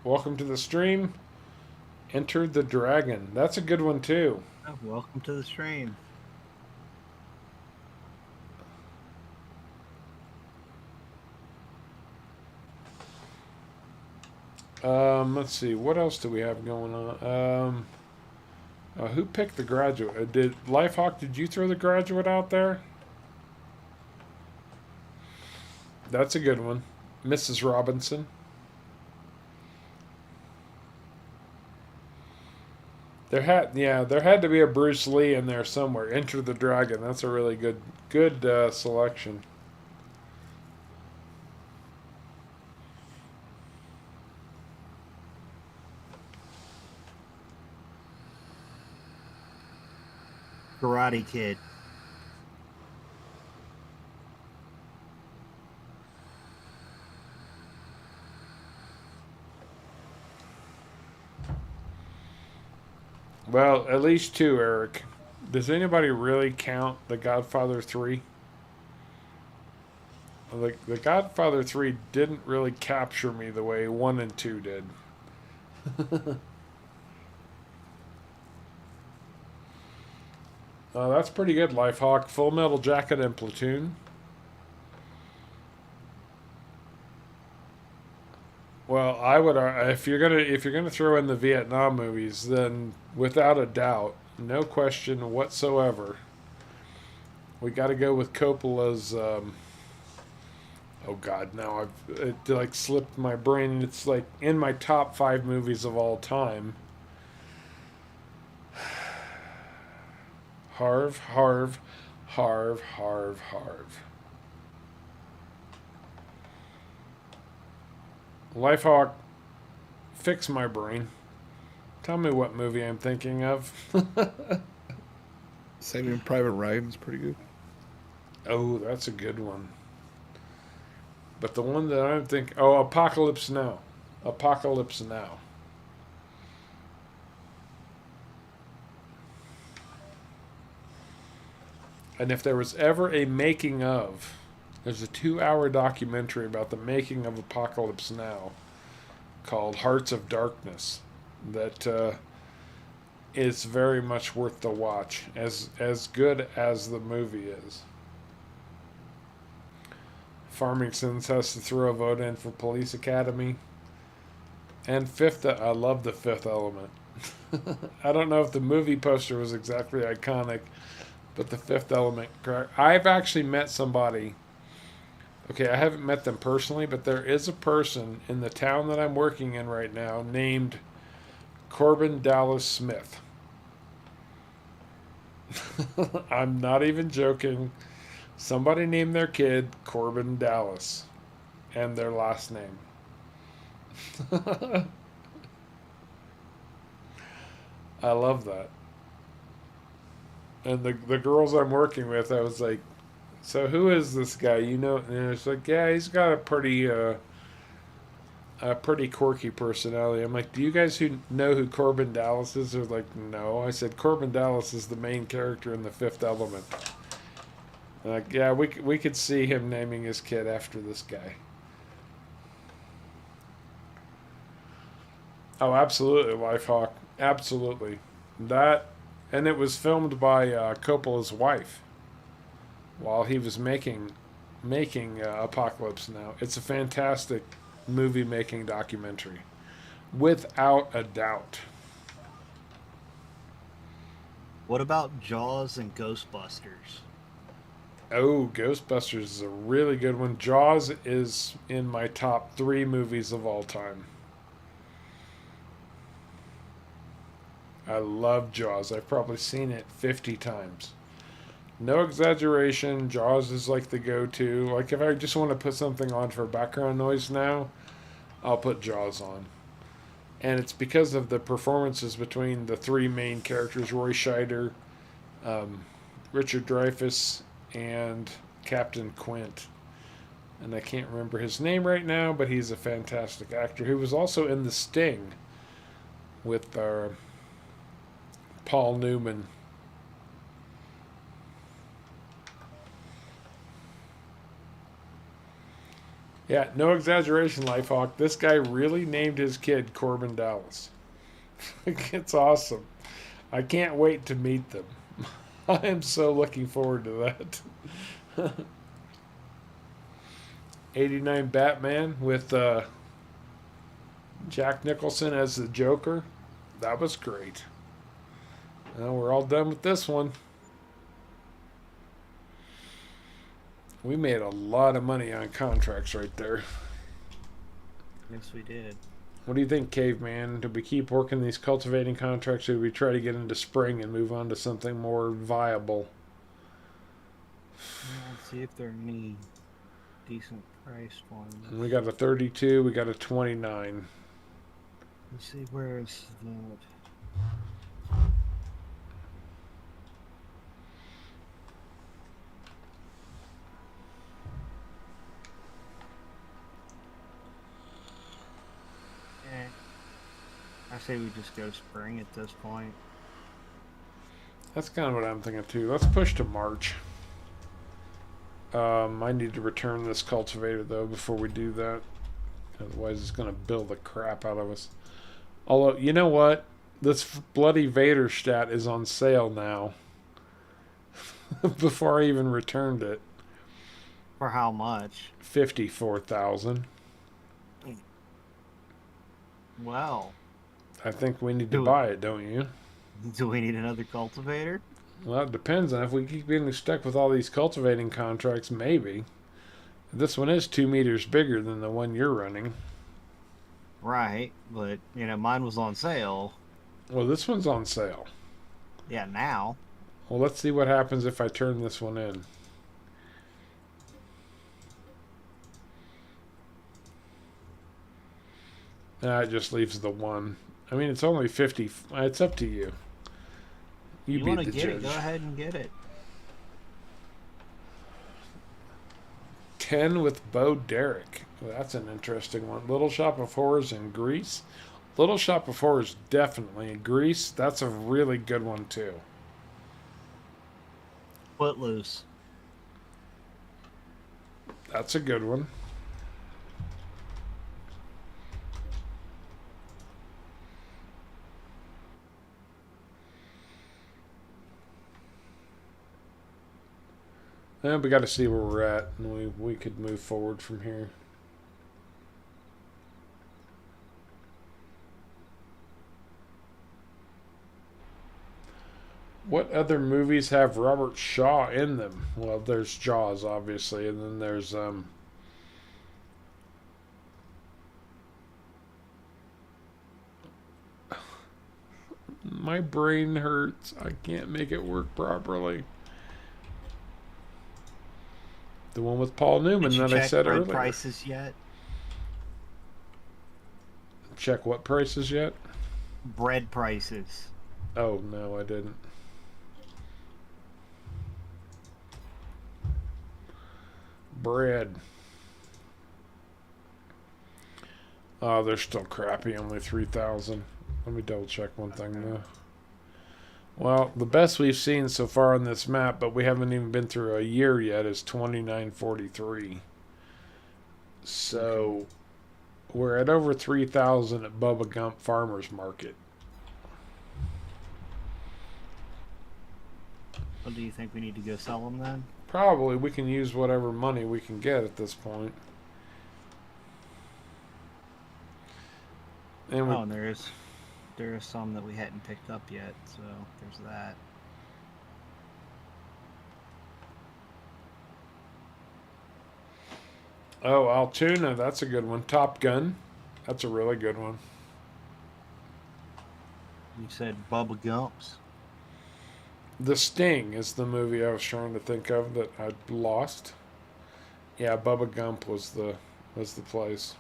welcome to the stream. Enter the Dragon. That's a good one too. Oh, welcome to the stream. Let's see. What else do we have going on? Who picked The Graduate? Did Lifehawk? Did you throw The Graduate out there? That's a good one. Mrs. Robinson. There had to be a Bruce Lee in there somewhere. Enter the Dragon. That's a really good selection. Karate Kid. Well, at least two, Eric. Does anybody really count The Godfather 3? Like, The Godfather 3 didn't really capture me the way 1 and 2 did. That's pretty good, Lifehawk. Full Metal Jacket and Platoon. Well, I would if you're gonna throw in the Vietnam movies, then without a doubt, no question whatsoever, we got to go with Coppola's. Oh God, now it like slipped my brain. It's like in my top 5 movies of all time. Harv. Lifehawk, fix my brain. Tell me what movie I'm thinking of. Saving Private Ryan's pretty good. Oh, that's a good one. But the one that I'm thinking... Oh, Apocalypse Now. Apocalypse Now. And if there was ever a making of... There's a 2-hour documentary about the making of Apocalypse Now called Hearts of Darkness that is very much worth the watch, as good as the movie is. Farmingsons has to throw a vote in for Police Academy. And I love The Fifth Element. I don't know if the movie poster was exactly iconic, but The Fifth Element, I've actually met somebody. Okay, I haven't met them personally, but there is a person in the town that I'm working in right now named Corbin Dallas Smith. I'm not even joking. Somebody named their kid Corbin Dallas and their last name. I love that. And the girls I'm working with, I was like, so who is this guy? You know, and it's like, yeah, he's got a pretty quirky personality. I'm like, do you guys know who Corbin Dallas is? They're like, no. I said, Corbin Dallas is the main character in The Fifth Element. They're like, yeah, we could see him naming his kid after this guy. Oh, absolutely, Lifehawk. Absolutely. That, and it was filmed by Coppola's wife while he was making Apocalypse Now. It's a fantastic movie-making documentary, without a doubt. What about Jaws and Ghostbusters? Oh, Ghostbusters is a really good one. Jaws is in my top 3 movies of all time. I love Jaws. I've probably seen it 50 times. No exaggeration, Jaws is like the go-to. Like if I just want to put something on for background noise now, I'll put Jaws on. And it's because of the performances between the three main characters, Roy Scheider, Richard Dreyfuss, and Captain Quint. And I can't remember his name right now, but he's a fantastic actor who was also in The Sting with Paul Newman. Yeah, no exaggeration, Lifehawk. This guy really named his kid Corbin Dallas. It's awesome. I can't wait to meet them. I am so looking forward to that. 89 Batman with Jack Nicholson as the Joker. That was great. Well, we're all done with this one. We made a lot of money on contracts right there. Yes, we did. What do you think, Caveman? Do we keep working these cultivating contracts, or do we try to get into spring and move on to something more viable? Let's see if there are any decent priced ones. And we got a 32, we got a 29. Let's see, where is that? I say we just go spring at this point. That's kind of what I'm thinking too. Let's push to March. I need to return this cultivator though before we do that. Otherwise it's going to bill the crap out of us. Although, you know what? This bloody Vader stat is on sale now. Before I even returned it. For how much? 54,000. Well, I think we need to buy it, don't you? do we need another cultivator? Well, it depends on if we keep getting stuck with all these cultivating contracts, maybe. This one is 2 meters bigger than the one you're running. Right, but, you know, mine was on sale. Well, this one's on sale. Yeah, now. Well, let's see what happens if I turn this one in. It just leaves the one. I mean, it's only 50. It's up to you. You want beat to the get judge. it? Go ahead and get it. 10 with Bo Derek. Well, that's an interesting one. Little Shop of Horrors in Greece. Little Shop of Horrors definitely in Greece. That's a really good one too. Footloose. That's a good one. And we got to see where we're at, and we could move forward from here. What other movies have Robert Shaw in them? Well, there's Jaws, obviously, and then there's my brain hurts. I can't make it work properly. The one with Paul Newman that I said earlier. Prices yet? Check what prices yet? Bread prices. Oh, no, I didn't. Bread. Oh, they're still crappy. Only 3,000. Let me double check one thing though. Well, the best we've seen so far on this map, but we haven't even been through a year yet, is 2943. So we're at over 3,000 at Bubba Gump Farmers Market. Well, do you think we need to go sell them then? Probably. We can use whatever money we can get at this point. And we, oh, and there is some that we hadn't picked up yet, so there's that. oh, Altoona, that's a good one. Top Gun, that's a really good one. You said Bubba Gumps. The Sting is the movie I was trying to think of that I lost. Yeah, Bubba Gump was the place.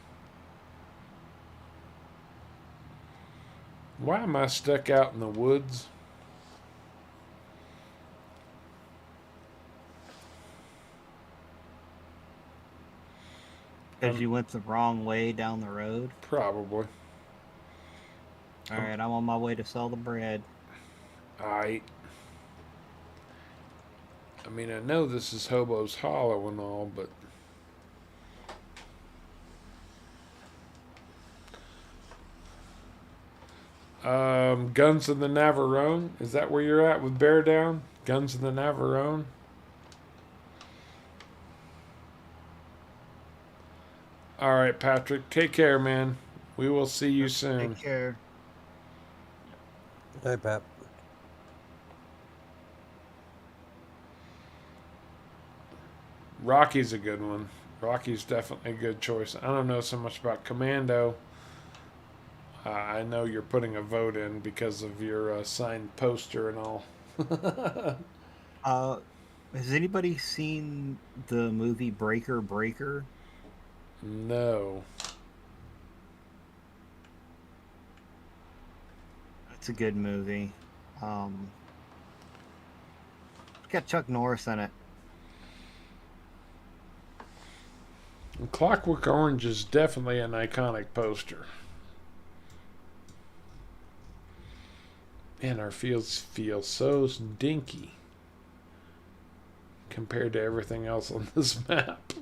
Why am I stuck out in the woods? Because you went the wrong way down the road. Probably. All right, I'm on my way to sell the bread. I mean, I know this is Hobo's Hollow and all, but Guns of the Navarone. Is that where you're at with Bear Down? Guns of the Navarone. All right, Patrick. Take care, man. We will see you soon. Take care. Hey, Pat. Rocky's a good one. Rocky's definitely a good choice. I don't know so much about Commando. I know you're putting a vote in because of your signed poster and all. Has anybody seen the movie Breaker Breaker? No. It's a good movie. It's got Chuck Norris in it. Clockwork Orange is definitely an iconic poster. Man, our fields feel so dinky compared to everything else on this map.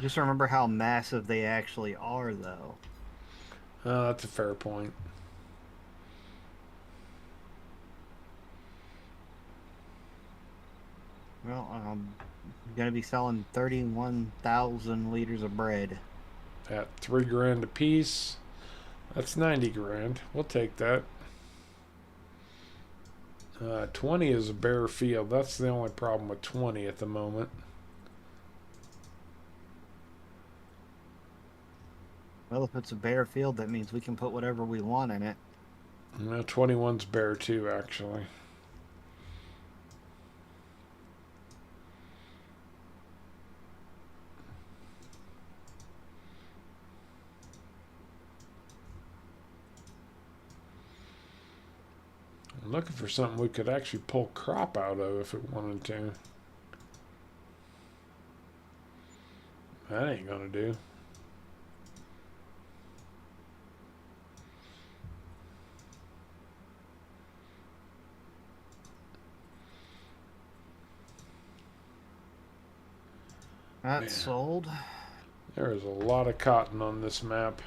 Just remember how massive they actually are, though. That's a fair point. Well, I'm going to be selling 31,000 liters of bread. At $3 grand a piece, that's 90 grand. We'll take that. 20 is a bare field. That's the only problem with 20 at the moment. Well, if it's a bare field, that means we can put whatever we want in it. 21's bare too, actually. I'm looking for something we could actually pull crop out of if it wanted to. That ain't gonna do. That's Man. sold. There is a lot of cotton on this map.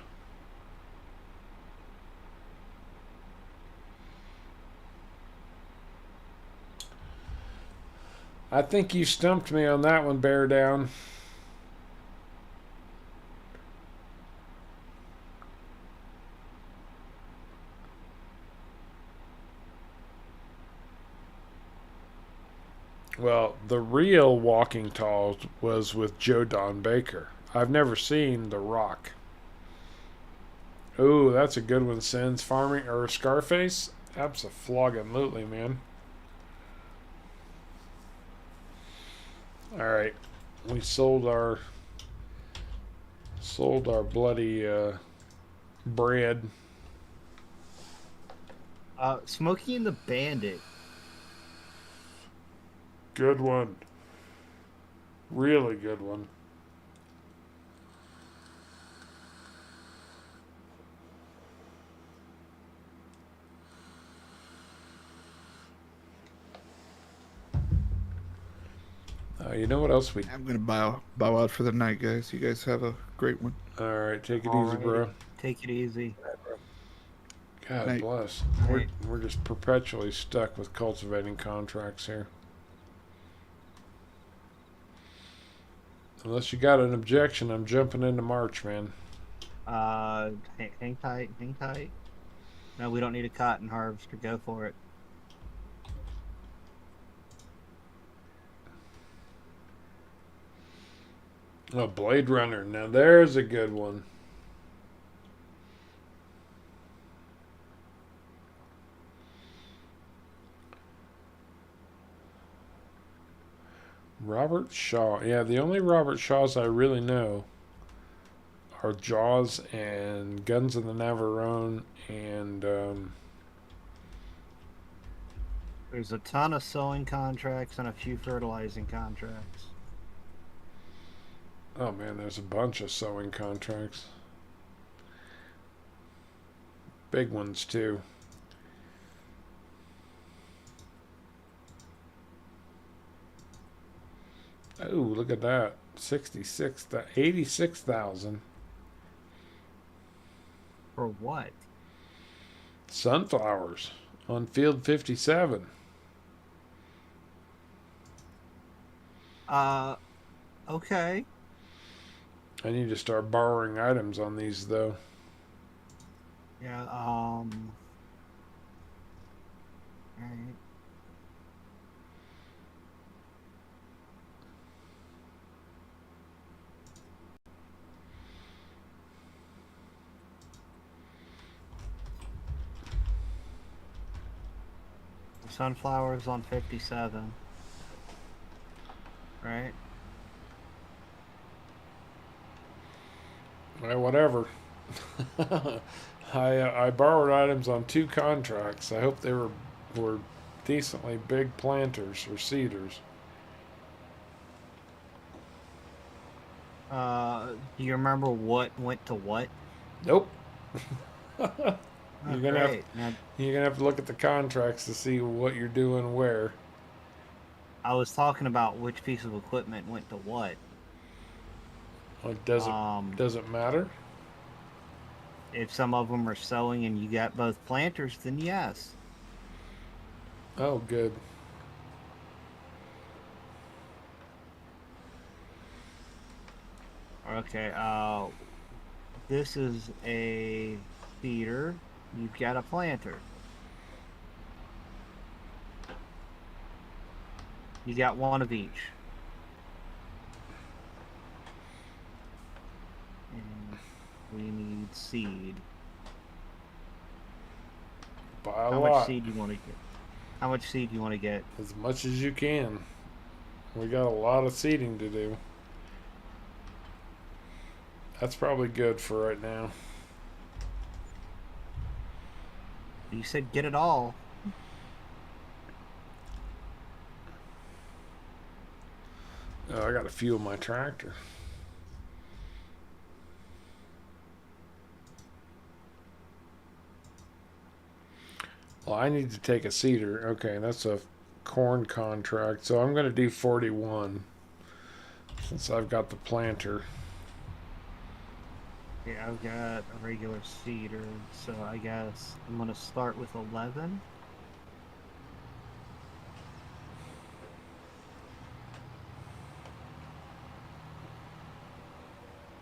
I think you stumped me on that one, Bear Down. Well, the real Walking Tall was with Joe Don Baker. I've never seen The Rock. Ooh, that's a good one, Sins. Farming or Scarface? Abso-flogging-lutely, man. Alright. We sold our bloody bread. Smokey and the Bandit. Good one. Really good one. You know what else we... I'm gonna bow out for the night, guys. You guys have a great one. Alright, take it easy, Alrighty. bro. Take it easy. God Night. bless. Night. We're just perpetually stuck with cultivating contracts here. Unless you got an objection, I'm jumping into March, man. Hang tight, hang tight. No, we don't need a cotton harvester. Go for it. Oh, Blade Runner. Now there's a good one. Robert Shaw. Yeah, the only Robert Shaws I really know are Jaws and Guns of the Navarone and There's a ton of sewing contracts and a few fertilizing contracts. oh man, there's a bunch of sewing contracts. Big ones too. Oh, look at that. 86,000. For what? Sunflowers on field 57. Okay. I need to start borrowing items on these though. Yeah, alright. The sunflowers on 57. Right? Well, whatever. I borrowed items on 2 contracts. I hope they were decently big planters or seeders. Do you remember what went to what? Nope. Oh, You're gonna have great. Now, you're gonna have to look at the contracts to see what you're doing where. I was talking about which piece of equipment went to what. Well, doesn't matter. If some of them are sowing and you got both planters, then yes. Oh, good. Okay, this is a feeder. You've got a planter. You got one of each. And we need seed. Buy a How lot. much seed do you want to get? How much seed do you want to get? As much as you can. We got a lot of seeding to do. That's probably good for right now. You said get it all. Oh, I gotta fuel my tractor. Well, I need to take a seeder. Okay, that's a corn contract. So I'm gonna do 41 since I've got the planter. Yeah, I've got a regular seeder, so I guess I'm gonna start with 11.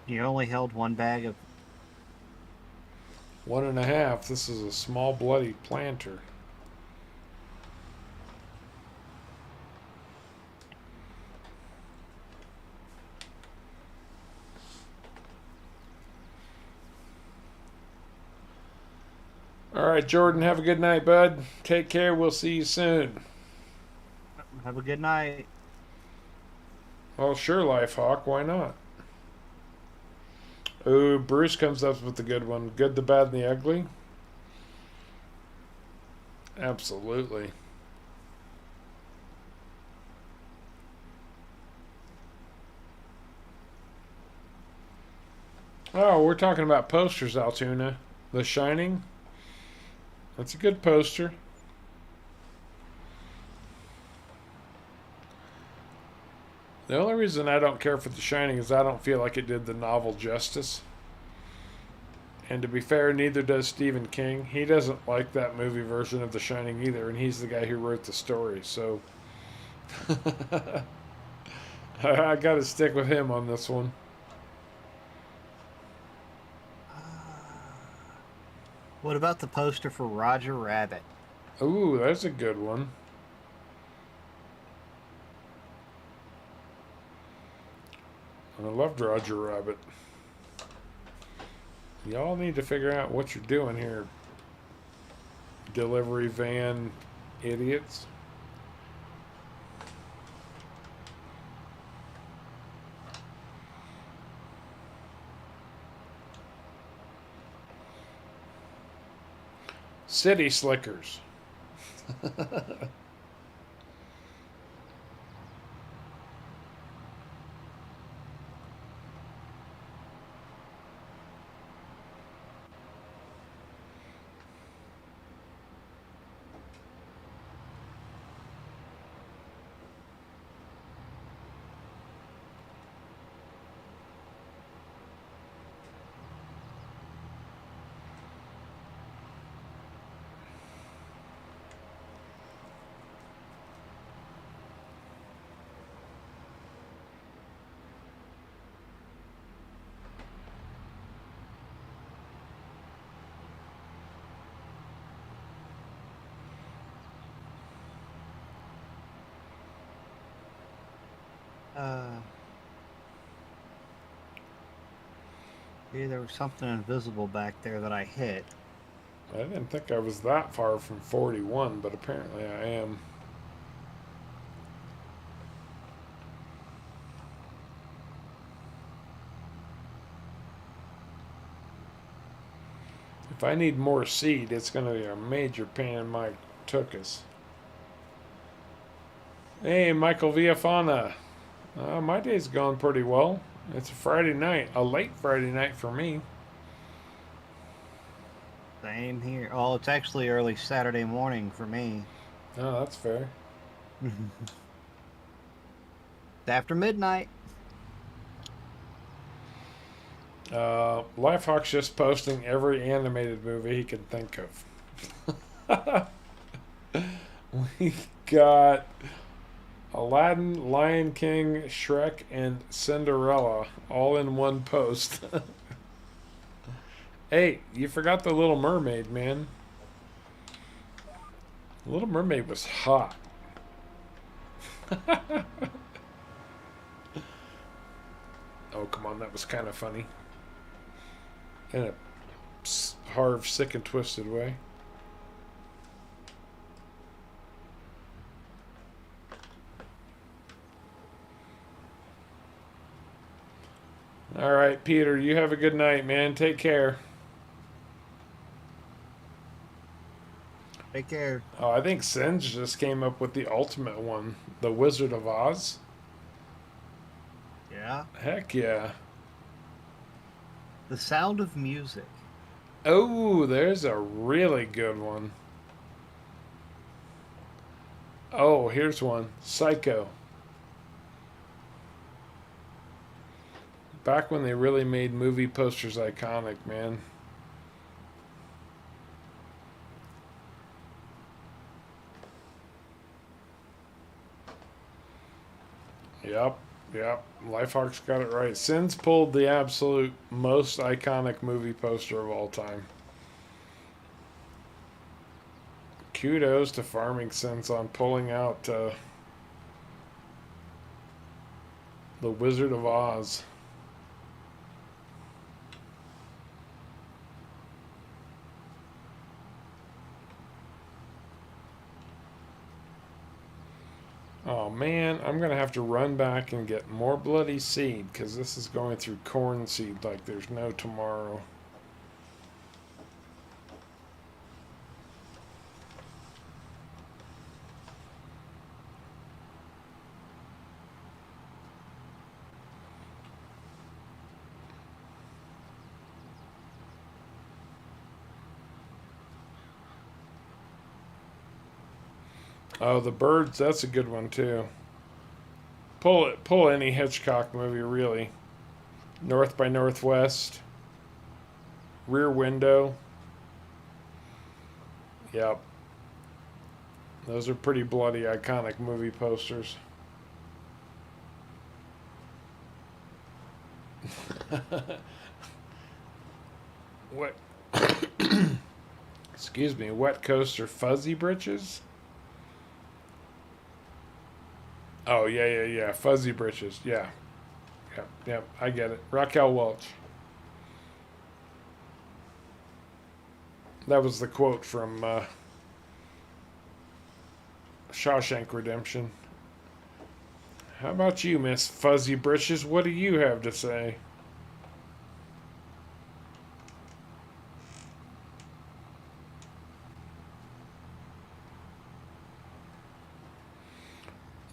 You only held one bag of... 1.5. This is a small bloody planter. All right, Jordan, have a good night, bud. Take care. We'll see you soon. Have a good night. Well, sure, Lifehawk. Why not? Ooh, Bruce comes up with the good one. Good, the bad, and the ugly. Absolutely. Oh, we're talking about posters, Altoona. The Shining. That's a good poster. The only reason I don't care for The Shining is I don't feel like it did the novel justice. And to be fair, neither does Stephen King. He doesn't like that movie version of The Shining either, and he's the guy who wrote the story, so I gotta stick with him on this one. What about the poster for Roger Rabbit? Ooh, that's a good one. I loved Roger Rabbit. Y'all need to figure out what you're doing here, delivery van idiots. City slickers. Yeah, there was something invisible back there that I hit. I didn't think I was that far from 41, but apparently I am. If I need more seed, it's going to be a major pain in my tuchus. Hey, Michael Viafana. My day's going pretty well. It's a Friday night, a late Friday night for me. Same here. Oh, it's actually early Saturday morning for me. Oh, that's fair. It's after midnight. Lifehawk's just posting every animated movie he can think of. We got Aladdin, Lion King, Shrek, and Cinderella all in one post. Hey, you forgot the Little Mermaid, man. The Little Mermaid was hot. Oh, come on, that was kind of funny. In a Harv sick and twisted way. All right, Peter, you have a good night, man. Take care. Take care. Oh, I think Singe just came up with the ultimate one, the Wizard of Oz. Yeah. Heck yeah. The Sound of Music. Oh, there's a really good one. Oh, here's one. Psycho. Back when they really made movie posters iconic, man. Yep. Lifehawk's got it right. Sins pulled the absolute most iconic movie poster of all time. Kudos to Farming Sense on pulling out the Wizard of Oz. Oh man, I'm gonna have to run back and get more bloody seed because this is going through corn seed like there's no tomorrow. Oh, the birds, that's a good one too. Pull any Hitchcock movie really. North by Northwest. Rear Window. Yep. Those are pretty bloody iconic movie posters. What? Excuse me, Wet Coaster Fuzzy Britches? Oh, yeah. Fuzzy Britches, yeah. Yep, I get it. Raquel Welch. That was the quote from Shawshank Redemption. How about you, Miss Fuzzy Britches? What do you have to say?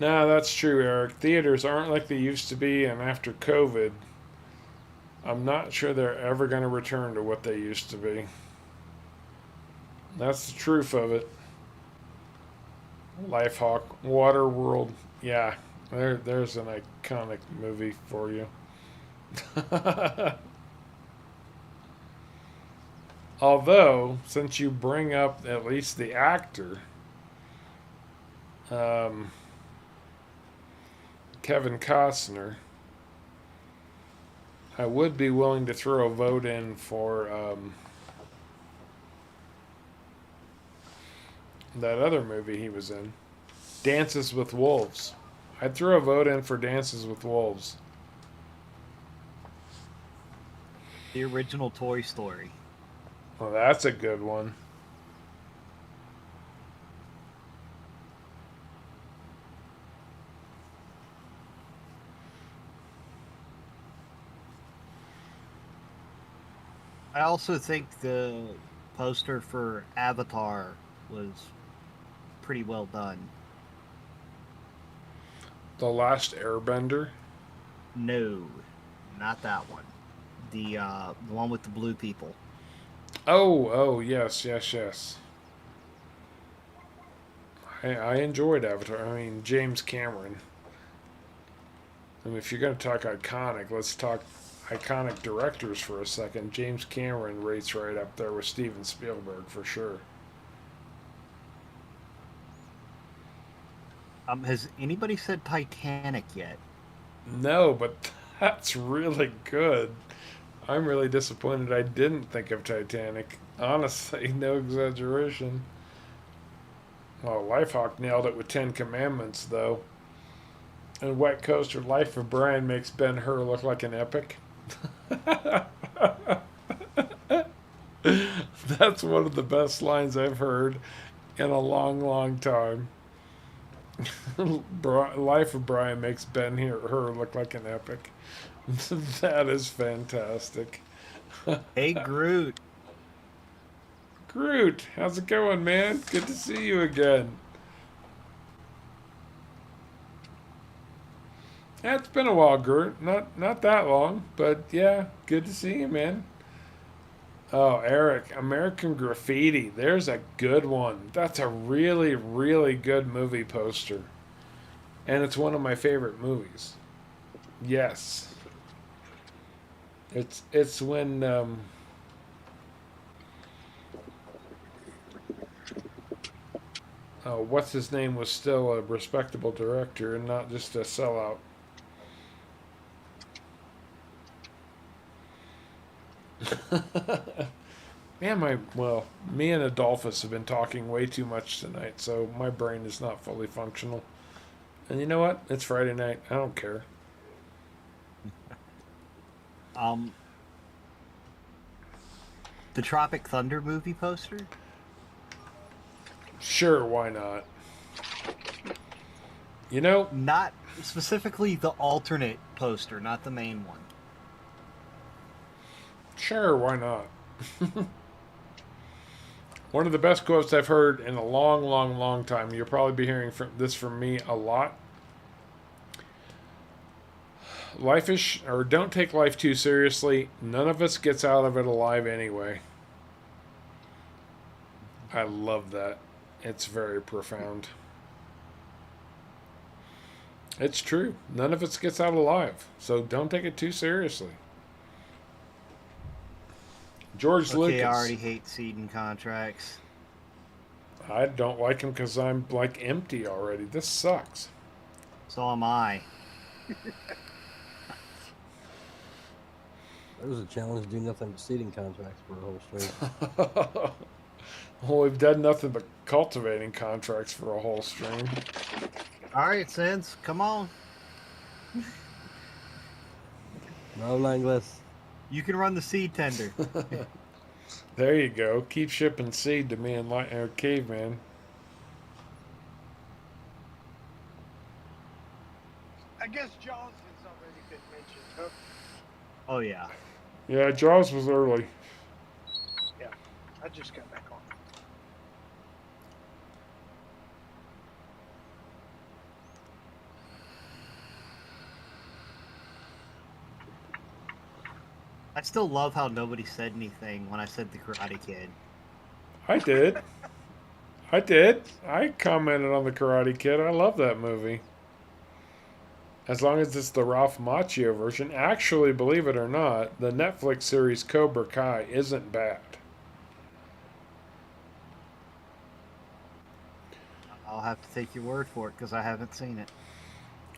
No, that's true, Eric. Theaters aren't like they used to be, and after COVID, I'm not sure they're ever going to return to what they used to be. That's the truth of it. Lifehawk, Waterworld, yeah, there's an iconic movie for you. Although, since you bring up at least the actor, Kevin Costner, I would be willing to throw a vote in for that other movie he was in, Dances with Wolves. I'd throw a vote in for Dances with Wolves. The original Toy Story. Well, that's a good one. I also think the poster for Avatar was pretty well done. The Last Airbender? No, not that one. The one with the blue people. Oh, yes, yes, yes. I enjoyed Avatar. I mean, James Cameron. I mean, if you're going to talk iconic, let's talk iconic directors for a second. James Cameron rates right up there with Steven Spielberg for sure. Has anybody said Titanic yet? No, but that's really good. I'm really disappointed I didn't think of Titanic. Honestly, no exaggeration. Well, Lifehawk nailed it with 10 Commandments, though. And Wet Coaster, Life of Brian makes Ben-Hur look like an epic. That's one of the best lines I've heard in a long, long time. Life of Brian makes Ben-Hur look like an epic. That is fantastic. Hey, Groot. Groot, how's it going, man? Good to see you again. Yeah, it's been a while, Groot. Not that long, but yeah, good to see you, man. Oh, Eric, American Graffiti. There's a good one. That's a really, really good movie poster. And it's one of my favorite movies. Yes. It's when what's his name was still a respectable director and not just a sellout. Man, me and Adolphus have been talking way too much tonight, so my brain is not fully functional. And you know what? It's Friday night. I don't care. The Tropic Thunder movie poster? Sure, why not? You know, Not specifically the alternate poster, not the main one. sure, why not? One of the best quotes I've heard in a long, long, long time. You'll probably be hearing this from me a lot. Don't take life too seriously. None of us gets out of it alive anyway. I love that. It's very profound. It's true. None of us gets out alive. So don't take it too seriously. George Lucas. I already hate seeding contracts. I don't like him because I'm like empty already. This sucks. So am I. It was a challenge to do nothing but seeding contracts for a whole stream. Well, we've done nothing but cultivating contracts for a whole stream. All right, Sins, come on. No Langlis. You can run the seed tender. There you go. Keep shipping seed to me and Caveman. I guess Jaws has already been mentioned, huh? Oh, yeah. Yeah, Jaws was early. Yeah, I just got back on. I still love how nobody said anything when I said the Karate Kid. I did. I did. I commented on the Karate Kid. I love that movie. As long as it's the Ralph Macchio version. Actually, believe it or not, the Netflix series Cobra Kai isn't bad. I'll have to take your word for it because I haven't seen it.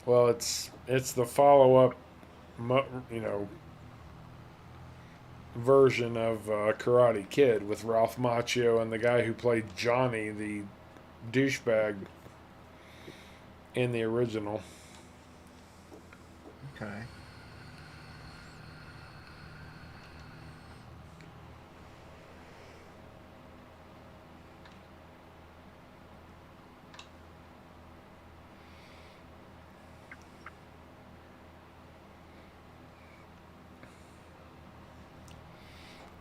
Well, it's the follow-up, version of Karate Kid with Ralph Macchio and the guy who played Johnny, the douchebag, in the original. Okay.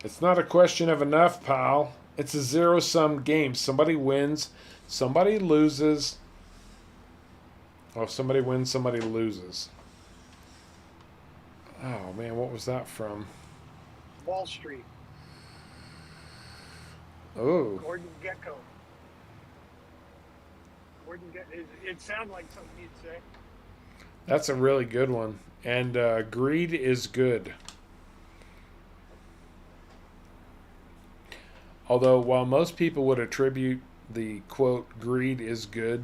It's not a question of enough, pal. It's a zero-sum game. Somebody wins, somebody loses. Oh, somebody wins, somebody loses. Oh, man, what was that from? Wall Street. Oh. Gordon Gekko. It sounds like something you'd say. That's a really good one. And greed is good. Although, while most people would attribute the quote, greed is good,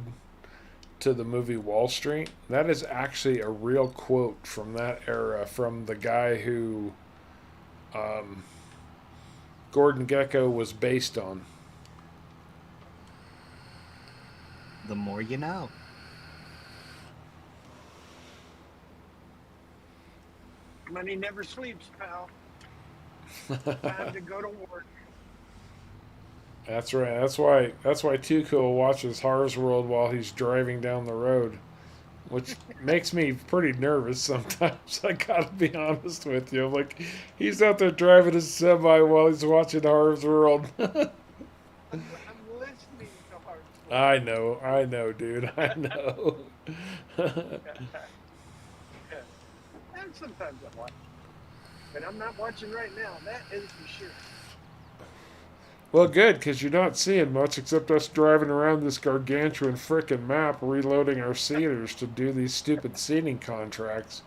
to the movie Wall Street, that is actually a real quote from that era from the guy who Gordon Gekko was based on. The more you know. Money never sleeps, pal. Time to go to work. That's right. That's why Tuco watches Horror's World while he's driving down the road, which makes me pretty nervous sometimes. I gotta be honest with you. Like, he's out there driving his semi while he's watching Horror's World. I'm listening to Heart. I know, dude. I know. And sometimes I watch. But I'm not watching right now. That is for sure. Well, good, because you're not seeing much except us driving around this gargantuan frickin' map, reloading our seaters to do these stupid seating contracts.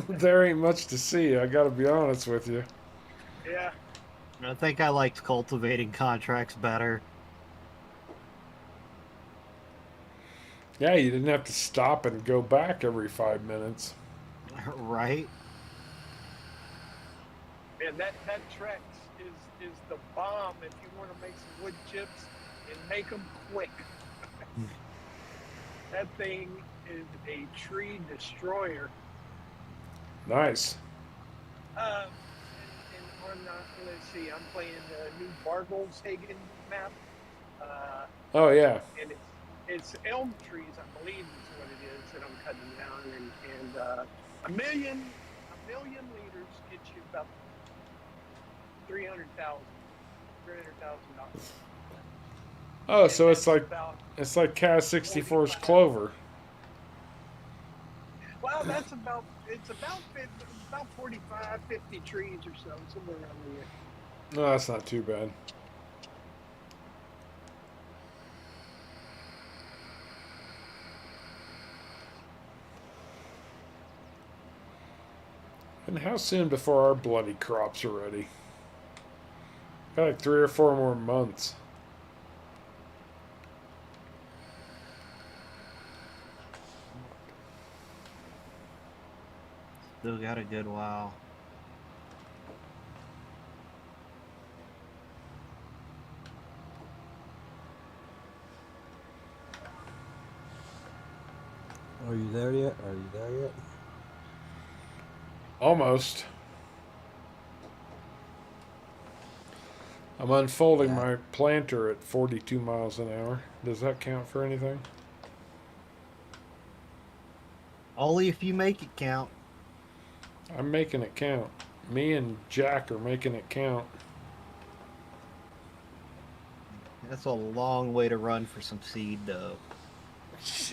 There ain't much to see, I gotta be honest with you. Yeah. I think I liked cultivating contracts better. Yeah, you didn't have to stop and go back every 5 minutes. Right? And that Trex is the bomb if you want to make some wood chips and make them quick. That thing is a tree destroyer. Nice. And on let's see, I'm playing the new Bargles Hagen map. Oh, yeah. And it's elm trees, I believe is what it is that I'm cutting down, and a million liters gets you about $300,000. Oh, so And it's that's like Cas 64's Clover. Well, it's about 45, 50 trees or so, somewhere around there. No, that's not too bad. And how soon before our bloody crops are ready? Got like 3 or 4 more months. Still got a good while. Are you there yet? Almost. I'm unfolding my planter at 42 miles an hour. Does that count for anything? Only if you make it count. I'm making it count. Me and Jack are making it count. That's a long way to run for some seed, though.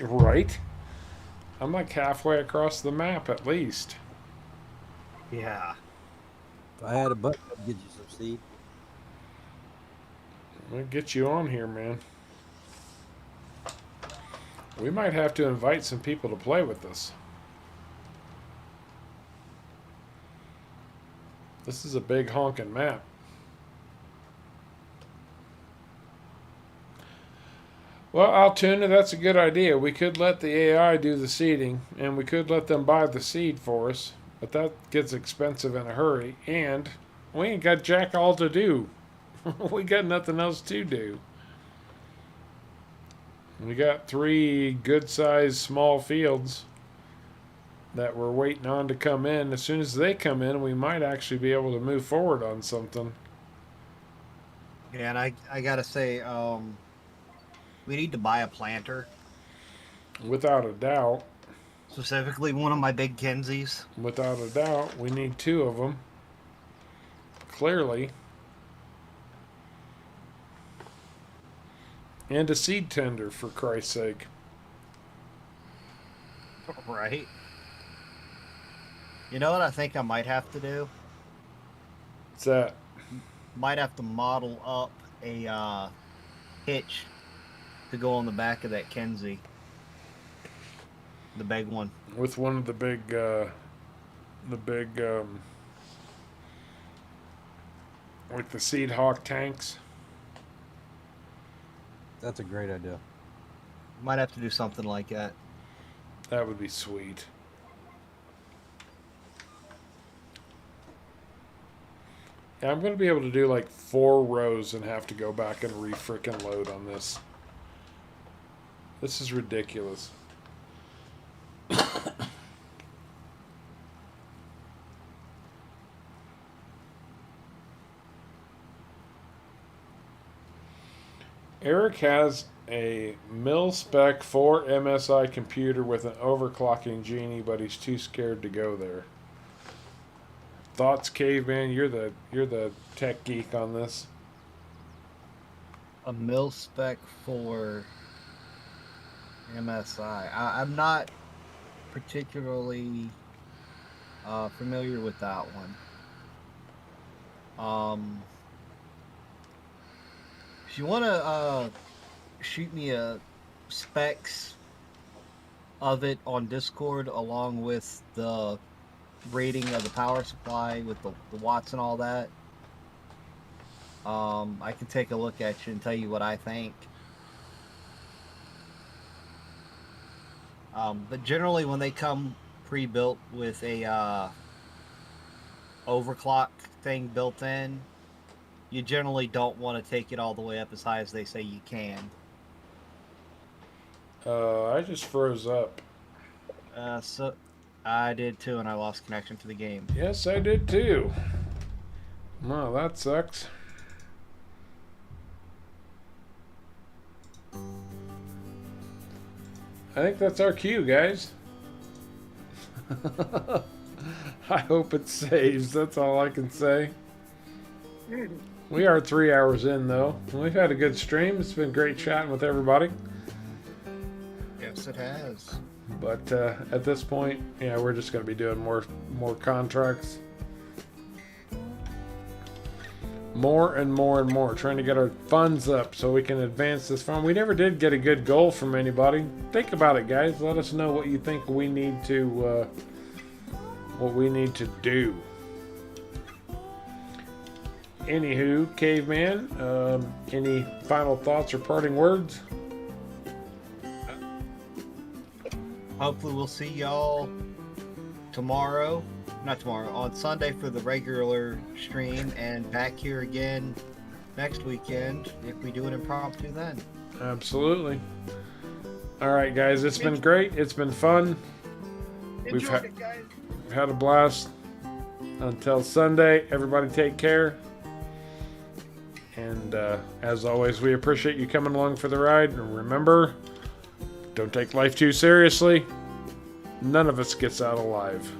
Right? I'm like halfway across the map at least. Yeah. I had a button to get you some seed. I'm gonna get you on here, man. We might have to invite some people to play with us. This is a big honking map. Well, Altoona, that's a good idea. We could let the AI do the seeding, and we could let them buy the seed for us, but that gets expensive in a hurry, and we ain't got jack all to do. We got nothing else to do. We got 3 good-sized small fields that we're waiting on to come in. As soon as they come in, we might actually be able to move forward on something. Yeah, and I gotta say, we need to buy a planter. Without a doubt. Specifically, one of my big Kensies. Without a doubt. We need 2 of them. Clearly. And a seed tender, for Christ's sake. Right. You know what I think I might have to do? What's that? Might have to model up a hitch to go on the back of that Kenzie. The big one. With one of the big, like the Seed Hawk tanks. That's a great idea. Might have to do something like that. That would be sweet. Yeah, I'm going to be able to do like 4 rows and have to go back and re-frickin' load on this. This is ridiculous. Eric has a mil-spec 4 MSI computer with an overclocking genie, but he's too scared to go there. Thoughts, Caveman? You're the tech geek on this. A mil-spec for MSI. I'm not particularly familiar with that one. If you want to shoot me a specs of it on Discord along with the rating of the power supply with the watts and all that, I can take a look at you and tell you what I think. But generally when they come pre-built with a overclock thing built in, you generally don't want to take it all the way up as high as they say you can. I just froze up. So I did too, and I lost connection to the game. Yes, I did too. Well, that sucks. I think that's our cue, guys. I hope it saves. That's all I can say. We are 3 hours in, though. We've had a good stream. It's been great chatting with everybody. Yes, it has. But at this point, yeah, we're just going to be doing more contracts. More and more and more. Trying to get our funds up so we can advance this fund. We never did get a good goal from anybody. Think about it, guys. Let us know what you think we need to do. Anywho, Caveman, any final thoughts or parting words? Hopefully we'll see y'all tomorrow. Not tomorrow, on Sunday for the regular stream, and back here again next weekend if we do an impromptu then. Absolutely. All right, guys, it's been great. It's been fun. We've had a blast. Until Sunday, everybody take care. And as always, we appreciate you coming along for the ride. And remember, don't take life too seriously. None of us gets out alive.